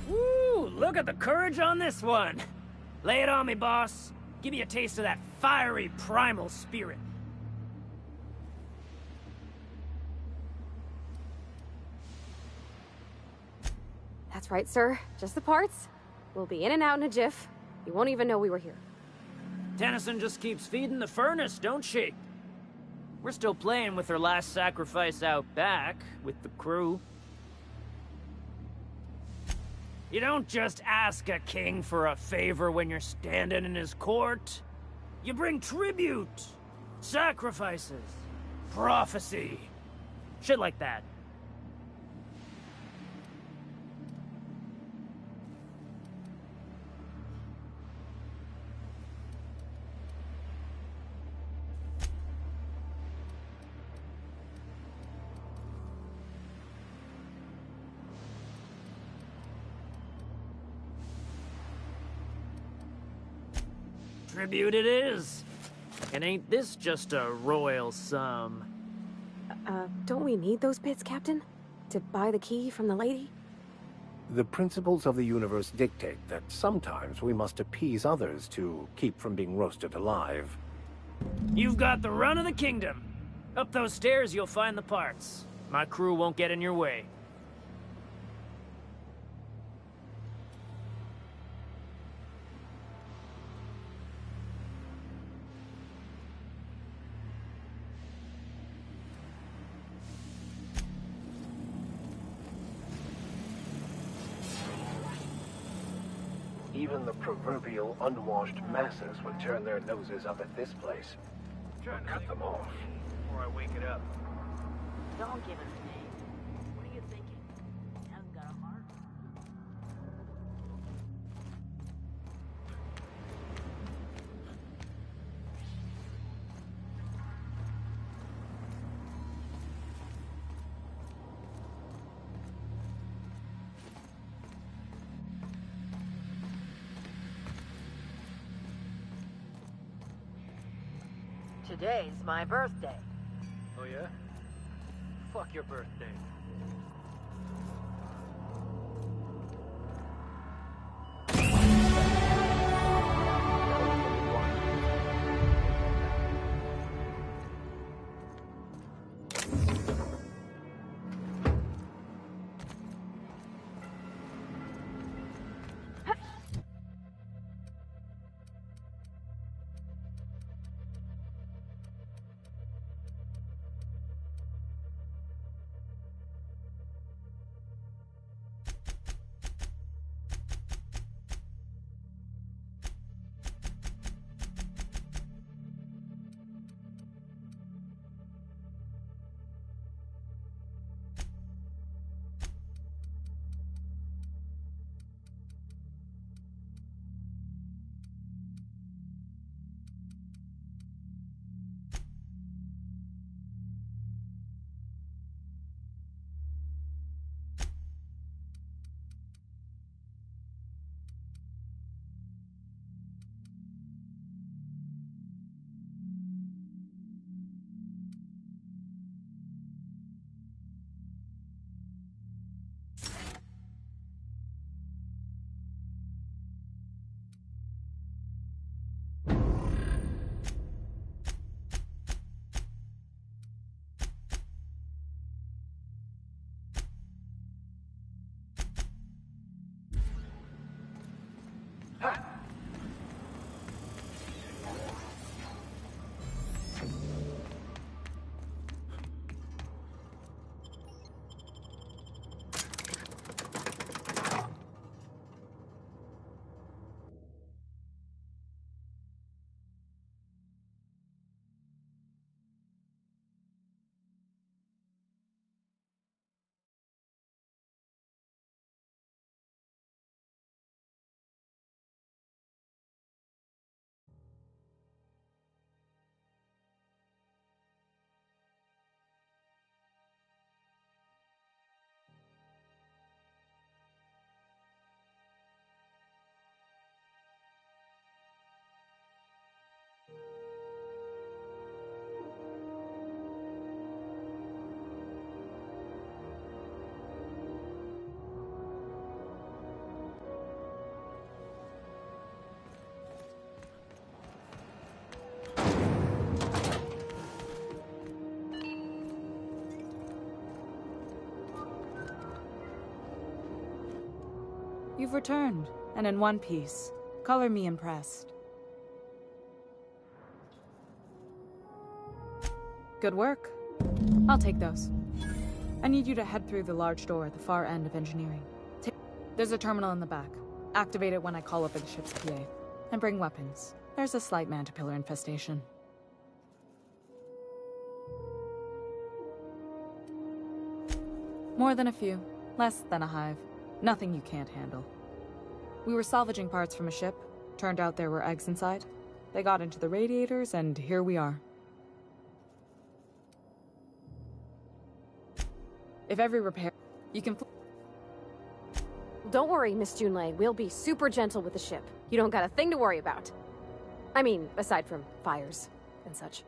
Woo! Look at the courage on this one. Lay it on me, boss. Give me a taste of that fiery primal spirit. That's right, sir. Just the parts. We'll be in and out in a jiff. You won't even know we were here. Tennyson just keeps feeding the furnace, don't she? We're still playing with her last sacrifice out back, with the crew. You don't just ask a king for a favor when you're standing in his court. You bring tribute, sacrifices, prophecy, shit like that. Tribute it is. And ain't this just a royal sum? Don't we need those bits, Captain? To buy the key from the lady? The principles of the universe dictate that sometimes we must appease others to keep from being roasted alive. You've got the run of the kingdom. Up those stairs, you'll find the parts. My crew won't get in your way. Even the proverbial unwashed masses would turn their noses up at this place. Cut them off. Before I wake it up. Don't give it a name. What are you thinking? He hasn't got a heart? Today's my birthday. Oh yeah? Fuck your birthday. You've returned, and in one piece. Color me impressed. Good work. I'll take those. I need you to head through the large door at the far end of engineering. There's a terminal in the back. Activate it when I call over the ship's PA. And bring weapons. There's a slight mantipillar infestation. More than a few. Less than a hive. Nothing you can't handle. We were salvaging parts from a ship. Turned out there were eggs inside. They got into the radiators, and here we are. If every repair... You can... Don't worry, Miss Junlei. We'll be super gentle with the ship. You don't got a thing to worry about. I mean, aside from fires and such.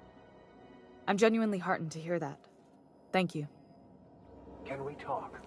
I'm genuinely heartened to hear that. Thank you. Can we talk?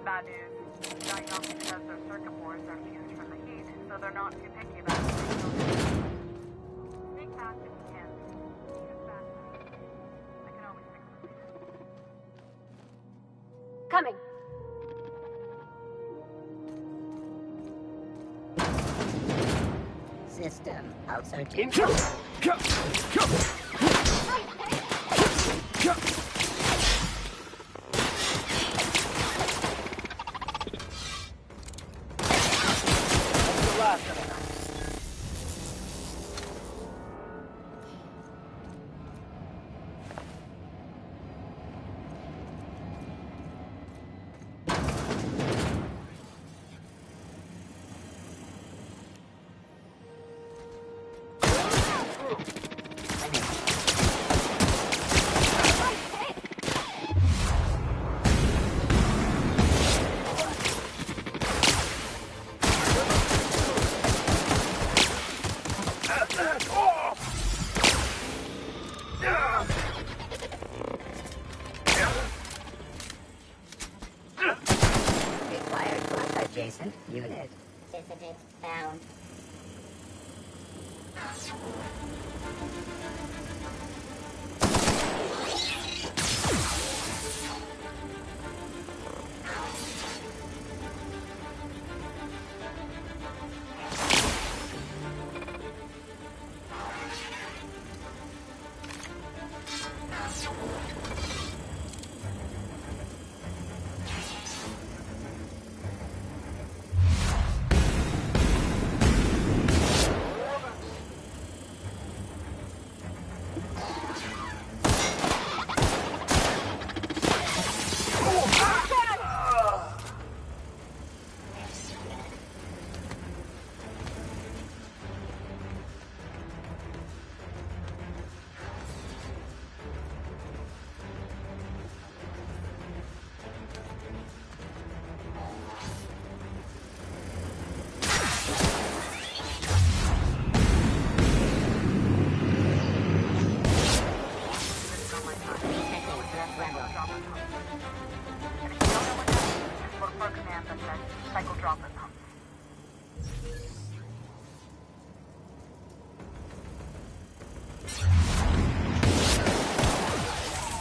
Bad news. Diagnostic says their circuit boards are fused from the heat, so they're not too picky about it. Sneak past if you can. Just fast. I can always fix them later. Coming. System outsearching. adjacent unit. Dissident found.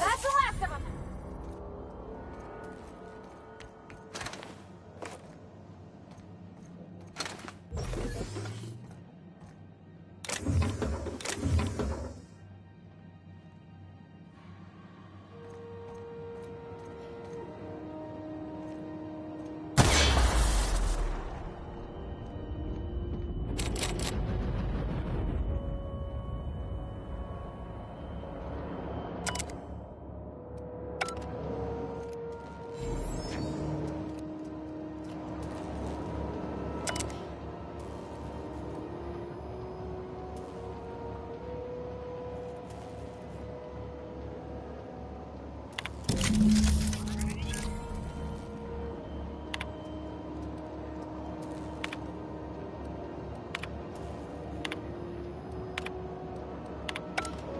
That's the last of them!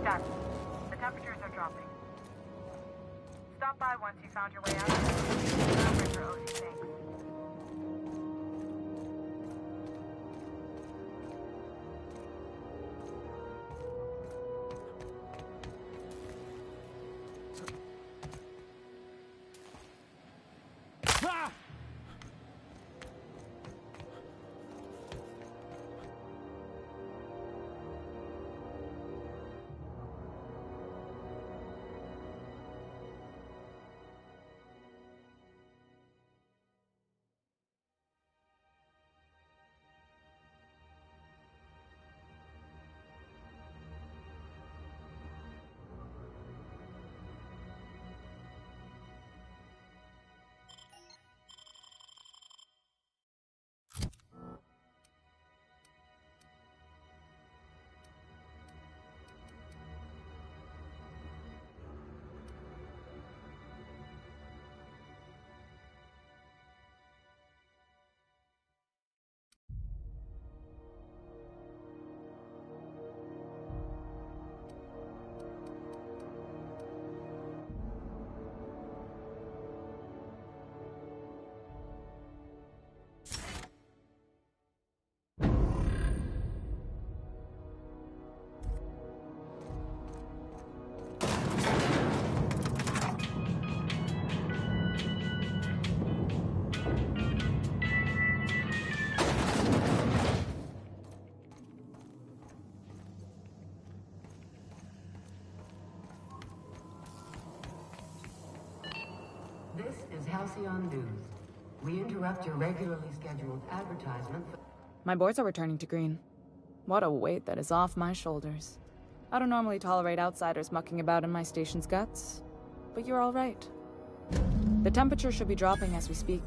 Done. The temperatures are dropping. Stop by once you found your way out. Remember for OC things. This is Halcyon News. We interrupt your regularly scheduled advertisement. My boards are returning to green. What a weight that is off my shoulders. I don't normally tolerate outsiders mucking about in my station's guts, but you're all right. The temperature should be dropping as we speak.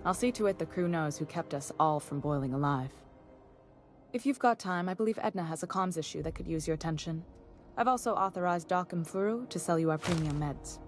I'll see to it the crew knows who kept us all from boiling alive. If you've got time, I believe Edna has a comms issue that could use your attention. I've also authorized Doc and Furu to sell you our premium meds.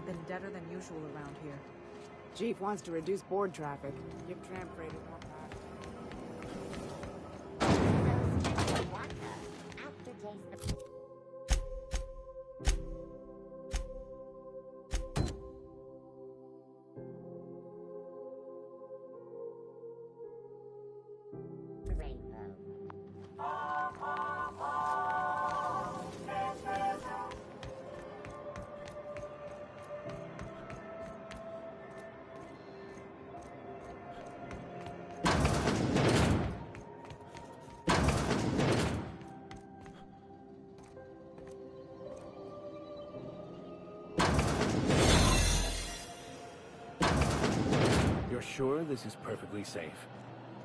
have been deader than usual around here. Chief wants to reduce board traffic. Give tram freight more Sure this is perfectly safe?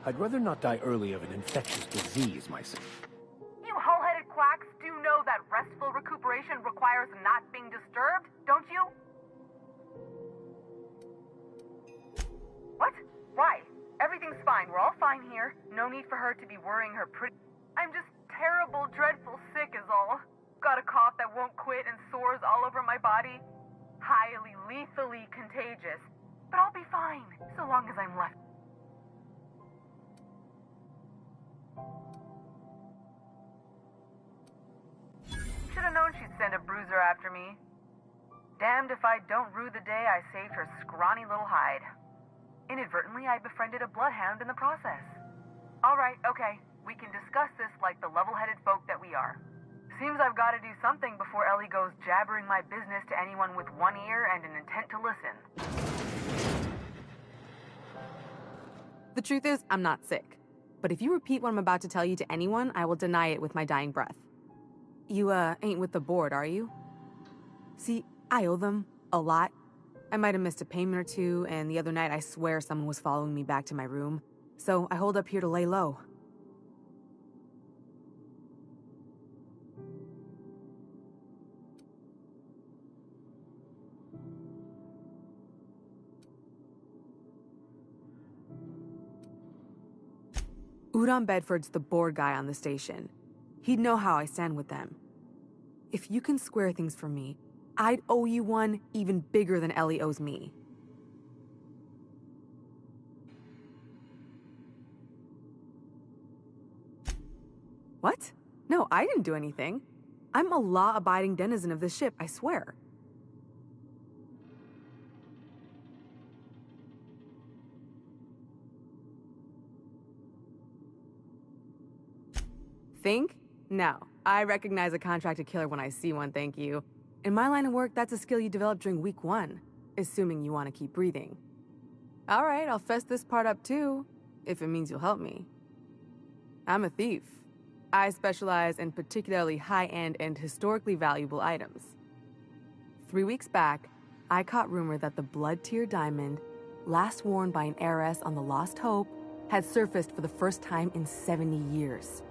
I'd rather not die early of an infectious disease myself. You hull-headed quacks do know that restful recuperation requires not being disturbed, don't you? What? Why? Everything's fine. We're all fine here. No need for her to be worrying her pretty... I'm just terrible, dreadful sick is all. Got a cough that won't quit and sores all over my body. Highly, lethally contagious. But I'll be fine, so long as I'm left. Should've known she'd send a bruiser after me. Damned if I don't rue the day I saved her scrawny little hide. Inadvertently, I befriended a bloodhound in the process. Alright, okay, we can discuss this like the level-headed folk that we are. Seems I've got to do something before Ellie goes jabbering my business to anyone with one ear and an intent to listen. The truth is, I'm not sick. But if you repeat what I'm about to tell you to anyone, I will deny it with my dying breath. You, ain't with the board, are you? See, I owe them a lot. I might have missed a payment or two, and the other night I swear someone was following me back to my room. So I hold up here to lay low. Udom Bedford's the board guy on the station. He'd know how I stand with them. If you can square things for me, I'd owe you one even bigger than Ellie owes me. What? No, I didn't do anything. I'm a law-abiding denizen of this ship, I swear. Think? No. I recognize a contracted killer when I see one, thank you. In my line of work, that's a skill you develop during week 1, assuming you want to keep breathing. Alright, I'll fess this part up too, if it means you'll help me. I'm a thief. I specialize in particularly high-end and historically valuable items. 3 weeks back, I caught rumor that the blood-tier diamond, last worn by an heiress on the Lost Hope, had surfaced for the first time in 70 years.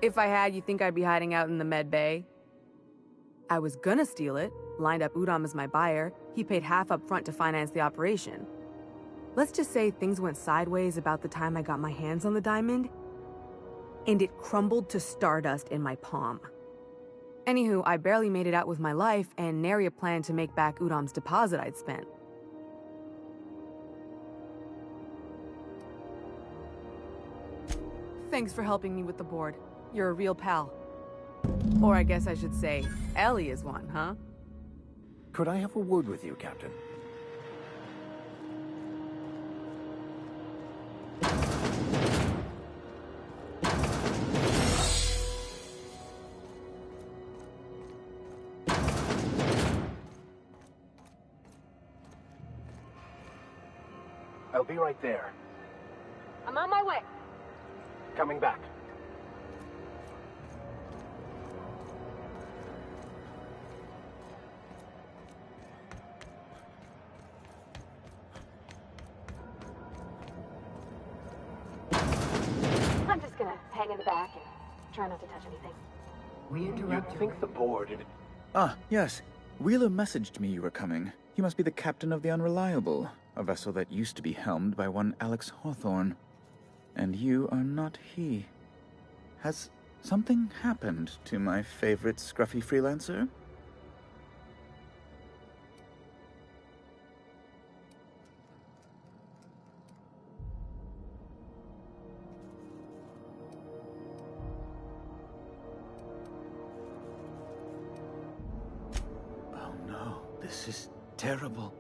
If I had, you think I'd be hiding out in the med bay? I was gonna steal it, lined up Udom as my buyer. He paid half up front to finance the operation. Let's just say things went sideways about the time I got my hands on the diamond, and it crumbled to stardust in my palm. Anywho, I barely made it out with my life, and nary a plan to make back Udom's deposit I'd spent. Thanks for helping me with the board. You're a real pal. Or I guess I should say, Ellie is one, huh? Could I have a word with you, Captain? I'll be right there. I'm on my way. Coming back. I'm just gonna hang in the back and try not to touch anything. We interrupt. You think the board... Ah, yes. Wheeler messaged me you were coming. He must be the captain of the Unreliable, a vessel that used to be helmed by one Alex Hawthorne. And you are not he. Has Something happened to my favorite scruffy freelancer. Oh no, this is terrible.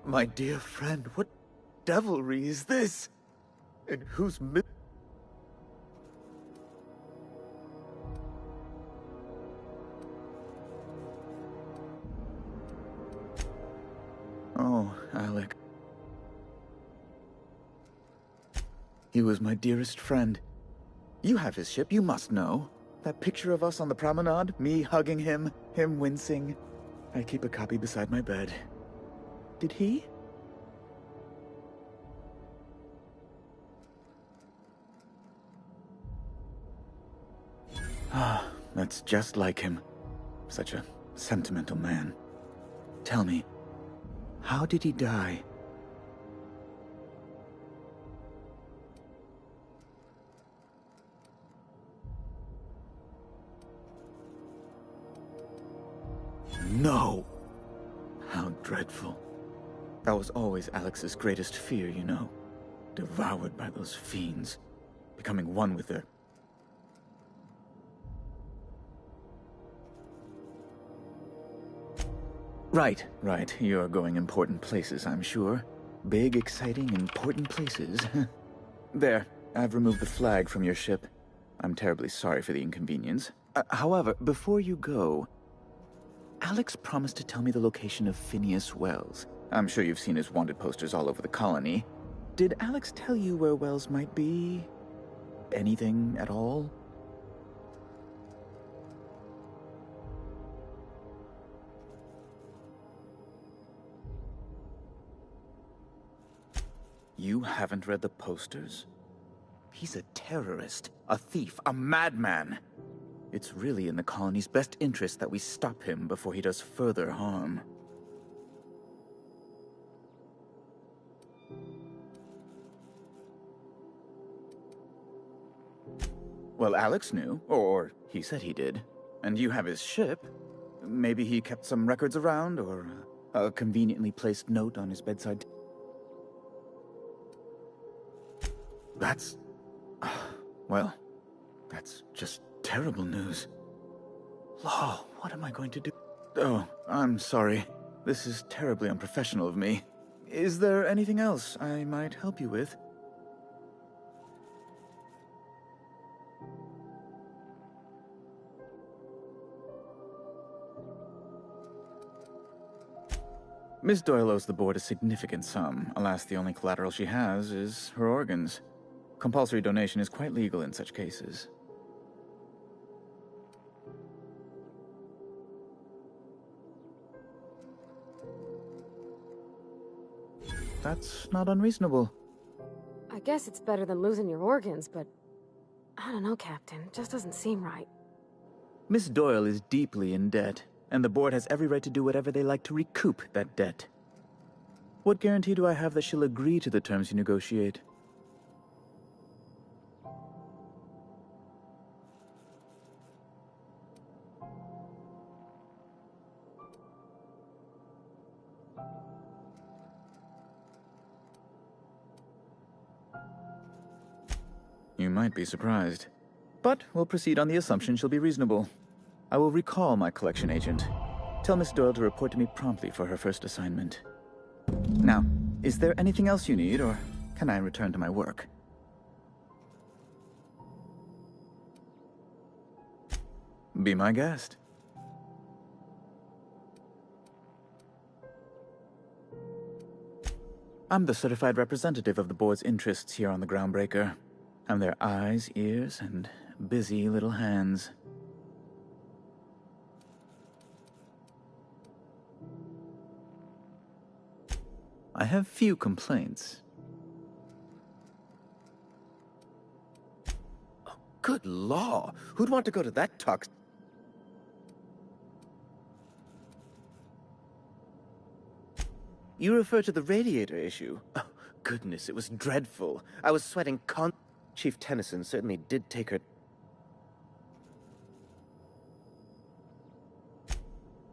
My dear friend, what devilry is this? And whose Oh, Alec. He was my dearest friend. You have his ship, you must know. That picture of us on the promenade, me hugging him, him wincing. I keep a copy beside my bed. Did he? Ah, that's just like him. Such a sentimental man. Tell me, how did he die? No! How dreadful. That was always Alex's greatest fear, you know. Devoured by those fiends. Becoming one with their... Right. You're going important places, I'm sure. Big, exciting, important places. There, I've removed the flag from your ship. I'm terribly sorry for the inconvenience. However, before you go, Alex promised to tell me the location of Phineas Wells. I'm sure you've seen his wanted posters all over the colony. Did Alex tell you where Wells might be? Anything at all? You haven't read the posters? He's a terrorist, a thief, a madman. It's really in the colony's best interest that we stop him before he does further harm. Well, Alex knew, or he said he did. And you have his ship. Maybe he kept some records around, or a conveniently placed note on his bedside. That's... well, that's just terrible news. Law, what am I going to do? Oh, I'm sorry. This is terribly unprofessional of me. Is there anything else I might help you with? Miss Doyle owes the board a significant sum. Alas, the only collateral she has is her organs. Compulsory donation is quite legal in such cases. That's not unreasonable. I guess it's better than losing your organs, but I don't know, Captain. It just doesn't seem right. Miss Doyle is deeply in debt, and the board has every right to do whatever they like to recoup that debt. What guarantee do I have that she'll agree to the terms you negotiate? You might be surprised. But we'll proceed on the assumption she'll be reasonable. I will recall my collection agent. Tell Miss Doyle to report to me promptly for her first assignment. Now, is there anything else you need, or can I return to my work? Be my guest. I'm the certified representative of the board's interests here on the Groundbreaker. I'm their eyes, ears, and busy little hands. I have few complaints. Oh, good law! Who'd want to go to that toxic... You refer to the radiator issue? Oh, goodness, it was dreadful. I was sweating Chief Tennyson certainly did take her...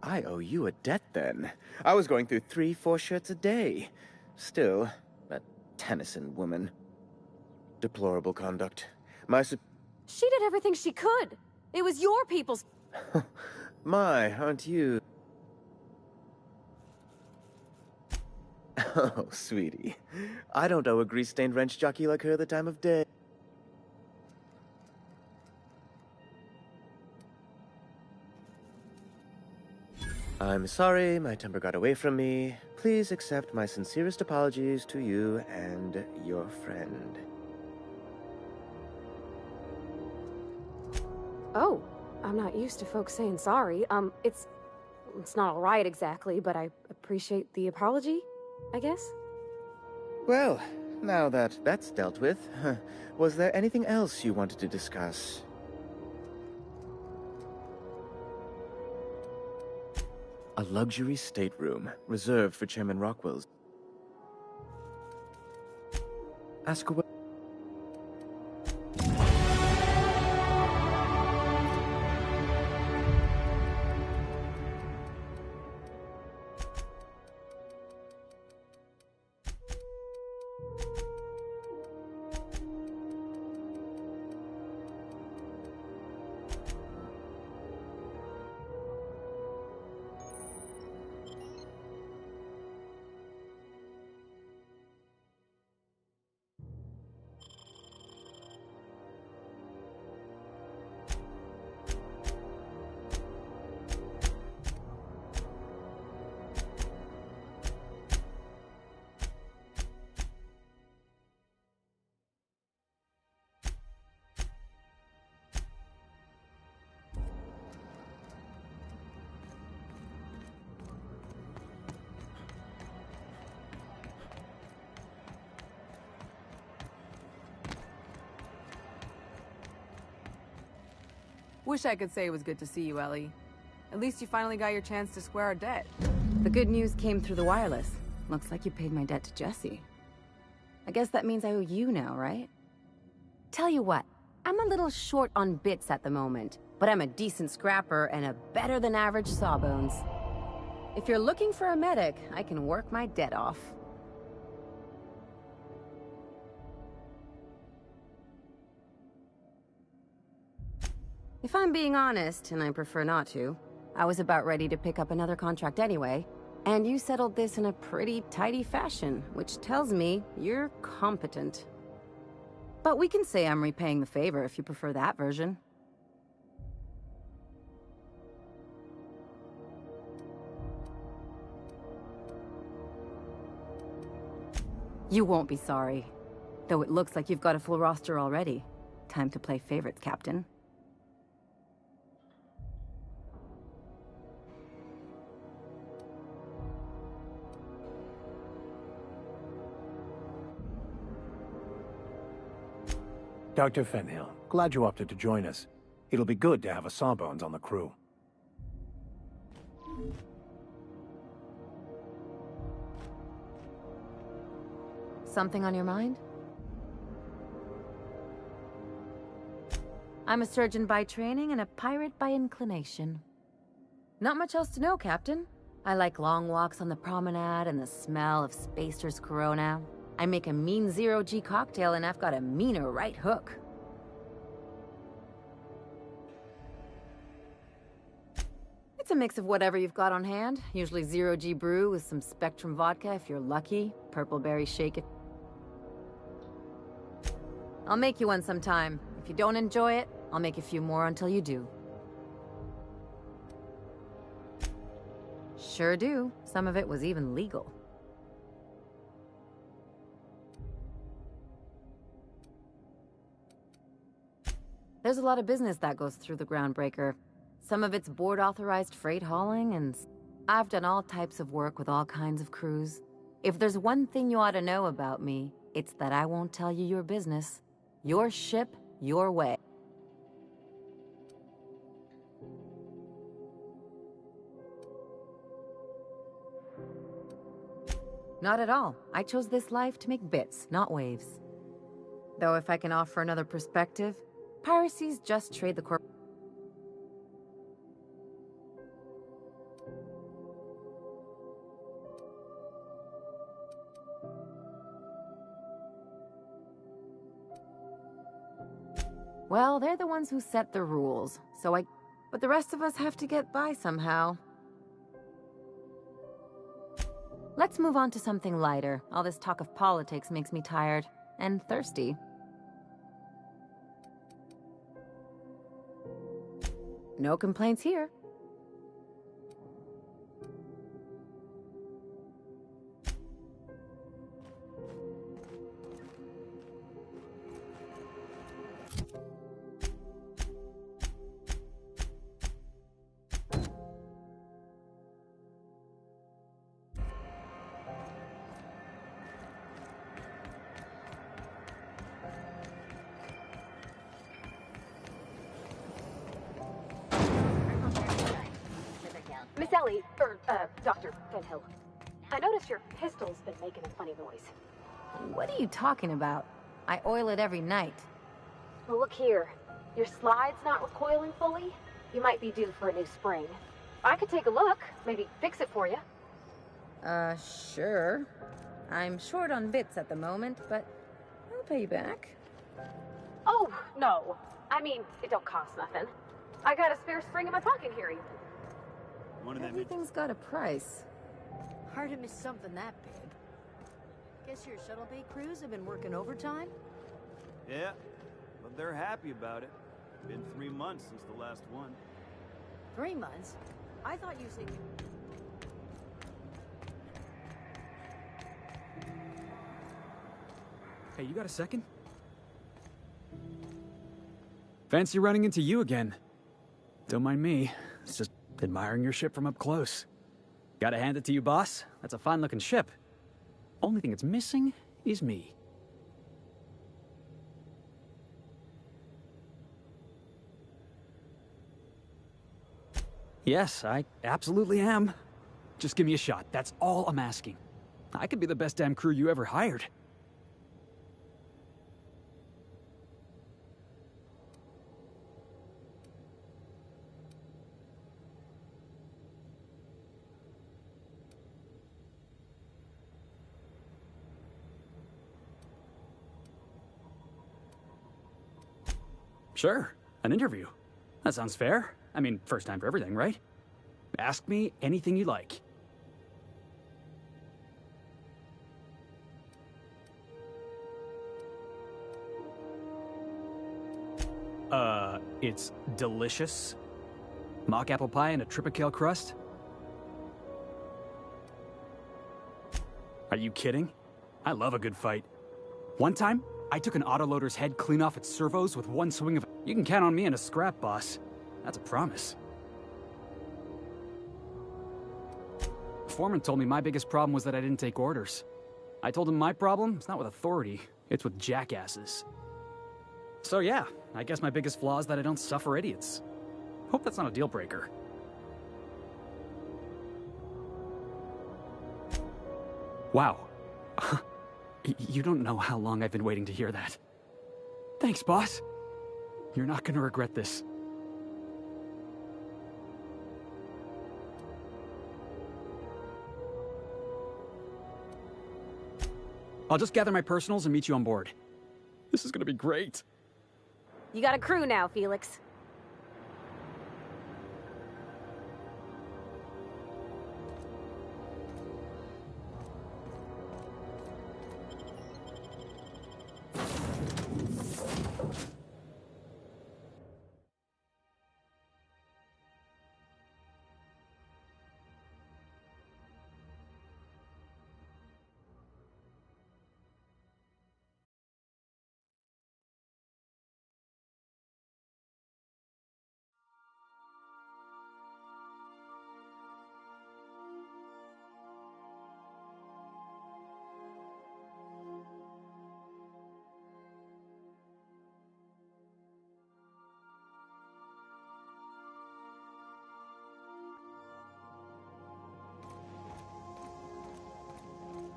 I owe you a debt then. I was going through 3-4 shirts a day. Still, that Tennyson woman. Deplorable conduct. She did everything she could. It was your people's... My, aren't you... Oh, sweetie. I don't owe a grease-stained wrench jockey like her the time of day. I'm sorry, my temper got away from me. Please accept my sincerest apologies to you and your friend. Oh, I'm not used to folks saying sorry. It's not all right exactly, but I appreciate the apology, I guess. Well, now that that's dealt with, was there anything else you wanted to discuss? A luxury stateroom, reserved for Chairman Rockwell's. Ask away. Wish I could say it was good to see you, Ellie. At least you finally got your chance to square our debt. The good news came through the wireless. Looks like you paid my debt to Jesse. I guess that means I owe you now, right? Tell you what, I'm a little short on bits at the moment, but I'm a decent scrapper and a better-than-average sawbones. If you're looking for a medic, I can work my debt off. If I'm being honest, and I prefer not to, I was about ready to pick up another contract anyway, and you settled this in a pretty tidy fashion, which tells me you're competent. But we can say I'm repaying the favor if you prefer that version. You won't be sorry. Though it looks like you've got a full roster already. Time to play favorites, Captain. Dr. Fenhill, glad you opted to join us. It'll be good to have a Sawbones on the crew. Something on your mind? I'm a surgeon by training and a pirate by inclination. Not much else to know, Captain. I like long walks on the promenade and the smell of Spacer's Corona. I make a mean zero-G cocktail and I've got a meaner right hook. It's a mix of whatever you've got on hand. Usually zero-G brew with some Spectrum vodka if you're lucky. Purple berry shake it. I'll make you one sometime. If you don't enjoy it, I'll make a few more until you do. Sure do. Some of it was even legal. There's a lot of business that goes through the Groundbreaker. Some of it's board-authorized freight hauling, and I've done all types of work with all kinds of crews. If there's one thing you ought to know about me, it's that I won't tell you your business. Your ship, your way. Not at all. I chose this life to make bits, not waves. Though if I can offer another perspective, piracy's just trade the corp. Well, they're the ones who set the rules, but the rest of us have to get by somehow. Let's move on to something lighter. All this talk of politics makes me tired and thirsty. No complaints here. Miss Ellie, Dr. Fenhill. I noticed your pistol's been making a funny noise. What are you talking about? I oil it every night. Well, look here. Your slide's not recoiling fully. You might be due for a new spring. I could take a look, maybe fix it for you. Sure. I'm short on bits at the moment, but I'll pay you back. Oh, no. I mean, it don't cost nothing. I got a spare spring in my pocket here, even. Everything's got a price. Hard to miss something that big. Guess your shuttle bay crews have been working overtime? Yeah, but they're happy about it. Been 3 months since the last one. 3 months? I thought you said... Hey, you got a second? Fancy running into you again. Don't mind me. It's just admiring your ship from up close. Gotta hand it to you, boss. That's a fine-looking ship. Only thing it's missing is me. Yes, I absolutely am. Just give me a shot. That's all I'm asking. I could be the best damn crew you ever hired. Sure, an interview. That sounds fair. I mean, first time for everything, right? Ask me anything you like. It's delicious. Mock apple pie and a tripicale crust? Are you kidding? I love a good fight. One time, I took an autoloader's head clean off its servos with one swing of... You can count on me in a scrap, boss. That's a promise. Foreman told me my biggest problem was that I didn't take orders. I told him my problem is not with authority, it's with jackasses. So yeah, I guess my biggest flaw is that I don't suffer idiots. Hope that's not a deal breaker. Wow. You don't know how long I've been waiting to hear that. Thanks, boss. You're not gonna regret this. I'll just gather my personals and meet you on board. This is gonna be great. You got a crew now, Felix.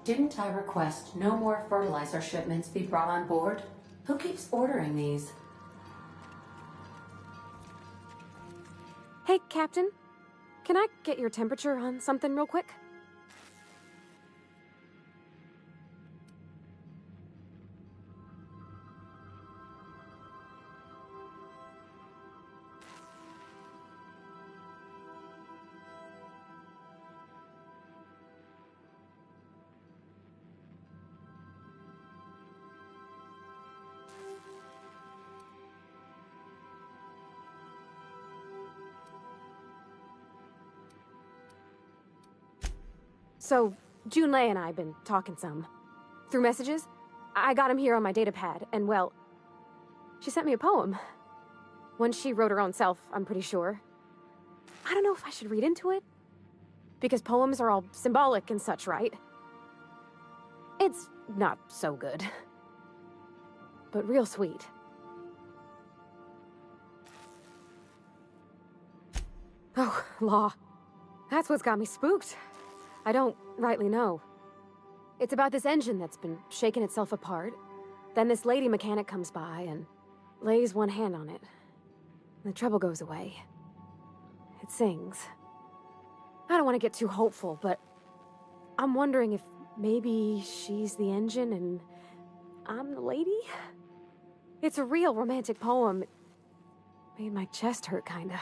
Didn't I request no more fertilizer shipments be brought on board? Who keeps ordering these? Hey, Captain. Can I get your temperature on something real quick? So, Junlei and I have been talking some. Through messages. I got him here on my datapad, and well, she sent me a poem. One she wrote her own self, I'm pretty sure. I don't know if I should read into it. Because poems are all symbolic and such, right? It's not so good. But real sweet. Oh, law. That's what's got me spooked. I don't rightly know. It's about this engine that's been shaking itself apart. Then this lady mechanic comes by and lays one hand on it. The trouble goes away. It sings. I don't want to get too hopeful, but I'm wondering if maybe she's the engine and I'm the lady? It's a real romantic poem. It made my chest hurt, kinda.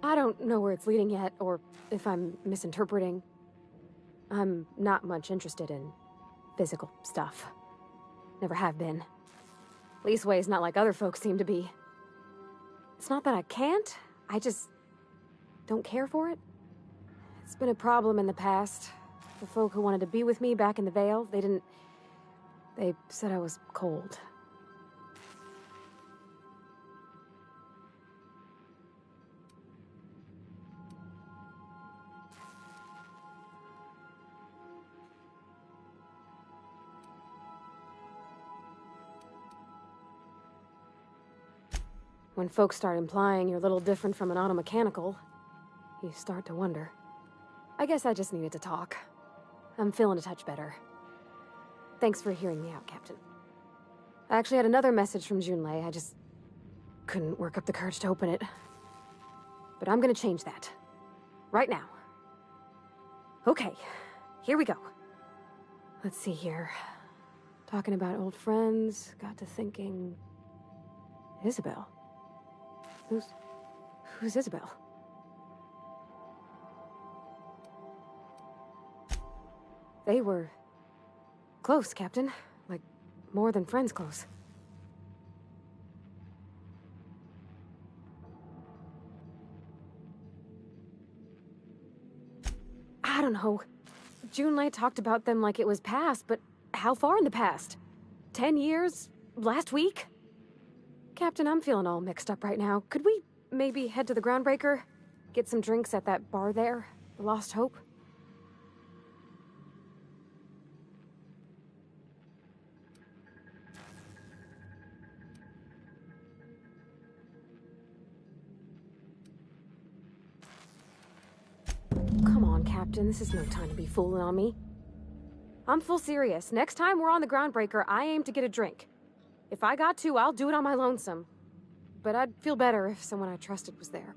I don't know where it's leading yet, or if I'm misinterpreting. I'm not much interested in physical stuff. Never have been. Leastways not like other folks seem to be. It's not that I can't, I just don't care for it. It's been a problem in the past. The folk who wanted to be with me back in the Vale, they said I was cold. When folks start implying you're a little different from an automechanical, you start to wonder. I guess I just needed to talk. I'm feeling a touch better. Thanks for hearing me out, Captain. I actually had another message from Junlei. I just couldn't work up the courage to open it. But I'm gonna change that. Right now. Okay, here we go. Let's see here. Talking about old friends, got to thinking... Isabel. Who's Isabel? They were close, Captain. Like, more than friends close. I don't know. Junlei talked about them like it was past, but how far in the past? 10 years? Last week? Captain, I'm feeling all mixed up right now. Could we maybe head to the Groundbreaker? Get some drinks at that bar there? The Lost Hope? Come on, Captain. This is no time to be fooling on me. I'm full serious. Next time we're on the Groundbreaker, I aim to get a drink. If I got to, I'll do it on my lonesome. But I'd feel better if someone I trusted was there.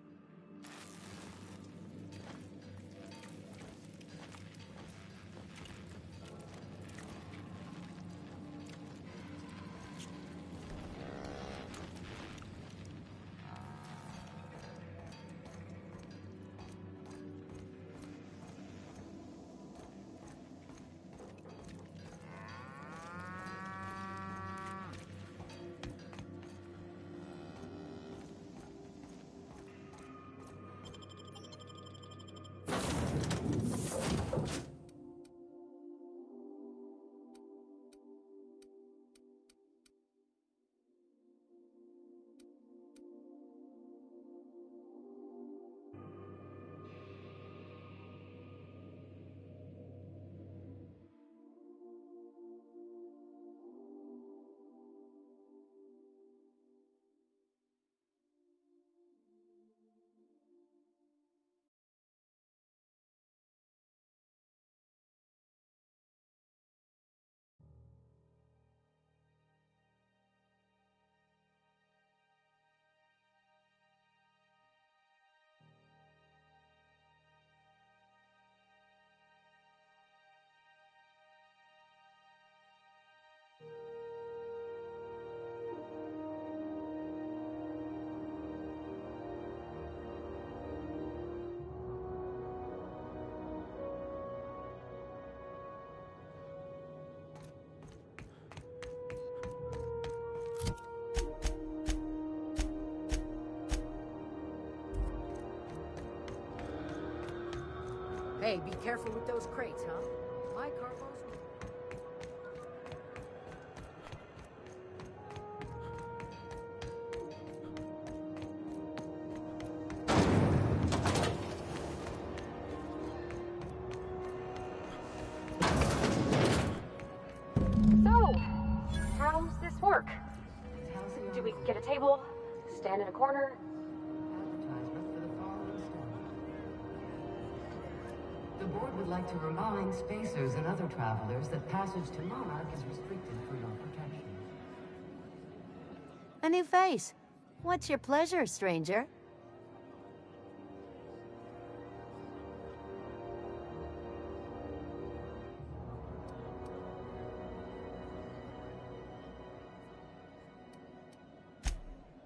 Hey, be careful with those crates, huh? My cargo's... So, how's this work? Do we get a table? Stand in a corner? The board would like to remind spacers and other travelers that passage to Monarch is restricted for your protection. A new face. What's your pleasure, stranger?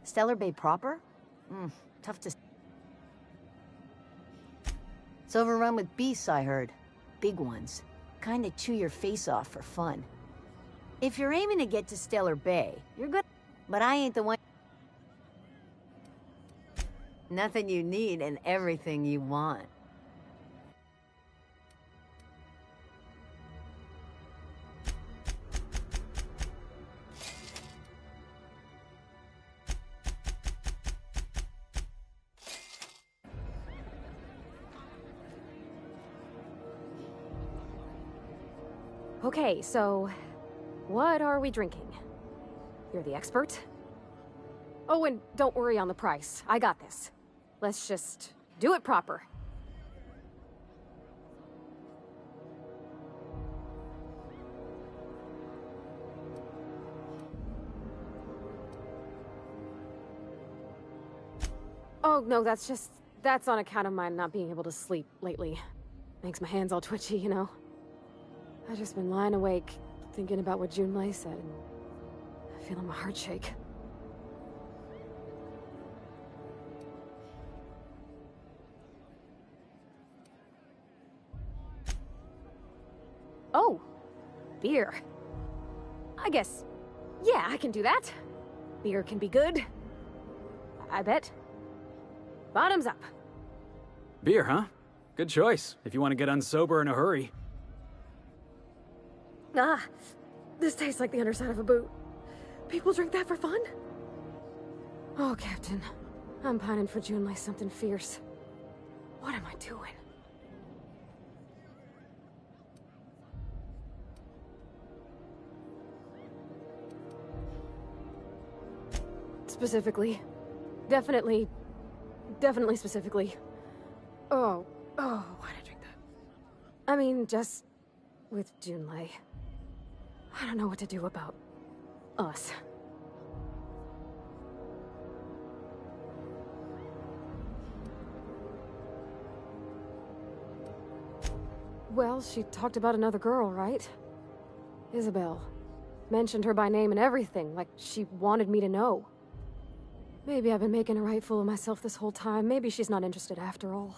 Stellar Bay proper? Tough to... It's overrun with beasts, I heard. Big ones. Kinda chew your face off for fun. If you're aiming to get to Stellar Bay, you're good. But I ain't the one... Nothing you need and everything you want. Okay, so what are we drinking? You're the expert? Oh, and don't worry on the price. I got this. Let's just do it proper. Oh, no, that's on account of my not being able to sleep lately. Makes my hands all twitchy, you know? I've just been lying awake, thinking about what Junlei said, and feeling my heart shake. Oh, beer. I guess, yeah, I can do that. Beer can be good. I bet. Bottoms up. Beer, huh? Good choice, if you want to get unsober in a hurry. Ah, this tastes like the underside of a boot. People drink that for fun? Oh, Captain. I'm pining for Junlei something fierce. What am I doing? Specifically. Definitely specifically. Oh, why'd I drink that? I mean, just with Junlei. I don't know what to do about us. Well, she talked about another girl, right? Isabel. Mentioned her by name and everything, like she wanted me to know. Maybe I've been making a right fool of myself this whole time. Maybe she's not interested after all.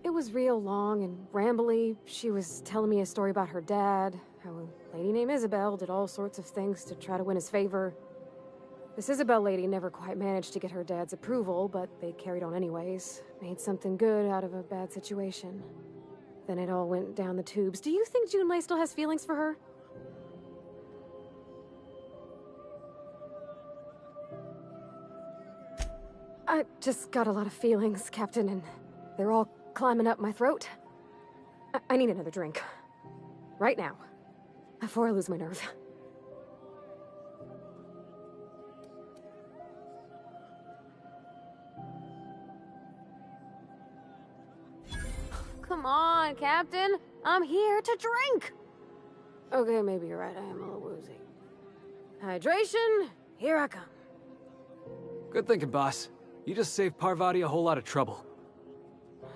It was real long and rambly. She was telling me a story about her dad, how a lady named Isabel did all sorts of things to try to win his favor. This Isabel lady never quite managed to get her dad's approval, but they carried on anyways. Made something good out of a bad situation. Then it all went down the tubes. Do you think Junlei still has feelings for her? I just got a lot of feelings, Captain, and they're all climbing up my throat. I need another drink. Right now. Before I lose my nerve. Come on, Captain. I'm here to drink. Okay, maybe you're right. I am a little woozy. Hydration, here I come. Good thinking, boss. You just saved Parvati a whole lot of trouble.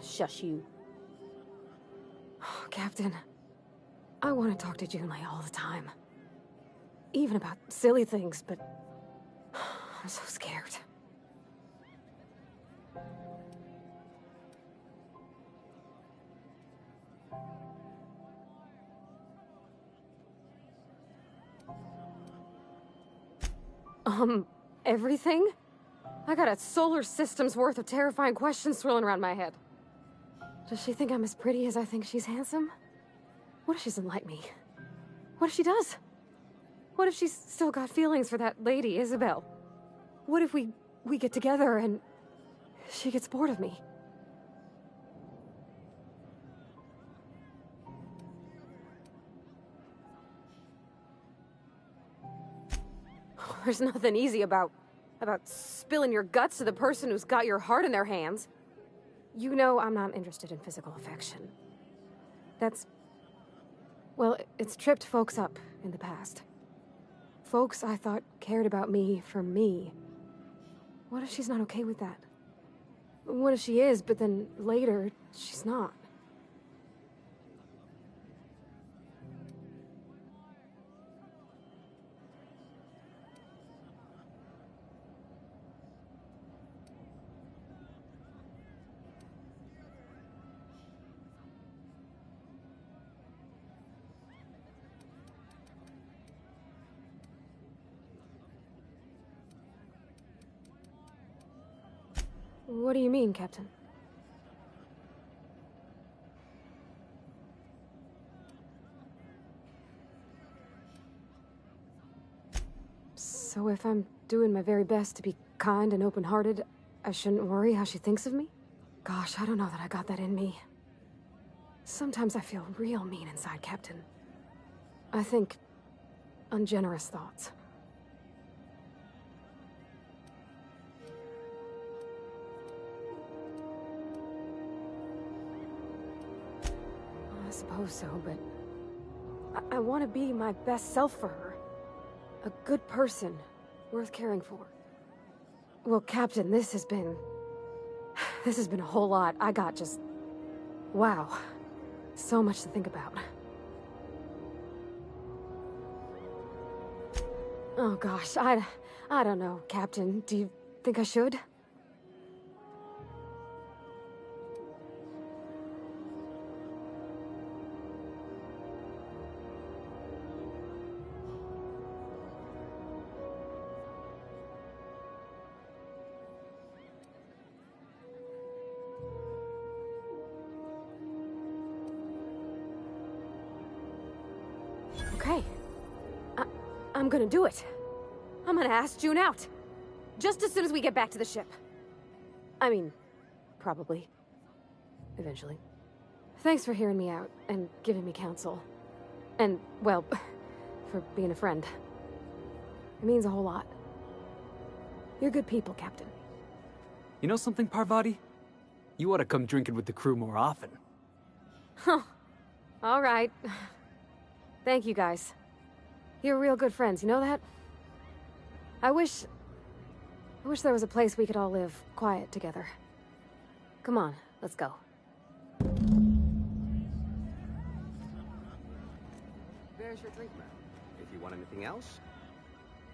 Shush you. Captain, I want to talk to Junlei all the time. Even about silly things, but I'm so scared. Everything? I got a solar system's worth of terrifying questions swirling around my head. Does she think I'm as pretty as I think she's handsome? What if she doesn't like me? What if she does? What if she's still got feelings for that lady, Isabel? What if we get together and she gets bored of me? There's nothing easy about spilling your guts to the person who's got your heart in their hands. You know I'm not interested in physical affection. Well, it's tripped folks up in the past. Folks I thought cared about me for me. What if she's not okay with that? What if she is, but then later, she's not? What do you mean, Captain? So if I'm doing my very best to be kind and open-hearted, I shouldn't worry how she thinks of me? Gosh, I don't know that I got that in me. Sometimes I feel real mean inside, Captain. I think ungenerous thoughts. I suppose so, but I want to be my best self for her. A good person, worth caring for. Well, Captain, this has been a whole lot. I got just... wow. So much to think about. Oh gosh, I don't know, Captain. Do you think I should? Okay. I'm gonna do it. I'm gonna ask June out. Just as soon as we get back to the ship. I mean, probably. Eventually. Thanks for hearing me out and giving me counsel. And, well, for being a friend. It means a whole lot. You're good people, Captain. You know something, Parvati? You ought to come drinking with the crew more often. Huh. All right. Thank you, guys. You're real good friends, you know that? I wish there was a place we could all live quiet together. Come on, let's go. There's your drink, ma'am. If you want anything else.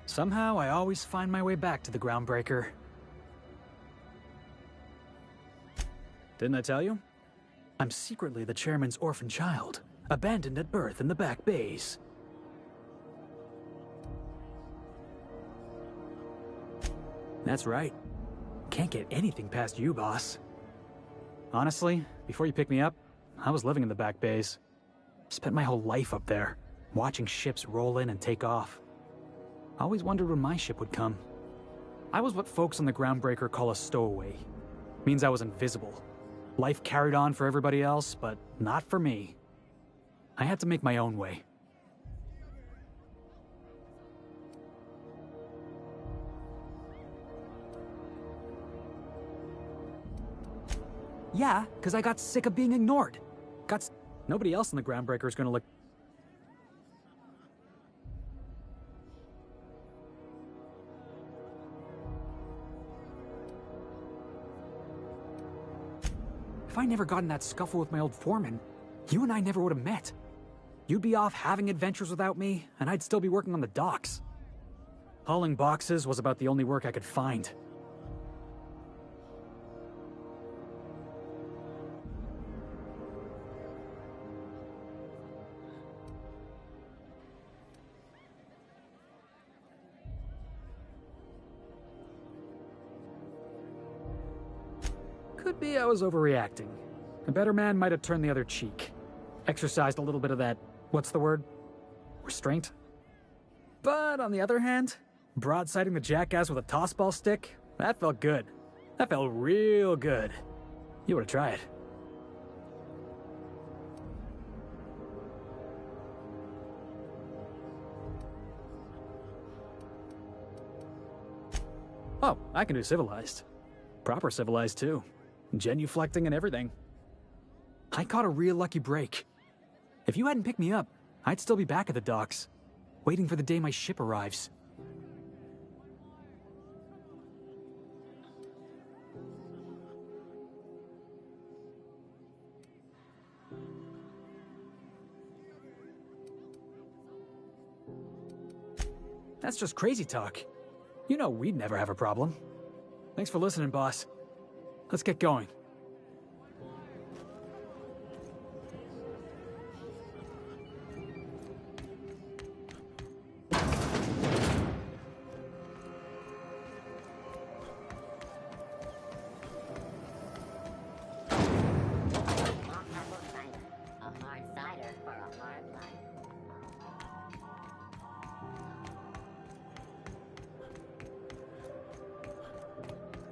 Somehow, I always find my way back to the Groundbreaker. Didn't I tell you? I'm secretly the chairman's orphan child, abandoned at birth in the back bays. That's right. Can't get anything past you, boss. Honestly, before you picked me up, I was living in the back bays. Spent my whole life up there, watching ships roll in and take off. Always wondered when my ship would come. I was what folks on the Groundbreaker call a stowaway. Means I was invisible. Life carried on for everybody else, but not for me. I had to make my own way. Yeah, because I got sick of being ignored. Nobody else in the Groundbreaker is gonna look... If I never got in that scuffle with my old foreman, you and I never would have met. You'd be off having adventures without me, and I'd still be working on the docks. Hauling boxes was about the only work I could find. Could be I was overreacting. A better man might have turned the other cheek. Exercised a little bit of that, what's the word? Restraint? But on the other hand, broadsiding the jackass with a tossball stick, that felt good. That felt real good. You ought to try it. Oh, I can do civilized. Proper civilized, too. Genuflecting and everything. I caught a real lucky break. If you hadn't picked me up, I'd still be back at the docks, waiting for the day my ship arrives. That's just crazy talk. You know we'd never have a problem. Thanks for listening, boss. Let's get going.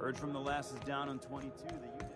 Heard from the lasses down on 22 that you did it.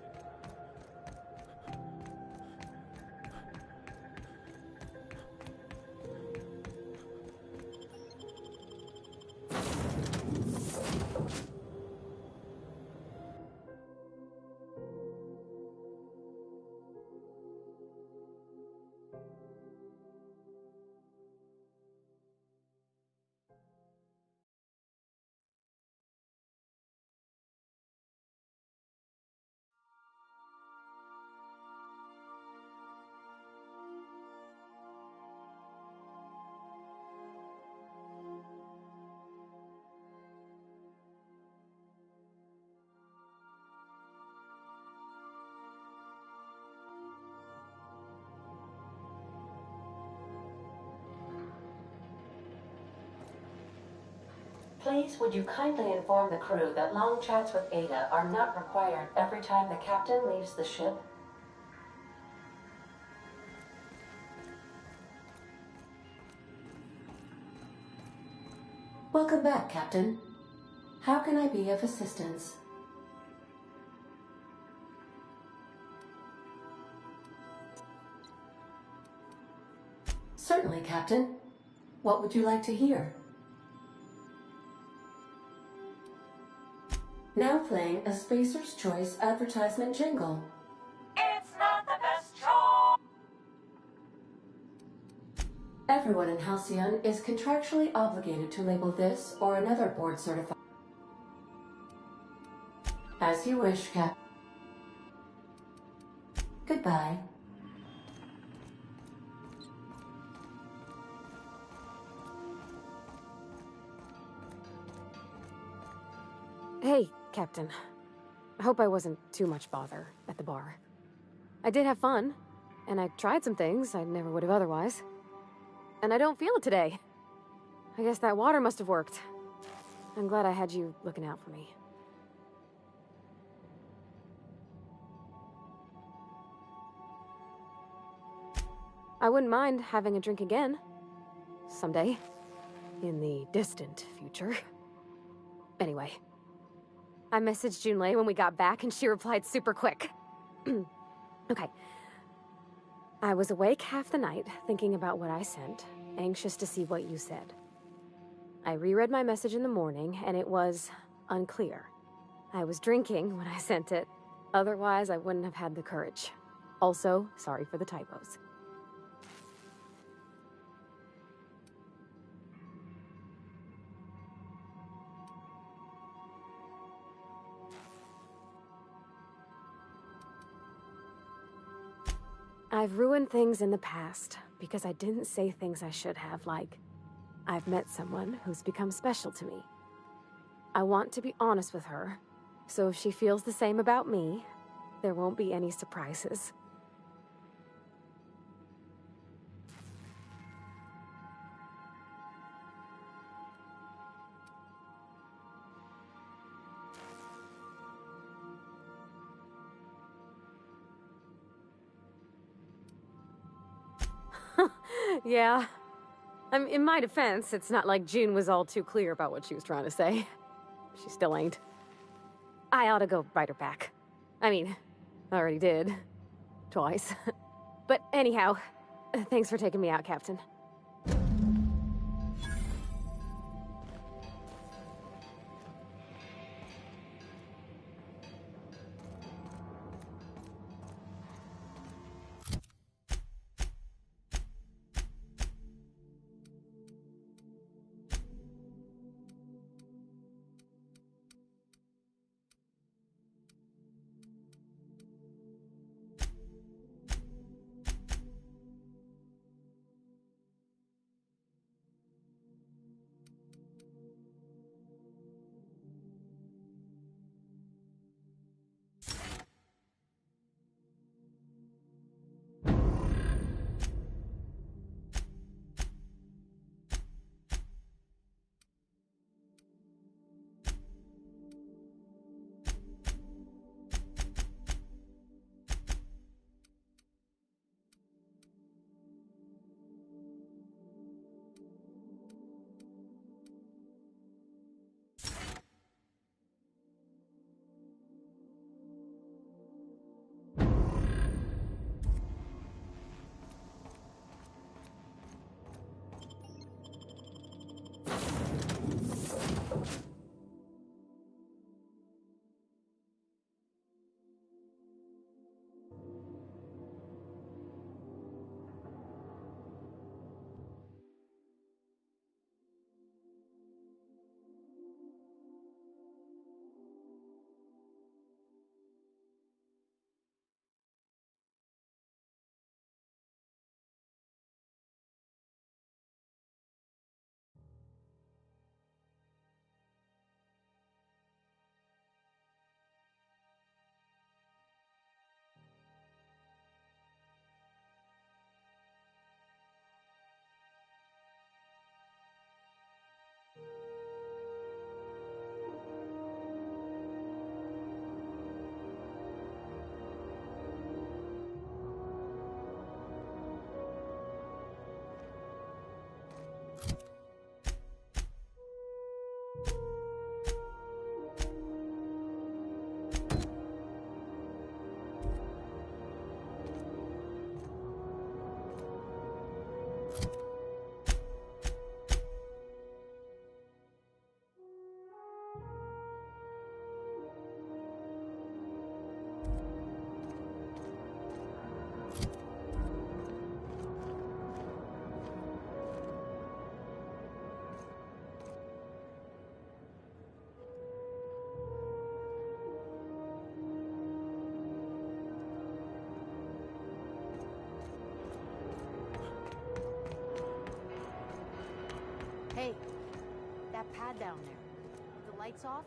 Please, would you kindly inform the crew that long chats with Ada are not required every time the captain leaves the ship? Welcome back, Captain. How can I be of assistance? Certainly, Captain. What would you like to hear? Now playing a Spacer's Choice advertisement jingle. It's not the best choice. Everyone in Halcyon is contractually obligated to label this or another board certified. As you wish, Cap. Goodbye. Hey, Captain. I hope I wasn't too much bother at the bar. I did have fun, and I tried some things I never would have otherwise. And I don't feel it today. I guess that water must have worked. I'm glad I had you looking out for me. I wouldn't mind having a drink again. Someday. In the distant future. Anyway. I messaged Junlei when we got back and she replied super quick. Okay. I was awake half the night thinking about what I sent, anxious to see what you said. I reread my message in the morning and it was unclear. I was drinking when I sent it. Otherwise, I wouldn't have had the courage. Also, sorry for the typos. I've ruined things in the past because I didn't say things I should have, like, I've met someone who's become special to me. I want to be honest with her, so if she feels the same about me, there won't be any surprises. Yeah. In my defense, it's not like June was all too clear about what she was trying to say. She still ain't. I ought to go write her back. I mean, I already did. Twice. But anyhow, thanks for taking me out, Captain. Hey, that pad down there. The lights off?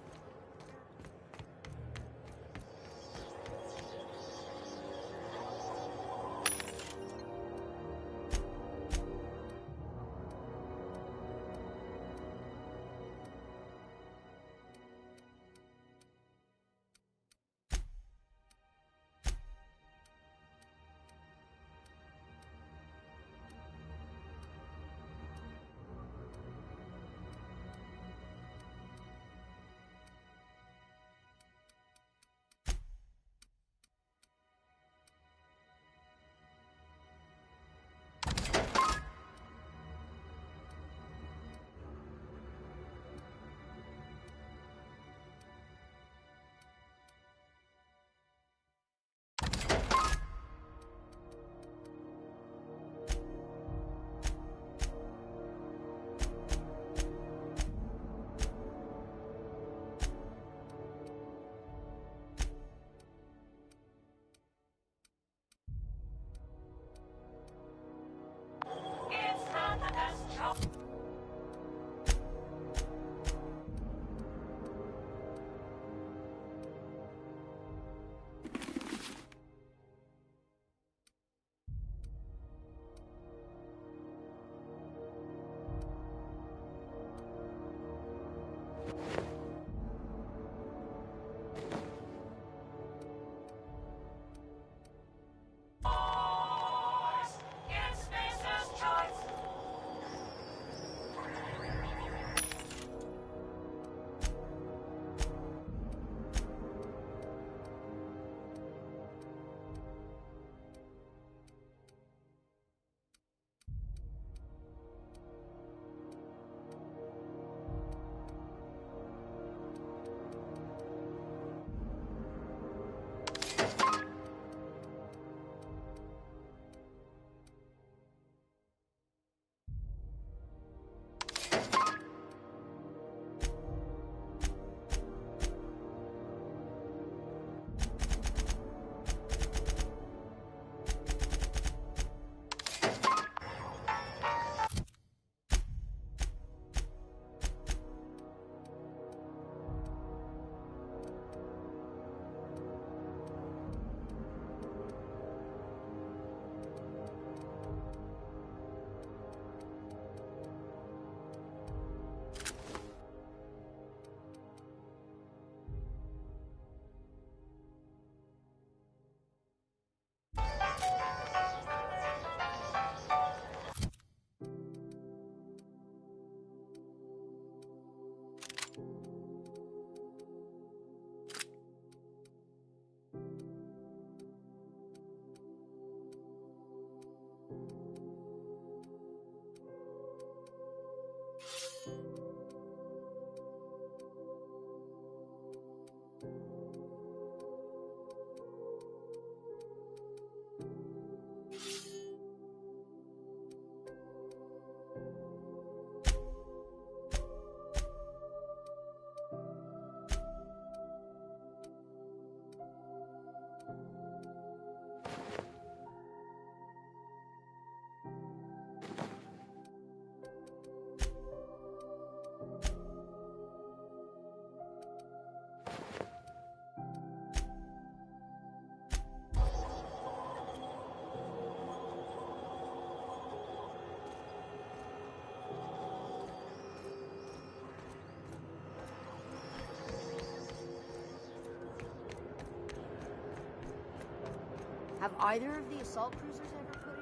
Have either of the assault cruisers ever put in...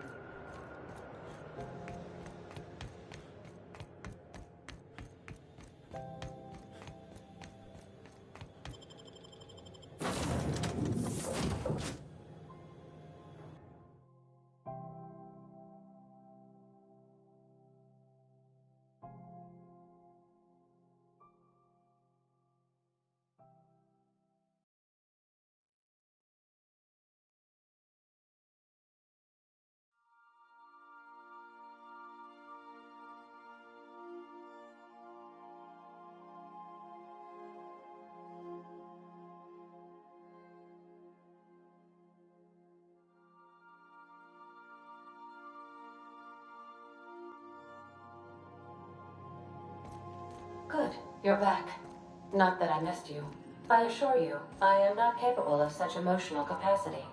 Good, you're back. Not that I missed you. I assure you, I am not capable of such emotional capacity.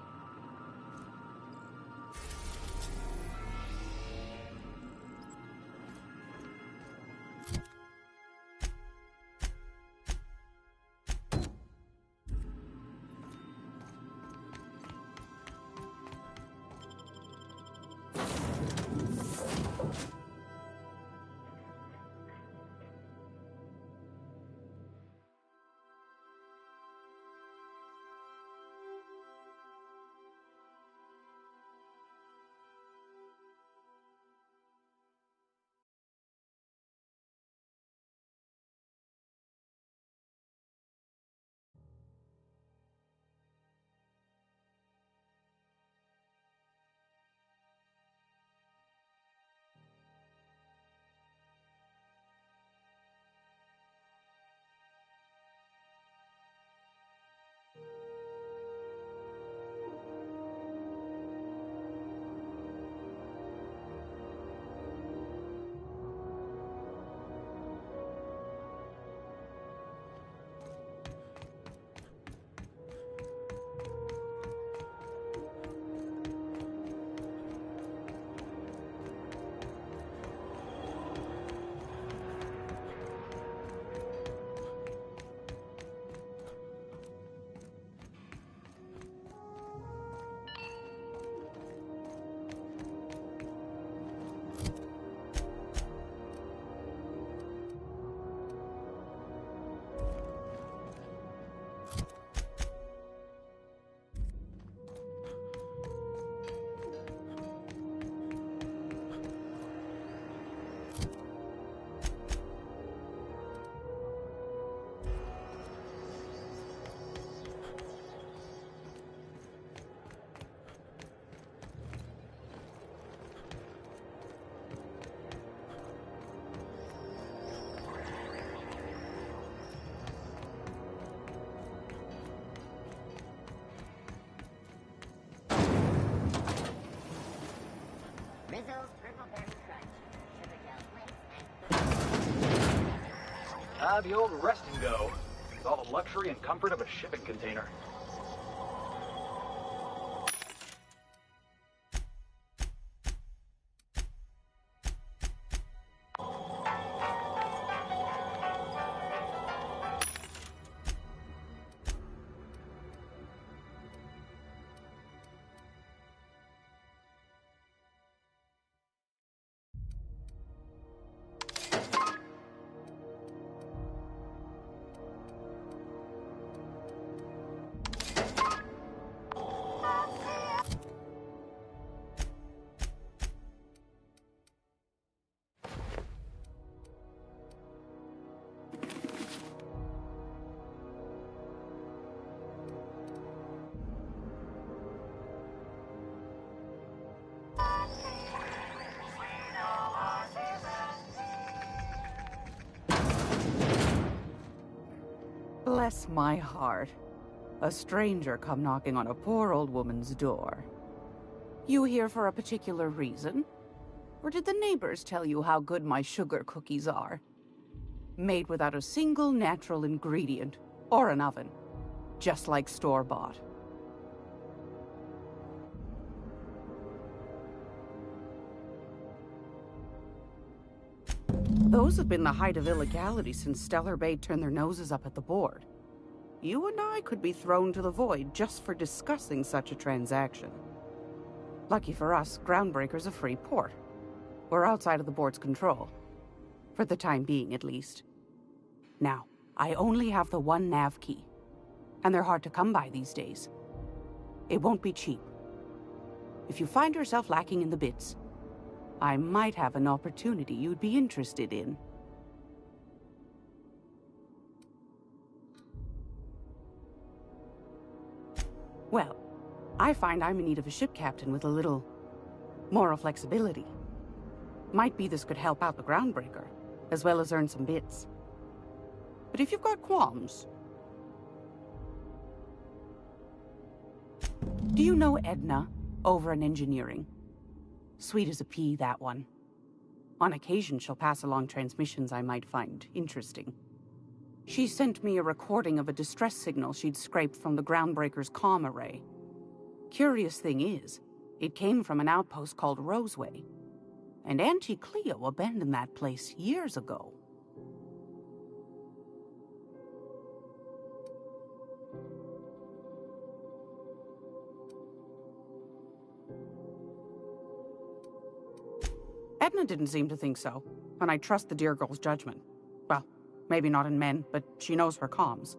Rizzo's Purple Berry Crunch. Sugar gel flakes and... The old rest and go. With all the luxury and comfort of a shipping container. Bless my heart. A stranger come knocking on a poor old woman's door. You here for a particular reason? Or did the neighbors tell you how good my sugar cookies are? Made without a single natural ingredient, or an oven. Just like store-bought. Those have been the height of illegality since Stellar Bay turned their noses up at the board. You and I could be thrown to the void just for discussing such a transaction. Lucky for us, Groundbreaker's a free port. We're outside of the board's control. For the time being, at least. Now, I only have the one nav key. And they're hard to come by these days. It won't be cheap. If you find yourself lacking in the bits, I might have an opportunity you'd be interested in. Well, I find I'm in need of a ship captain with a little moral flexibility. Might be this could help out the Groundbreaker, as well as earn some bits. But if you've got qualms... Do you know Edna, over in engineering? Sweet as a pea, that one. On occasion, she'll pass along transmissions I might find interesting. She sent me a recording of a distress signal she'd scraped from the Groundbreaker's comm array. Curious thing is, it came from an outpost called Roseway. And Auntie Cleo abandoned that place years ago. Edna didn't seem to think so, and I trust the dear girl's judgment. Well, maybe not in men, but she knows her comms.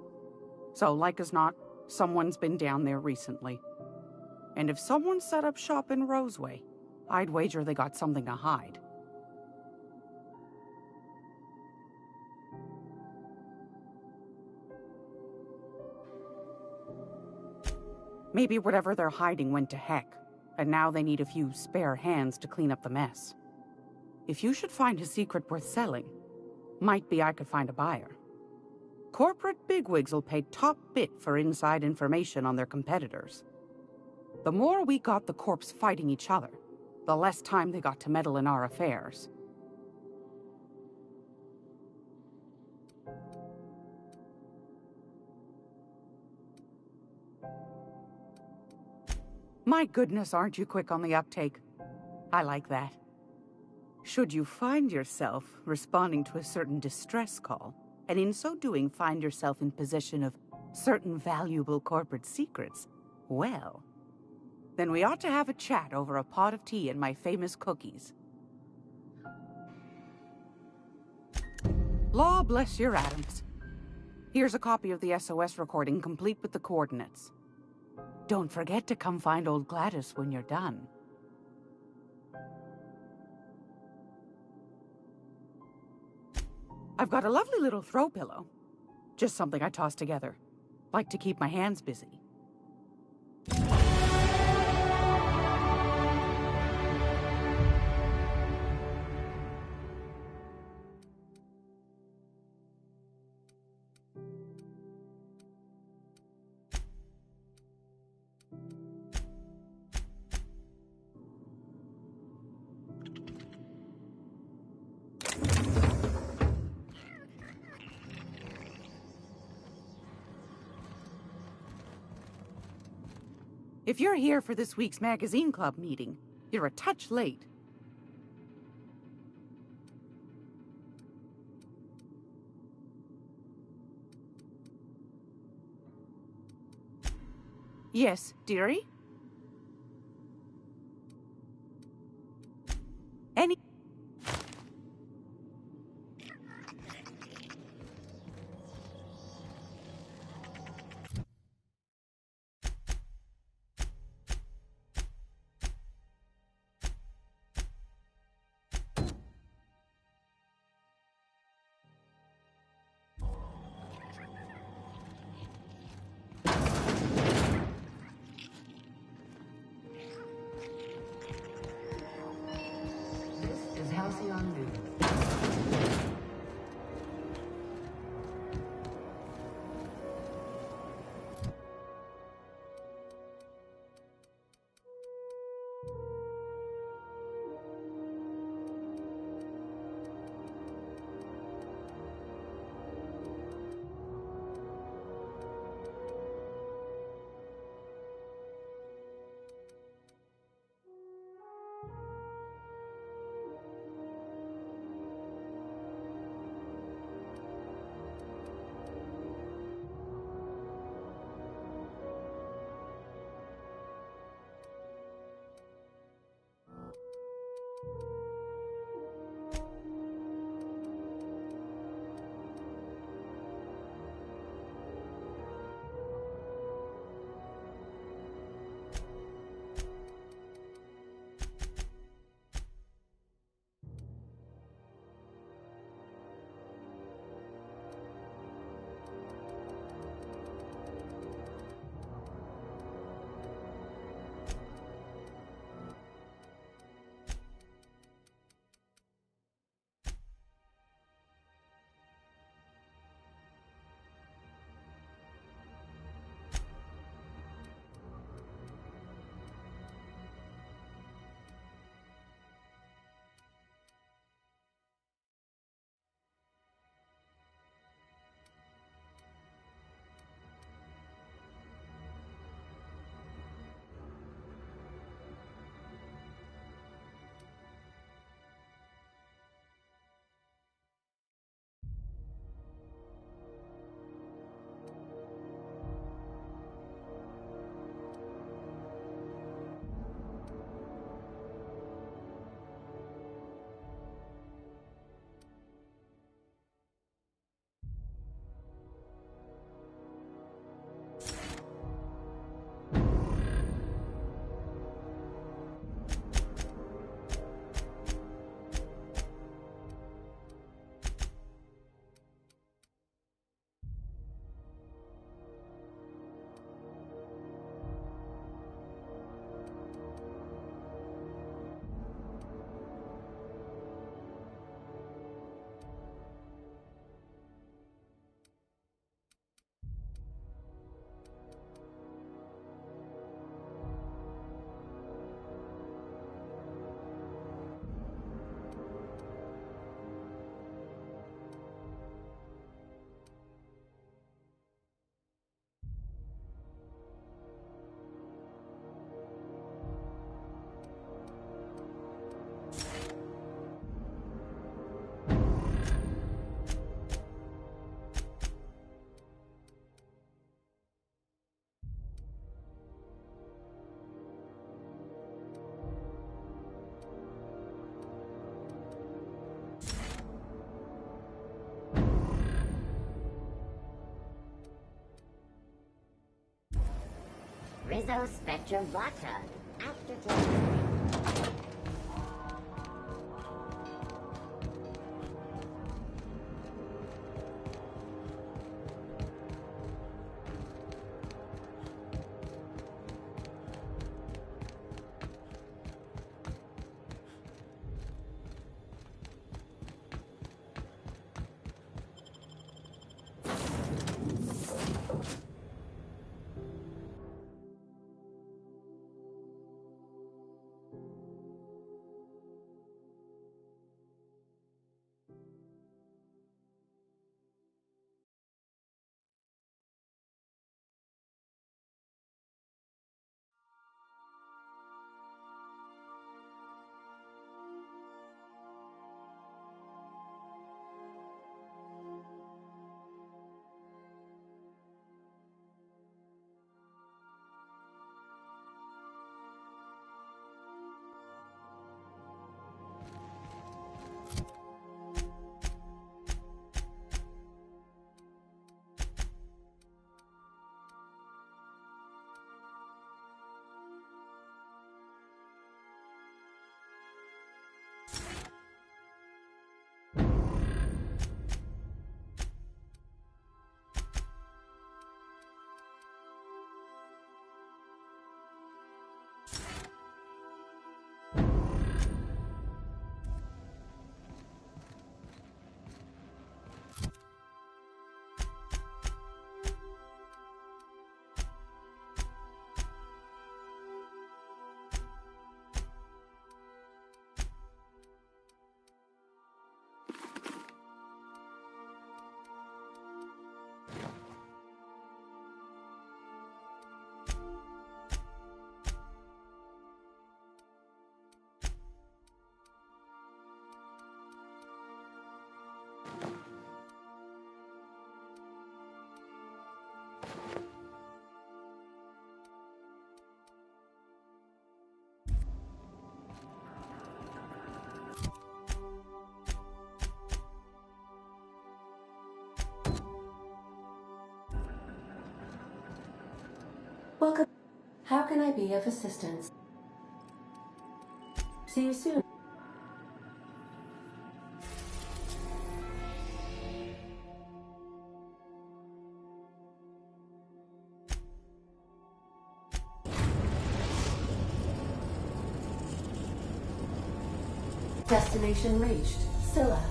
So, like as not, someone's been down there recently. And if someone set up shop in Roseway, I'd wager they got something to hide. Maybe whatever they're hiding went to heck, and now they need a few spare hands to clean up the mess. If you should find a secret worth selling, might be I could find a buyer. Corporate bigwigs will pay top bit for inside information on their competitors. The more we got the corps fighting each other, the less time they got to meddle in our affairs. My goodness, aren't you quick on the uptake? I like that. Should you find yourself responding to a certain distress call, and in so doing find yourself in possession of certain valuable corporate secrets, well, then we ought to have a chat over a pot of tea and my famous cookies. Law bless your atoms. Here's a copy of the SOS recording complete with the coordinates. Don't forget to come find old Gladys when you're done. I've got a lovely little throw pillow. Just something I toss together. Like to keep my hands busy. If you're here for this week's magazine club meeting, you're a touch late. Yes, dearie? Any... Rizzo Spectravata. After Welcome. How can I be of assistance? See you soon. Destination reached. Scylla.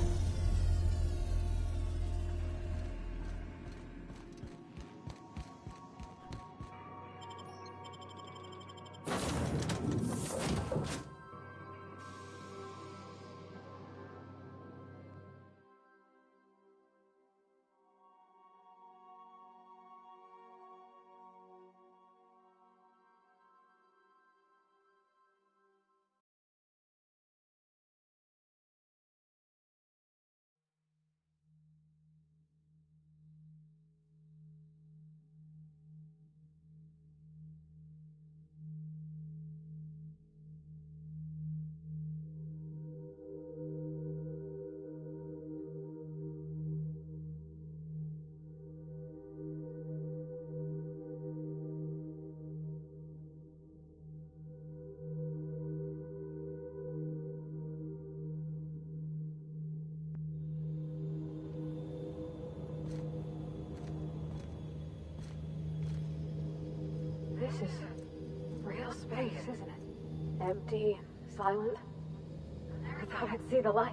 This is real space, isn't it? Empty, silent. I never thought I'd see the like.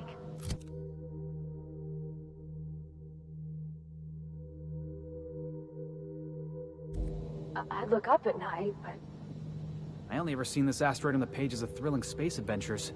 I'd look up at night, but I only ever seen this asteroid on the pages of thrilling space adventures.